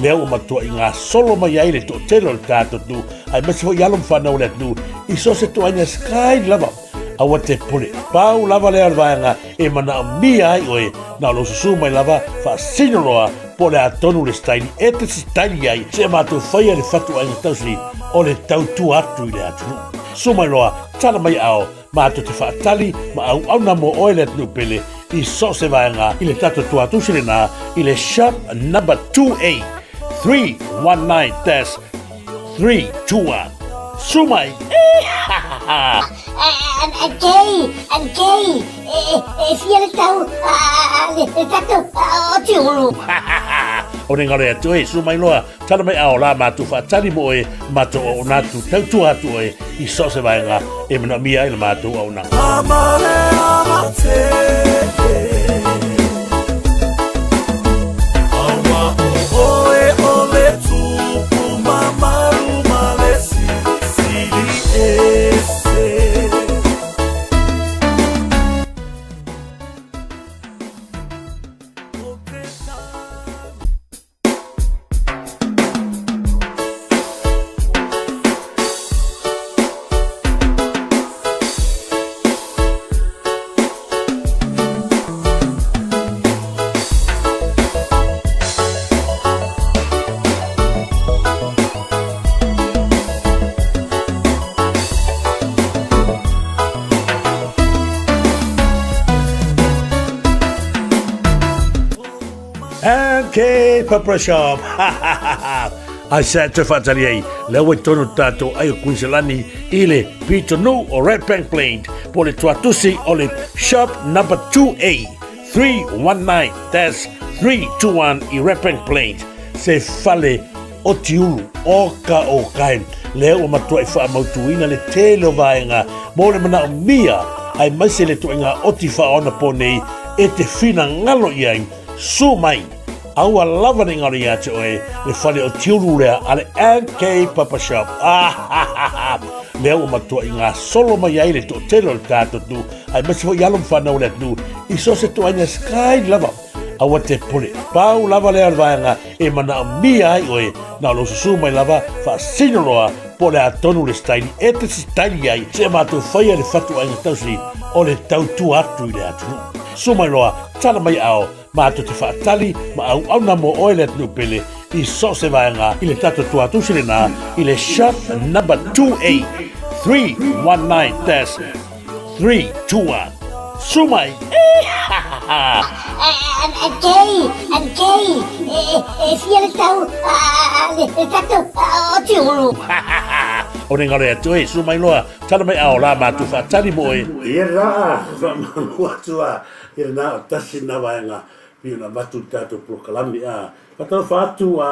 Lea o matua i ngā solo mai ai le to telo le tātou tu, ai masi ho yalom whanau le tu, i so se tuaina sky lava, aua te pule, pau lava lea le vaenga, e mana o mia ai oe, na lo susu mai lava, wha sinoroa, po le atonu le staili, e te staili ai, se mātou whaia le whatu ai ngatausri, o le tautu atu i le atunu. Sumai loa, tala mai ao, mātou te whaatali, ma au na mo oe le atunu pele, i so se vaenga, i le tatu tuatusire nā, i le shop number 2A, 319-321. Sumai! Kei, fia le tau, le tatu o tiulu. O ne ngare atu e, sumai loa, tala mai ao la mātou whaatali mo e, mātou o nātu tautu atu e, i so se vaenga, e mana mia i le mātou au nanga. Amare amate, awa oe ole tupu mamaru malesi, sili ese. Papa Shop. Ai sa te whaatari ai, lea wai tono tātou ai o Queenselani i le Pitonu o Red Bank Plain, po le tuatusi o le shop number 2A, 319-321 i Red Bank Plain, se fale o tiulu o kae, lea o matua i wha mautuina le tele o vaenga, mo le mana o mia, ai maise le tuinga o ti wha ona po nei, e te whina ngalo iai, su mai, aua lava ni ngari ate oe, le whale o tiuru lea, ale NK Papa Shop. Lea o matua i ngā solo mai ai le to telo le tātou tu, ai masi ho yalom whanau le tu, i so se tuaina sky lava, aua te pule, pau lava lea le vaenga, e mana o mia ai oe, na lo susu mai lava, wha sinoroa, po le atonu le staili, e te staili ai, se mātou whaia le whatu ai ngatausri, o le tautu atu i le atunu. Sumai loa, tala mai ao, mātou te whaatali, ma au na mo oe le atunu pele, i so se vaenga, i le tatu tuatusire nā, i le shop number 2A, 319-321. Sumai! Kei, fia le tau, le tatu o tiulu. O ne ngare atu e, sumai loa, tala mai ao la mātou whaatali mo e. Ia raa, whamanu atua, ia nā o tasi nā vaenga, pio na matu tātou prokalami a. Patau whaatu a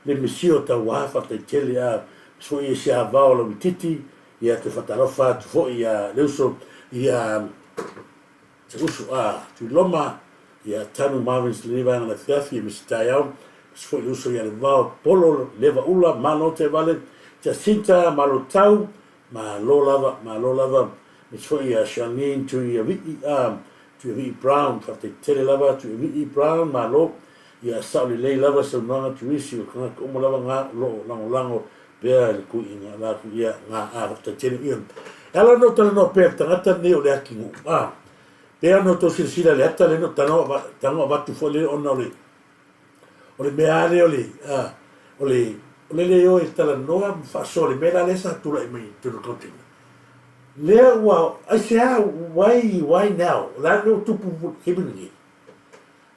le misio tau waha te tele a, so i se a vao la wititi, ia te whatarofa tu fo i a leuso, ia te usu a tu loma, ia tanu Marvins le vanga na fiafi, misi tai au, so i uso ia le vao polo, leva ula, mano te vale, te sinta, malo tau, ma lo lava, misi fo i a Shanine tu i a viti a, tu i viti Brown, te tele lava, tu i viti Brown, ma lo, ia sauli lei lava sa unanga Turisi o kanga kumo lava ngā lo lango bea le kui ngā la ku ia ngā te tele ian. Ala no tala no pēr tangata ne o le aki ngu. Pēr no to silsila le ata le no tano watu fo le ona o le meare o le le o e tala noa whaso le mera le sa tura i mai tunu kontinga. Lea ua, ai sea, why now? La no tupu hibingi.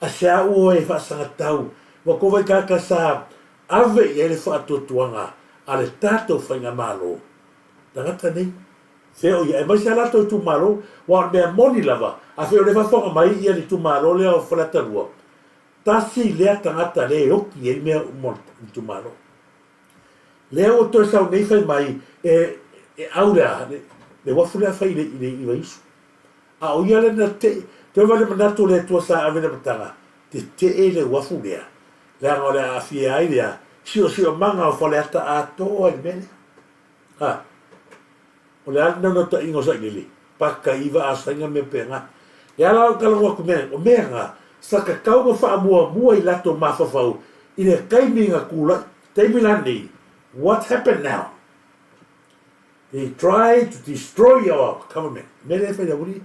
A sea ua e whaasanga tau, wa kowe kaka sa ave i ele whaatotuanga, a le tātou whainga malo. Tangata nei, Se o ia, mai sa lato tu malo, wa me moni lava. A fe o le fa mai ia ni tu malo le o flata lua. Tasi le tangata le o ki e me mo tu malo. Le o to sa nei fai mai aura le wa fula fai le i vai. A o ia le na te vale manato le tua sa avena matanga. Te le wa fula. Le ngora a fi ai dia. Sio manga o fale ata a to e mene. Ha. O le ana no ta ingo sa ngili. Paka iwa a sainga me penga. Ya la ka lo ku me o menga sa ka kau mo fa mua i lato mafafau. I le kaiminga kula te milani. What happened now? They tried to destroy your government. Mele fa ya wuri.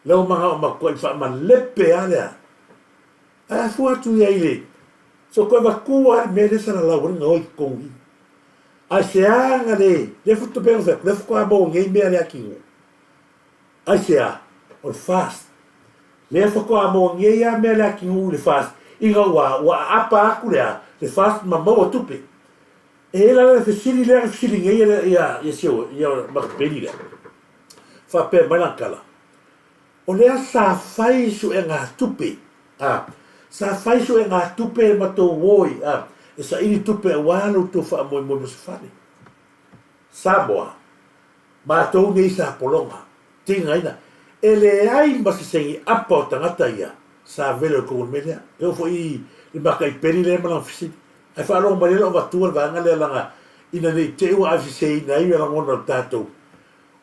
Leo manga o makoi fa ma lepe ala. A fu tu ya ile. So ko va kuwa mele sa la wuri ngoi kongi. A seanga le futu pensa, le fu kwa bo ngai me ala ki. A sea on fast. Le fu kwa mo ngai ya me ala ki le fast. Inga wa apa akula le fast ma mo tupe. E la le fisili ngai ya sio ya ma peli le. Fa pe malakala. O le sa fai su e ngā tupe. Sa fai su e ngā tupe ma tō woi. E sa ini tupe e wānu tō wha moi masafane. Samoa. Ma tō nei sa polonga. Tinga ina. E le ai masisengi apa o tangata ia. Sa vele o kongon melea. E o fo i maka i peri le mana fisili. Ai wha alonga malela o watua le vanga le langa. Ina nei te ua afisei na iwa langona o tātou.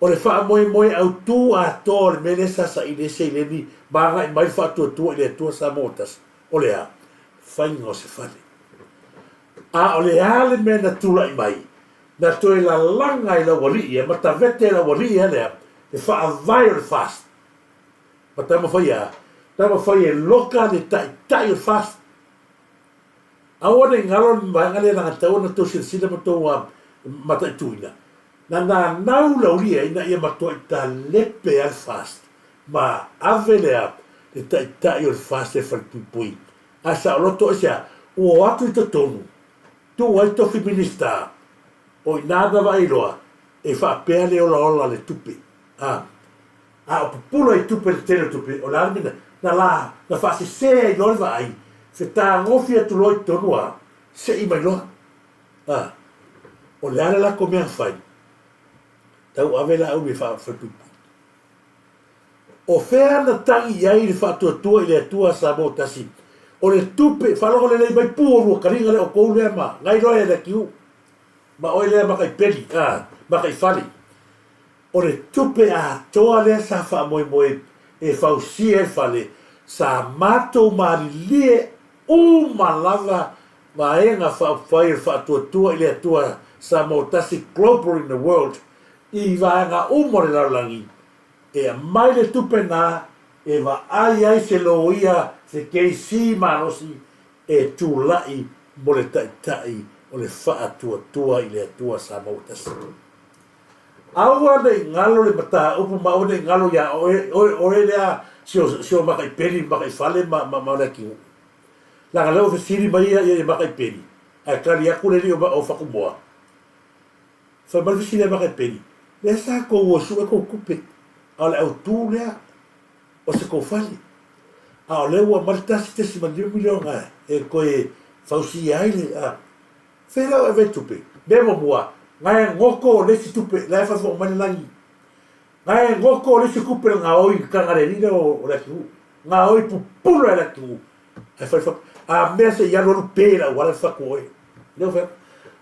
O le wha moe au tū a tō le mele sasa i le sei le ni maanga i mai wha tua i le tua sa motas. O le a, whainga o se whare. A o le a le me na tula i mai. Na toi la langa i la wali ia, ma ta vete la wali ia lea, e wha a vai o le fast. Ma tama whai e loka le tai o fast. A wane ngalon maanga le nanga tau na tō sila ma tō matai tuina. Na nau lauria ina ia matua i ta lepe al fast. Ma avelea e ta i o fast e whalpipui. A sa o loto e sea, ua atu i to tonu. Tu ai tofi minista. O i nada wa iloa. E whaapea le ola le tupe. A o pupula i tupe le tele tupe. O la armina. Na la, na whaase sea i lorwa ai. Se ta ngofi atu loi tonua. Se i mai loa. O le ala la komea whai. Tau avela au me whaapipu. O whea na tangi iai le whaatua i le atua sa mo tasi. O le tupe, whalongo le lei mai pūrua, karinga le o kou lea ma. Ngai roa e le kiu. Ma oi lea makai peli, makai whali. O le tupe a toa lea sa wha moe e whausia e whale. Sa mātou maari lie malava ma e ngā whaapai e whaatua i le atua sa mo tasi global in the world. I vanga umore laulangi. E a mai le tupe nā, e wa ai se loia, se keisi manosi, e tū lai mo le tai o le wha tua i le atua sa mautasi. Aua nei ngalo le mata, upu mao nei ngalo ia, o e lea, sio makai peri, makai whale, ma le ki. Langa leo fesiri mai ia i makai peri. Ai kari aku le li o whakumoa. Wha mai fesiri makai peri. Lea sa ko ua sua ko kupe. A le au tū lea. O se ko whali. A o lea ua maritasi tesi mandiwa milionga. E koe whausi aile. Whera e vetupe. Memo mua. Ngai ngoko o lesi tupe. Lai whawha o manilangi. Ngai ngoko o lesi kupe ngā oi kangarerina o laki hu. Ngā oi pupura e laki hu. Ai whai a mea se ialu alu pēra wala whaku oi. Leo whera.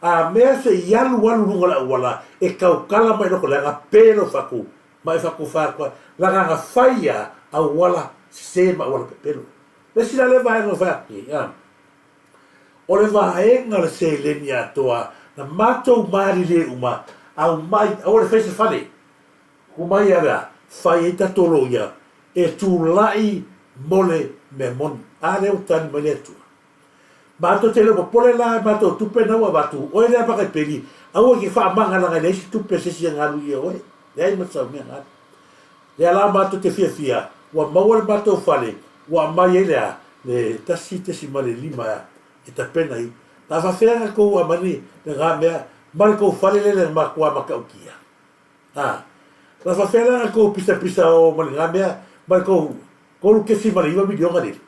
A mea se ialu alu runga la wala e kaukala mai loko le ngā pēro whaku. Mai whaku whakua. La ngā whaia a wala se ma wala pepelo. Le sila le vaenga whaki. O le vaenga le se leni atoa na mātou maari le uma au mai, au le whaise whane. Kumai ara, whai e tatolo ia e tū lai mole me moni. A leo tani mai le atua. Mātou te leo pole la, mātou tupe naua mātou. Oe lea pakai peri, au e ki wha manga nanga leisi tupe sesi a ngalu ia oe. Lea i matsau mea ngātu. Lea la mātou te fia, wa maua le mātou whale, wa mai e lea, le tasi tesi male lima e ta pena i. Ta whawhianga kou a mani, le ngā mea, mani kou whale le makua makaukia. La whawhera ko pisa o malinga mea, mai ko lu kesi mariwa milionga nili.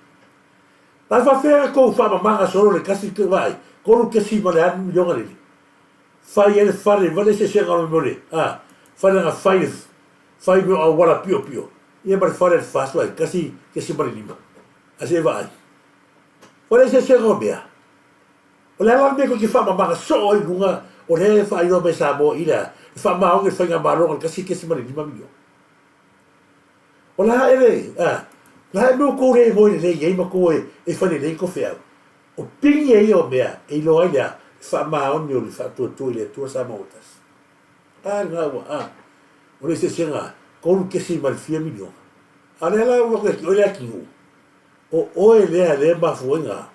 La whawhera ko whamamanga soro le kasi ke vai, ko lu kesi mariwa milionga nili. Whai ele whare, wale se senga o mole, whare nga whai meo au wala pio. Ia mare whare le whasua, kasi kesi mariwa. Ase vai. Wale se senga o mea. O le ala mea ko ki whamamanga soro i lunga, o le whai no me sa mo ila, whamao ke whainga maronga, kasi kesi mariwa milionga. O la ele, la mo ko re mo le ye ma ko e fa le ko fe. O pingi e o mea, e lo ia fa ma o mi o le fa to le to sa motas. Nga wa o le se senga ko lu ke si mal fia milio. Ale la o ke o le ki o e le ma fuenga.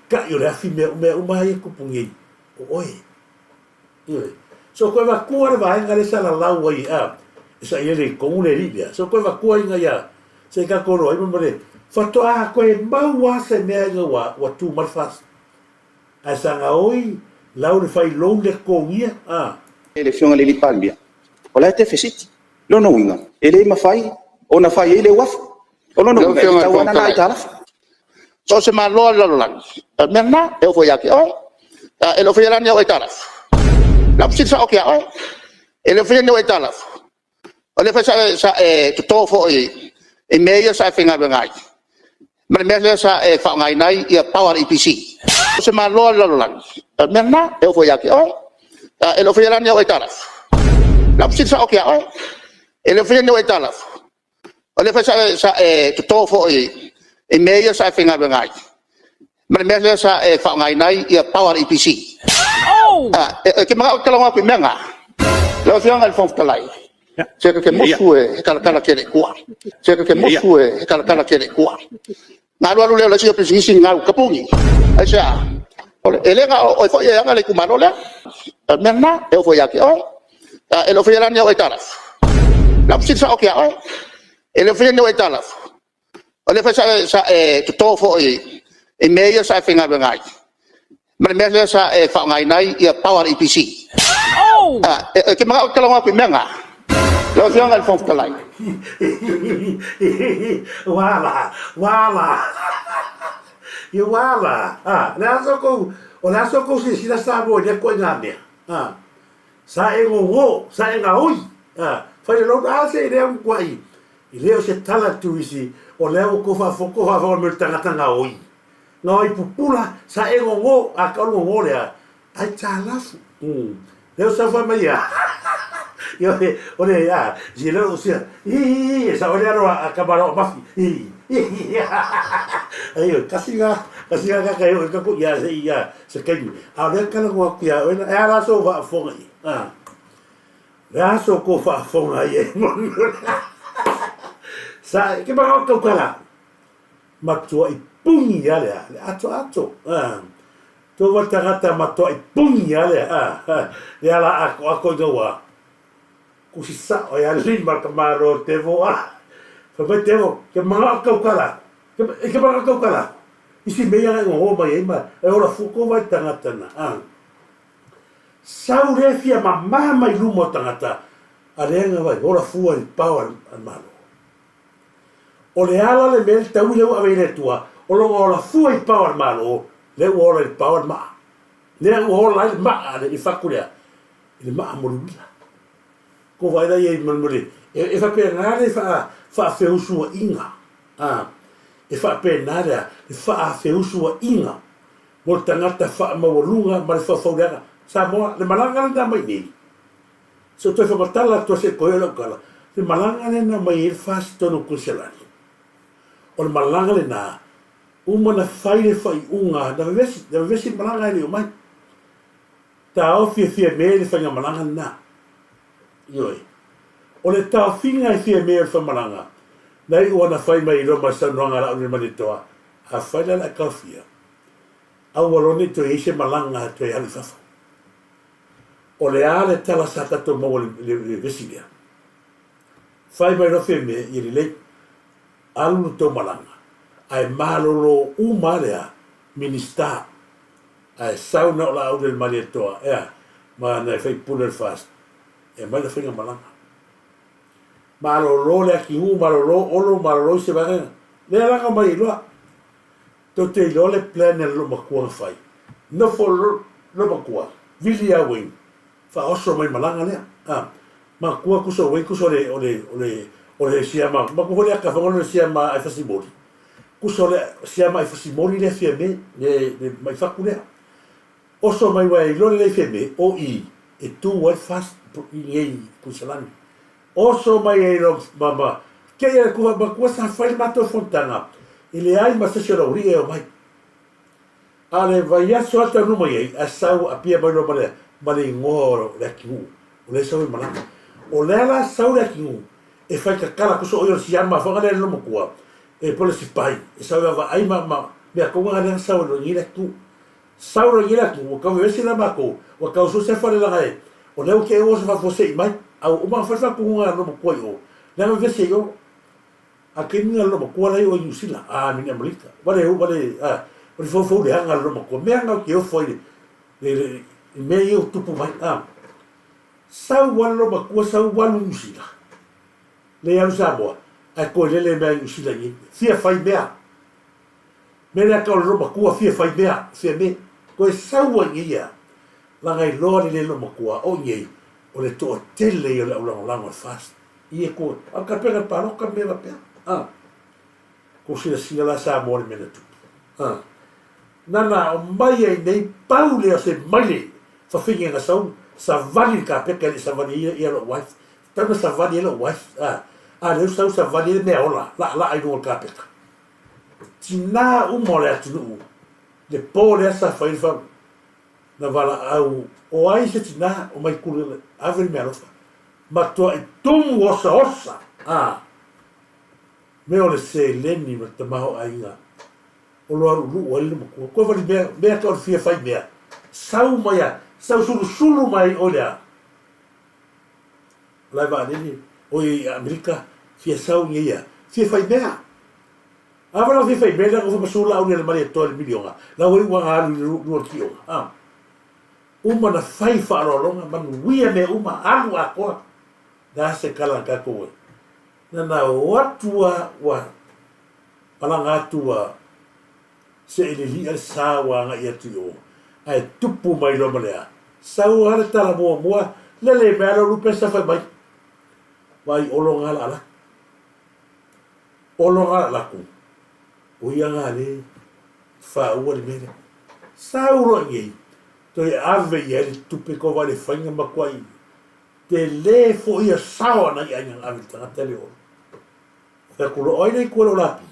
Ka yo le afi me o mai ko pungi. O e. So ko va ko va ngale sa la wa i sa ele ko le lidia so ko va ko inga ya se ka ko ro i mo le fato ko e maua se me wa tu mal fas a sanga oi la le fai long le ko ia elezione le lipalbia o la te fesit lo no winga ele ma fai ona fai ele waf o lo no winga ta wana na itala so se ma lo lang merna e fo ya ki o e lo fo ya ni o itala la psit sa o ki o e lo fo ya ni o itala o le sa to fo e meia sa finga bengai ma me sa fa ngai nai ia power EPC se ma lo lang merna e fo ya ki o e lo fo ya ni o itala la psit sa o ki o e lo fo ya ni o itala o le sa to fo e meia sa finga bengai ma me sa fa ngai nai ia power EPC ke ma ka la ku menga lo fianga al fonf kalai se ke mosu e kala kele kwa se ke mosu e kala kele kwa na lo le si presi nga kapungi asa ele nga o fo ya nga le kumano le merna e fo ya ki o e lo fo ya ni o itala la psit sa o ki o e lo fo ya ni o itala o le sa to fo e meia sa finga bengai ma me sa fa ngai nai ia power EPC ke ma ka la ku menga lo fianga al fonf kalai wala you wala la so ko si la sa bo ya ko nga me sa e ngo sa e nga oi fa le lo se le un kwai i le se tala Turisi o le ko fa me tanga oi no i pupula sa e ngo a ka ngo le ai talafu le sa fa mai yo ole ya jilo usia sa ole ro akabaro mafi ayo kasiga ka kayo ka ku ya se kenyu ale kala ko ya era so va fonga so ko fa fonga ye sa ke ba ko kala matua i pungi ya le ato to va tarata matua i pungi ya le ya la ako do wa kusisa o ya limba kamaro tevo fa ba tevo ke manga kaukala ke manga kaukala isi meia ngo ba e ora fuko vai tangata na saure fia mama mai lumo tangata arenga vai ora fua il power al malo o le ala le mel tau le ave le tua o lo ora fua il power malo le ora il power ma le ora il ma le fakulia il ma molula ko vai dai e mamuri e fa per nada fa feusu inga e fa per nada e fa feusu inga volta ngata fa mawolunga ma fa faudanga Samoa le malanga na mai ni so to fa matala to se ko yo kala le malanga na mai fast to no kuselani o le malanga le na uma na fai unga da vesi malanga ni o mai ta o fi me le fa malanga na yoi o le tau finga i fia mea whamaranga nei ua na whai mai roma sanronga la uni manitoa a whaila la kawhia au walone to eise malanga to e halifafa o le a le tala sata to maua le vesilia whai mai rofe me i le alu to malanga ai malolo umarea minista ai sauna o la uni manitoa ea ma nei whai punel fast e mai le whainga malanga. Malolo le aki u, malolo olo, malolo se vanga. Le alanga mai loa. Tau te ilo le plan e lo makua whai. No fo lo makua. Vili a wing. Fa oso mai malanga lea. Makua kuso wing kuso ole siama. Makua le aka whangono le siama ai fasimori. Kuso le siama ai fasimori le fia me. Le mai whaku lea. Oso mai wai ilo le fia me. O i. E tu wai fast. I ngei kusalani. Oso mai e lo mama. Kei e makua sa whai mato fontanga. Ile ai ma se ora uri e o mai. Ale vai aso ata numa iei, a sau a pia mai no male ngoro le ki u. O le sau i malanga. O le ala sau le ki u. E fai kakala kuso oio si ama whanga le lomo kua. E pole si pai. E sau ava ai ma mea konga le sau no ngira tu. Sau no ngira tu. O kau vesi la mako. O kau so se fare la e. O leo ke o se fa fose i mai. Au uma fa fa kunga lomo kua i o. Leo vesi i o. A ke minga loma kua lai o New Zealand, minga Amerika. Wale fofo le anga loma kua. Mea ngau ke o foi le mea i o tupu mai. Sau wala loma kua, sau wala New Zealand. Le alu Samoa. A koe lele mea New Zealand i. Fia fai mea. Mea lea kau loma kua, fia fai mea. Fia mea. Koe sau wa ngia. Langai loa le loma kua. O ngei. O le toa tele i o le ulangolango fast. I e koe. A ka pega paroka mea pea. Ko sila la sa mo mena tu. Nana o mai ai nei paule o se maile fa finga nga sa vali ka peka ni sa vali ia lo wife. Tana sa vali ia lo wife. Le sa vali me ola la ai no ka peka. Tina o mo le atu. Le pole sa fa fa na vala au o ai se tina o mai kule avri me alofa. Ma to e tum osa. Me o le se leni ma te maho a inga. O lo aru lu o ele makua. Koe wali mea ka o fia fai mea. Sau mai a. Sau sulu mai o lea. Lai wa aneni. O i Amerika. Fia sau nge ia. Fia fai mea. Awala fia fai mea. Ko masula au ni le mani a toa le milionga. La wai wanga alu ni luar kionga. Uma na fai fa arolonga. Manu wia me uma alu a koa. Da se kala kako wai. Nana watua wa palanga atua se ili al sawa nga ia tu ai tupu mai lo malea sau hara tala mua lele me alo lupe sa fai mai vai olonga la ku o ia nga le fa ua le mele sau ro ngi to e ave ia le tupe ko vale fanga makwai te le fo ia sawa na ia nga ave tanga tele o fa kulo oi nei kulo lapi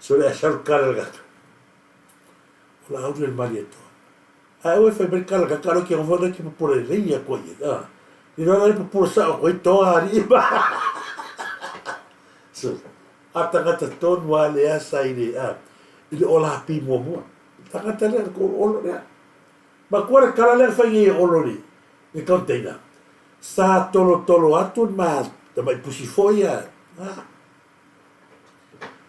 so le asal kala gato la auto el marieto ai fai per kala gato che non vuole che por le ia ko ia ni no le por sa ko to arriba so atangata ton wale asa ile ile ola pi mo tangata le ko olo le ma kuare kala le fai olo le container sa tolo atu ma mai pusi foia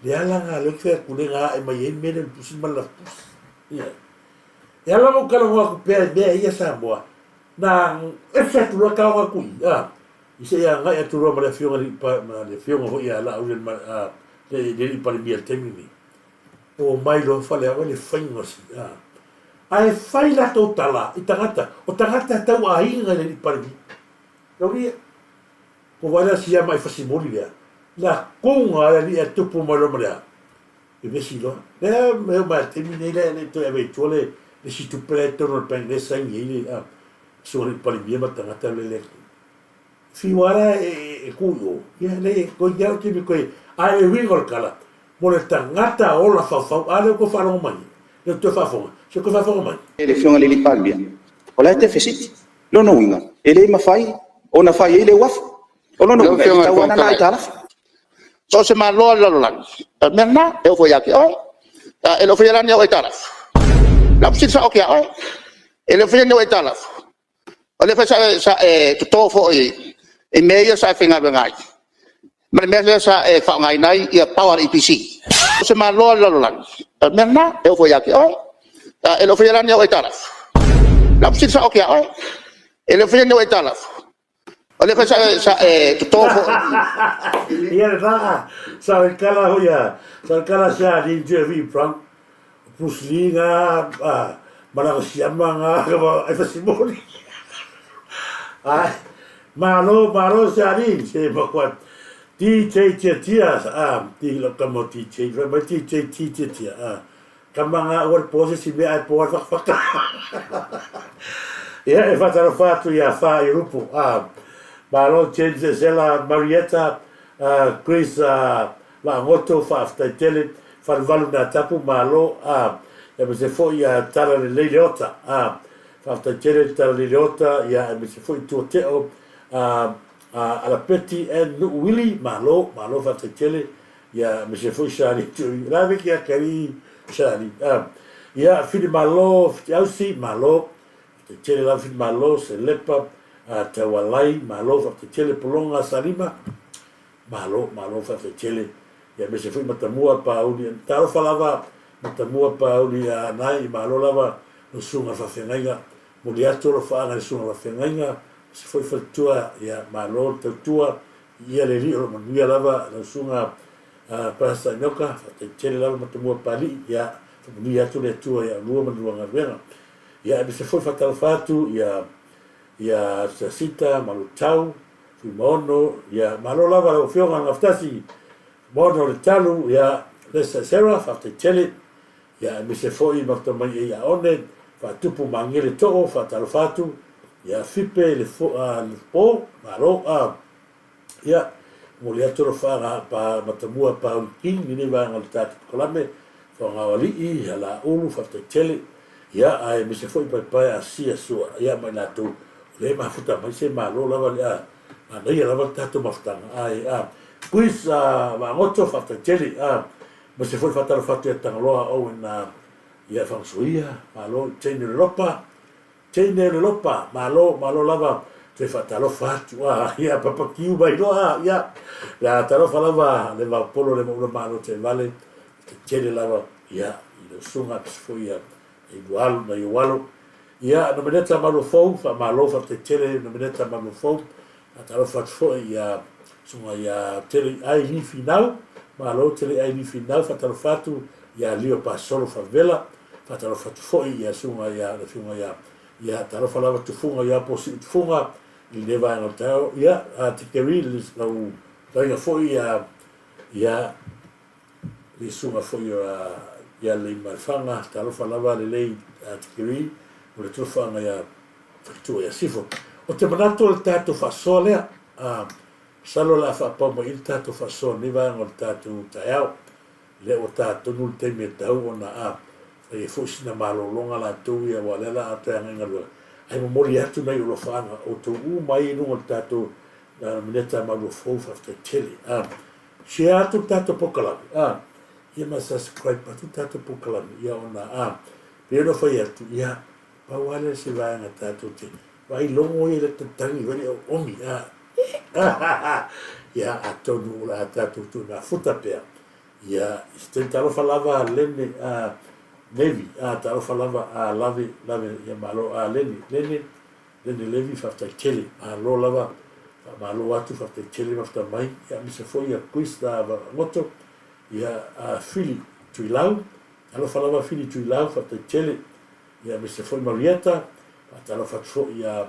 le ala nga le fe kulenga e mai en mele pusi mala pus ia e ala mo kala wa ku pe be ia sa boa na e fe tu lo ka wa ku ise ia nga e tu ro ma le fionga le fionga ho ia la u le pa le mia temini o mai lo fa le le fainga si ai fai la totala i tangata o tangata tau a inga le pa le ia ko wala si mai fasimoli le la konga la li tupu malomala e vesi lo le me ma temini le to ave tole le si tu preto no pende sangi le so le pa le mia ma tangata le fi wala e kuyo ia le ko ia ki ko ai wingol kala mo le tangata o la fa ale ko fa no mai le to fa fo se ko fa fo mai le fionga le palbia o la te fesiti lo no winga ele ma fai ona fai ele waf o lo no fionga wana na itala so se ma lo merna e fo ya ki o e lo fo ya ni o itala la psi sa o ki o e lo fo ya ni o itala o le fa sa to to fo e meia sa finga bengai ma me sa fa ngai nai ia power EPC se ma lo merna e fo ya ki o e lo fo ya ni o itala la psi sa o ki o Ele fai no etala. Ole fa sa to tofo. Ia la sa kala hoia. Sa kala sa di JV prank. Puslinga mana siama nga ai fa simoli. Ai malo sa di se bakwat. DJ tia di lo kamo DJ ma DJ tia kamanga or pose si be ai por fa. Ia e fatu ia fa i rupu malo change sela Marietta Chris la moto fa sta tele fa valu na tapu malo e me se foi ia tala le leota fa sta tele tala le leota ia e me se foi tu teo ala peti e Willy malo fa sta tele ia me se foi shari tu la ve che cari shari ia fili malo ausi malo te tele la fit malo se lepa te walai malo fa te tele polonga salima malo fa te tele ya me se foi matamua pa uli taro falava matamua pa uli nai malo lava no sunga fa fenga muliato lo fa na sunga fa fenga se foi fatua ya malo te tua ia le rio manuia lava no sunga pa sa noka fa te tele lava matamua pa li ya muliato le tua ya lua manua ngavena ia me se foi fatal fatu ia sa sita malutau fi mono ia malo lava o fionga ngaftasi mono le talu ia le sera fa te tele ia me se foi makta mai ia one fa tupu mangele to fa tal fatu ia fipe le po malo ia moliato fa pa matamua pa king ni va ngal tat kolame fa ngawali ala ulu fa te tele ia ai me se foi pai asia sua ia mai na tu le ma futa mai se malo lava ia na ia lava tato mafta ai puis ma moto fa te tele me se foi fatal fatu ia tangloa o na ia fa suia malo tene lopa malo lava te fatalo fatu ia papa kiu bai do ia la talo falava le va polo le malo te vale te tele lava ia i sunga foi i dualu na i walo ia no meneta malu fou fa malo fa te tele no meneta malu fou a talo fat fo ia sunga ia tele ai ni final malo tele ai ni final fa talo fatu ia lio pa solo fa vela fa talo fat fo ia sunga ia le funga ia talo fa lava tu funga ia posi tu funga il deva no tao ia a te keri no tainga fo ia li sunga fo ia le malfanga talo falava le lei atikiri o le trofanga ia tu ia sifo o te manato le tato fa sole salo la fa pomo il tato fa sole ni va ngol tato tao le o tato nul te me tau ona e fosi na malo longa la tu ia wala la ata ngalo ai mo mori atu nei lo fanga o tu mai no ngol tato na mineta malo fo fa te tele si atu tato pokala ia ma subscribe pa tu tato pokala ia ona pero foi atu ia pa wale se vai na tato te vai longo ia te tangi vai omi ia atonu la tato tu na futa pe ia stentalo falava lene Levi, taro falava lave ia malo lene Levi fafta tele lo lava malo atu fafta tele fafta mai ia mi se foi ia questa moto ia fili tuilau taro falava fili tuilau fafta tele ia mi se foi Marietta taro fafta ia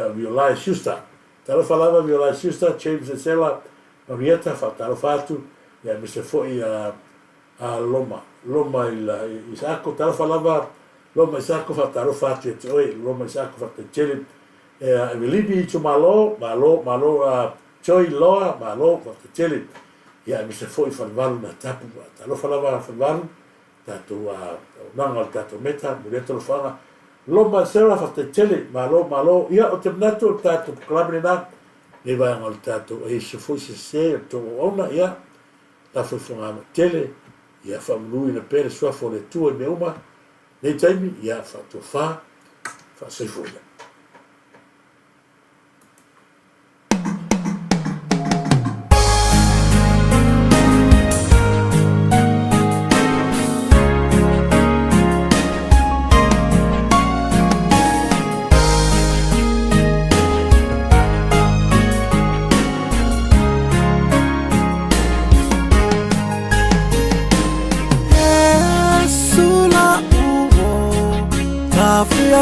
violai susta taro falava violai susta James e Sela Marietta fafta fatu ia mi se foi Loma il Isacco taro falava Loma Isacco fa taro fatu oi Loma Isacco fa tele Vilibi tu malo choi loa malo fa tele ia mi se foi falvalu na tapu taro falava falvalu tatu nanga tatu meta mureto fala Loma sera fa tele malo ia o te nato tatu klabrina e vai ngol tatu e se foi se to ona ia la foi fonga tele ia whamrui na pere sua fore tua me uma, nei taimi ia whatofa, whaseifoia.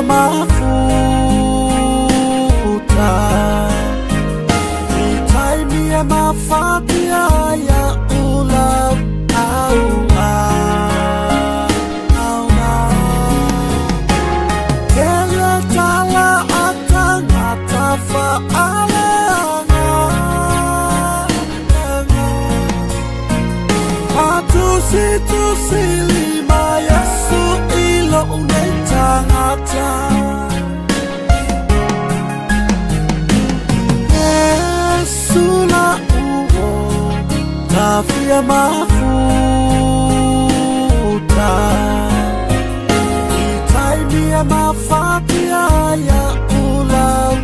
mafuta itaimia mafatia ya ulau kele tala atangata fa'aleanga Tusi lima Yesu ilo unetangata Yesu la uo tafia mafuta itaimia mafatia ya ulau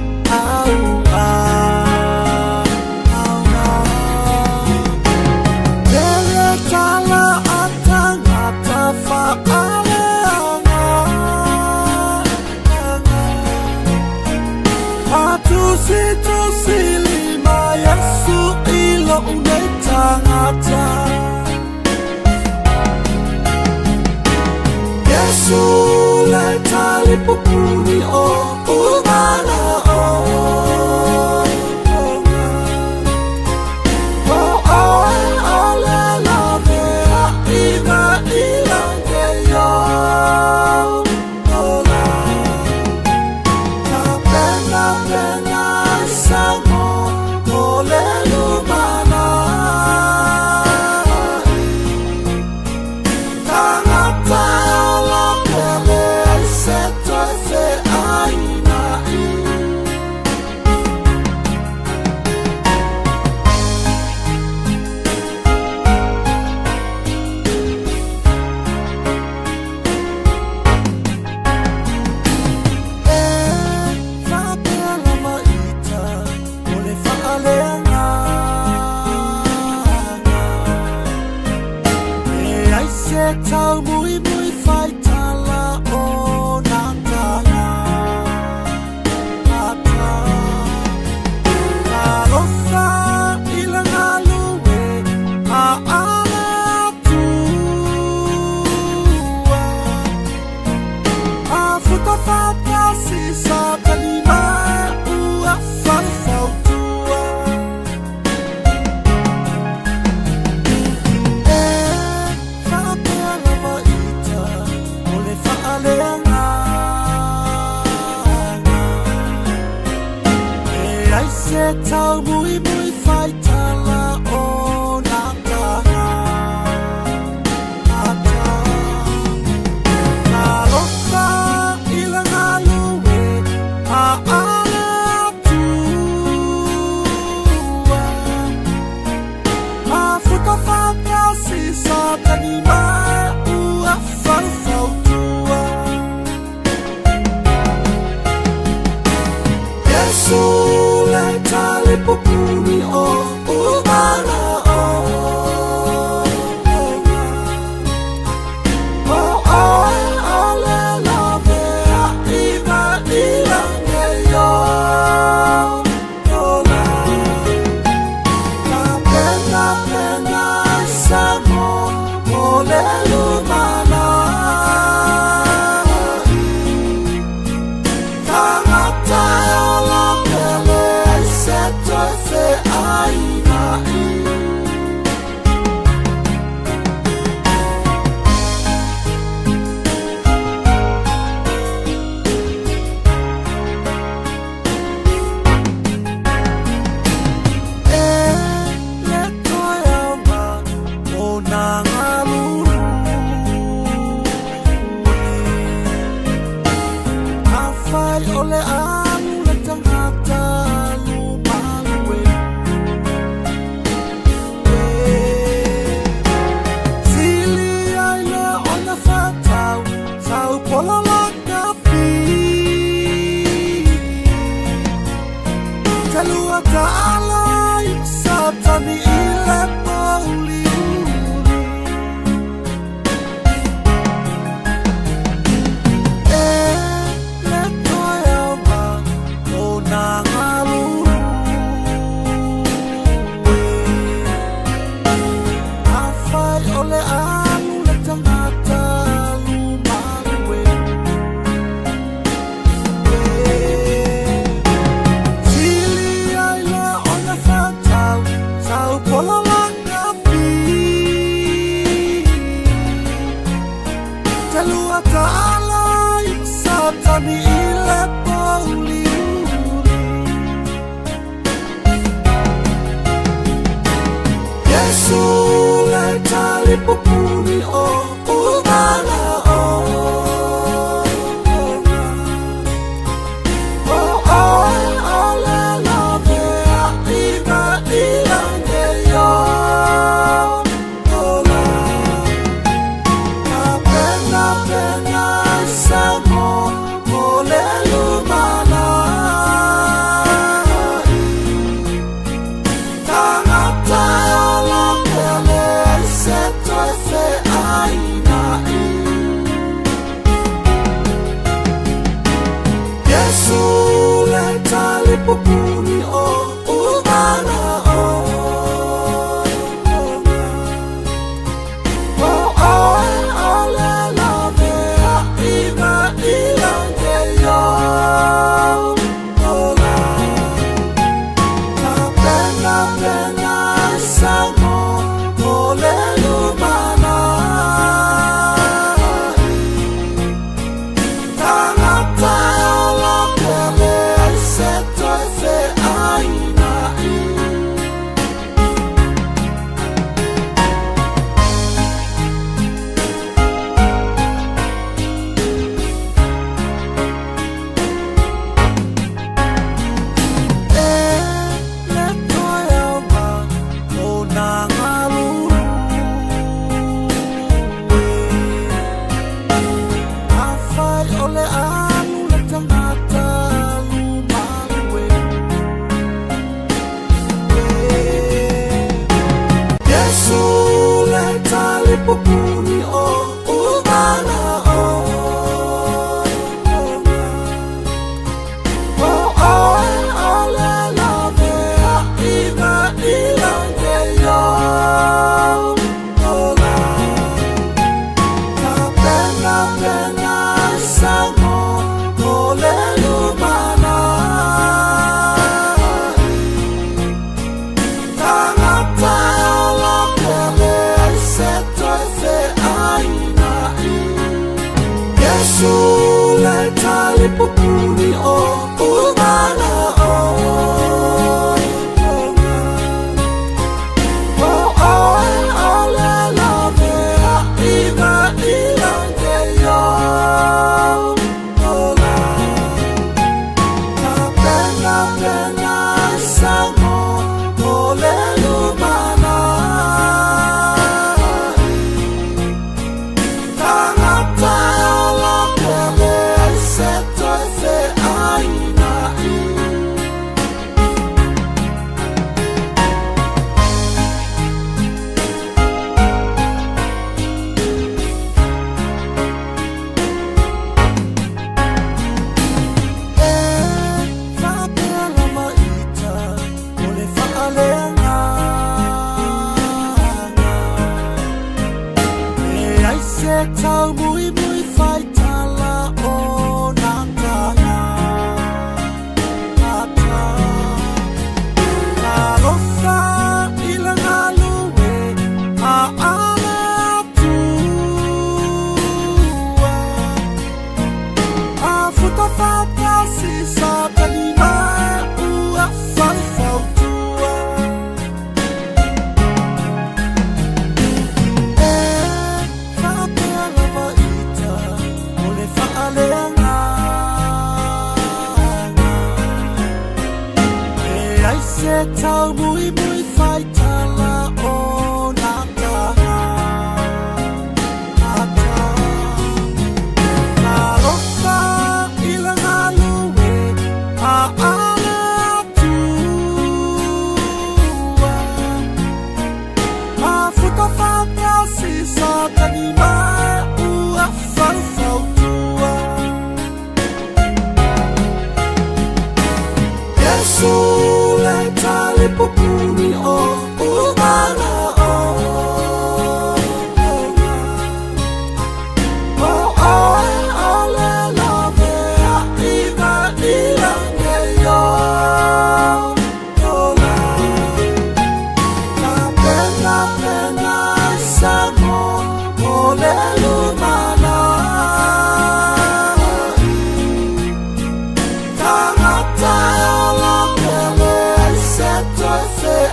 Tusi lima Yesu ilo unetangata Yesu leta lipupuni o umana o Tau mui fai tala o natanga ata Alofa ilang aluwe a alatua A futa fata si sa kanima ua falfautua Tau mui fai tala o natanga ata Alofa ilang aluwe a alatua A futa fata si sa kanima ua falfautua Yesu Pupuni o umana o ale love a iba ilange yo La pena samo ole lumana Ole amu le tangata lumawe Sili aile ona fatau Sau pola la kapi Talua ta'ala Satani ile pauli Say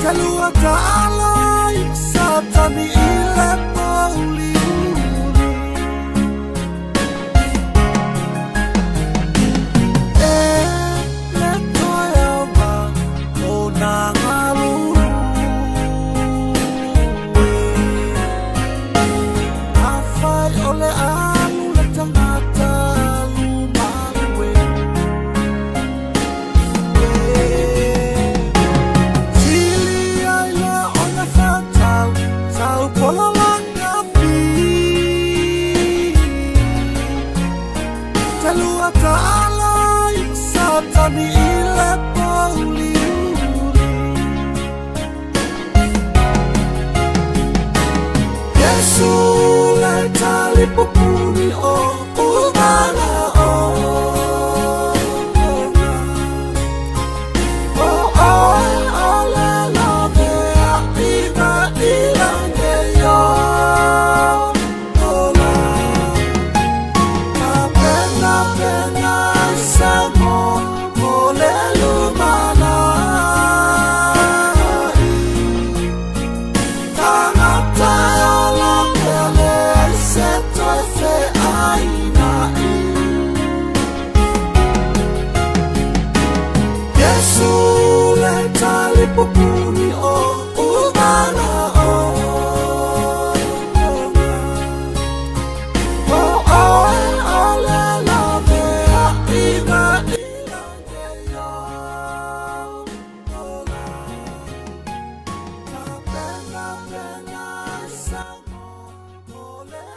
kalua ta alai sa tani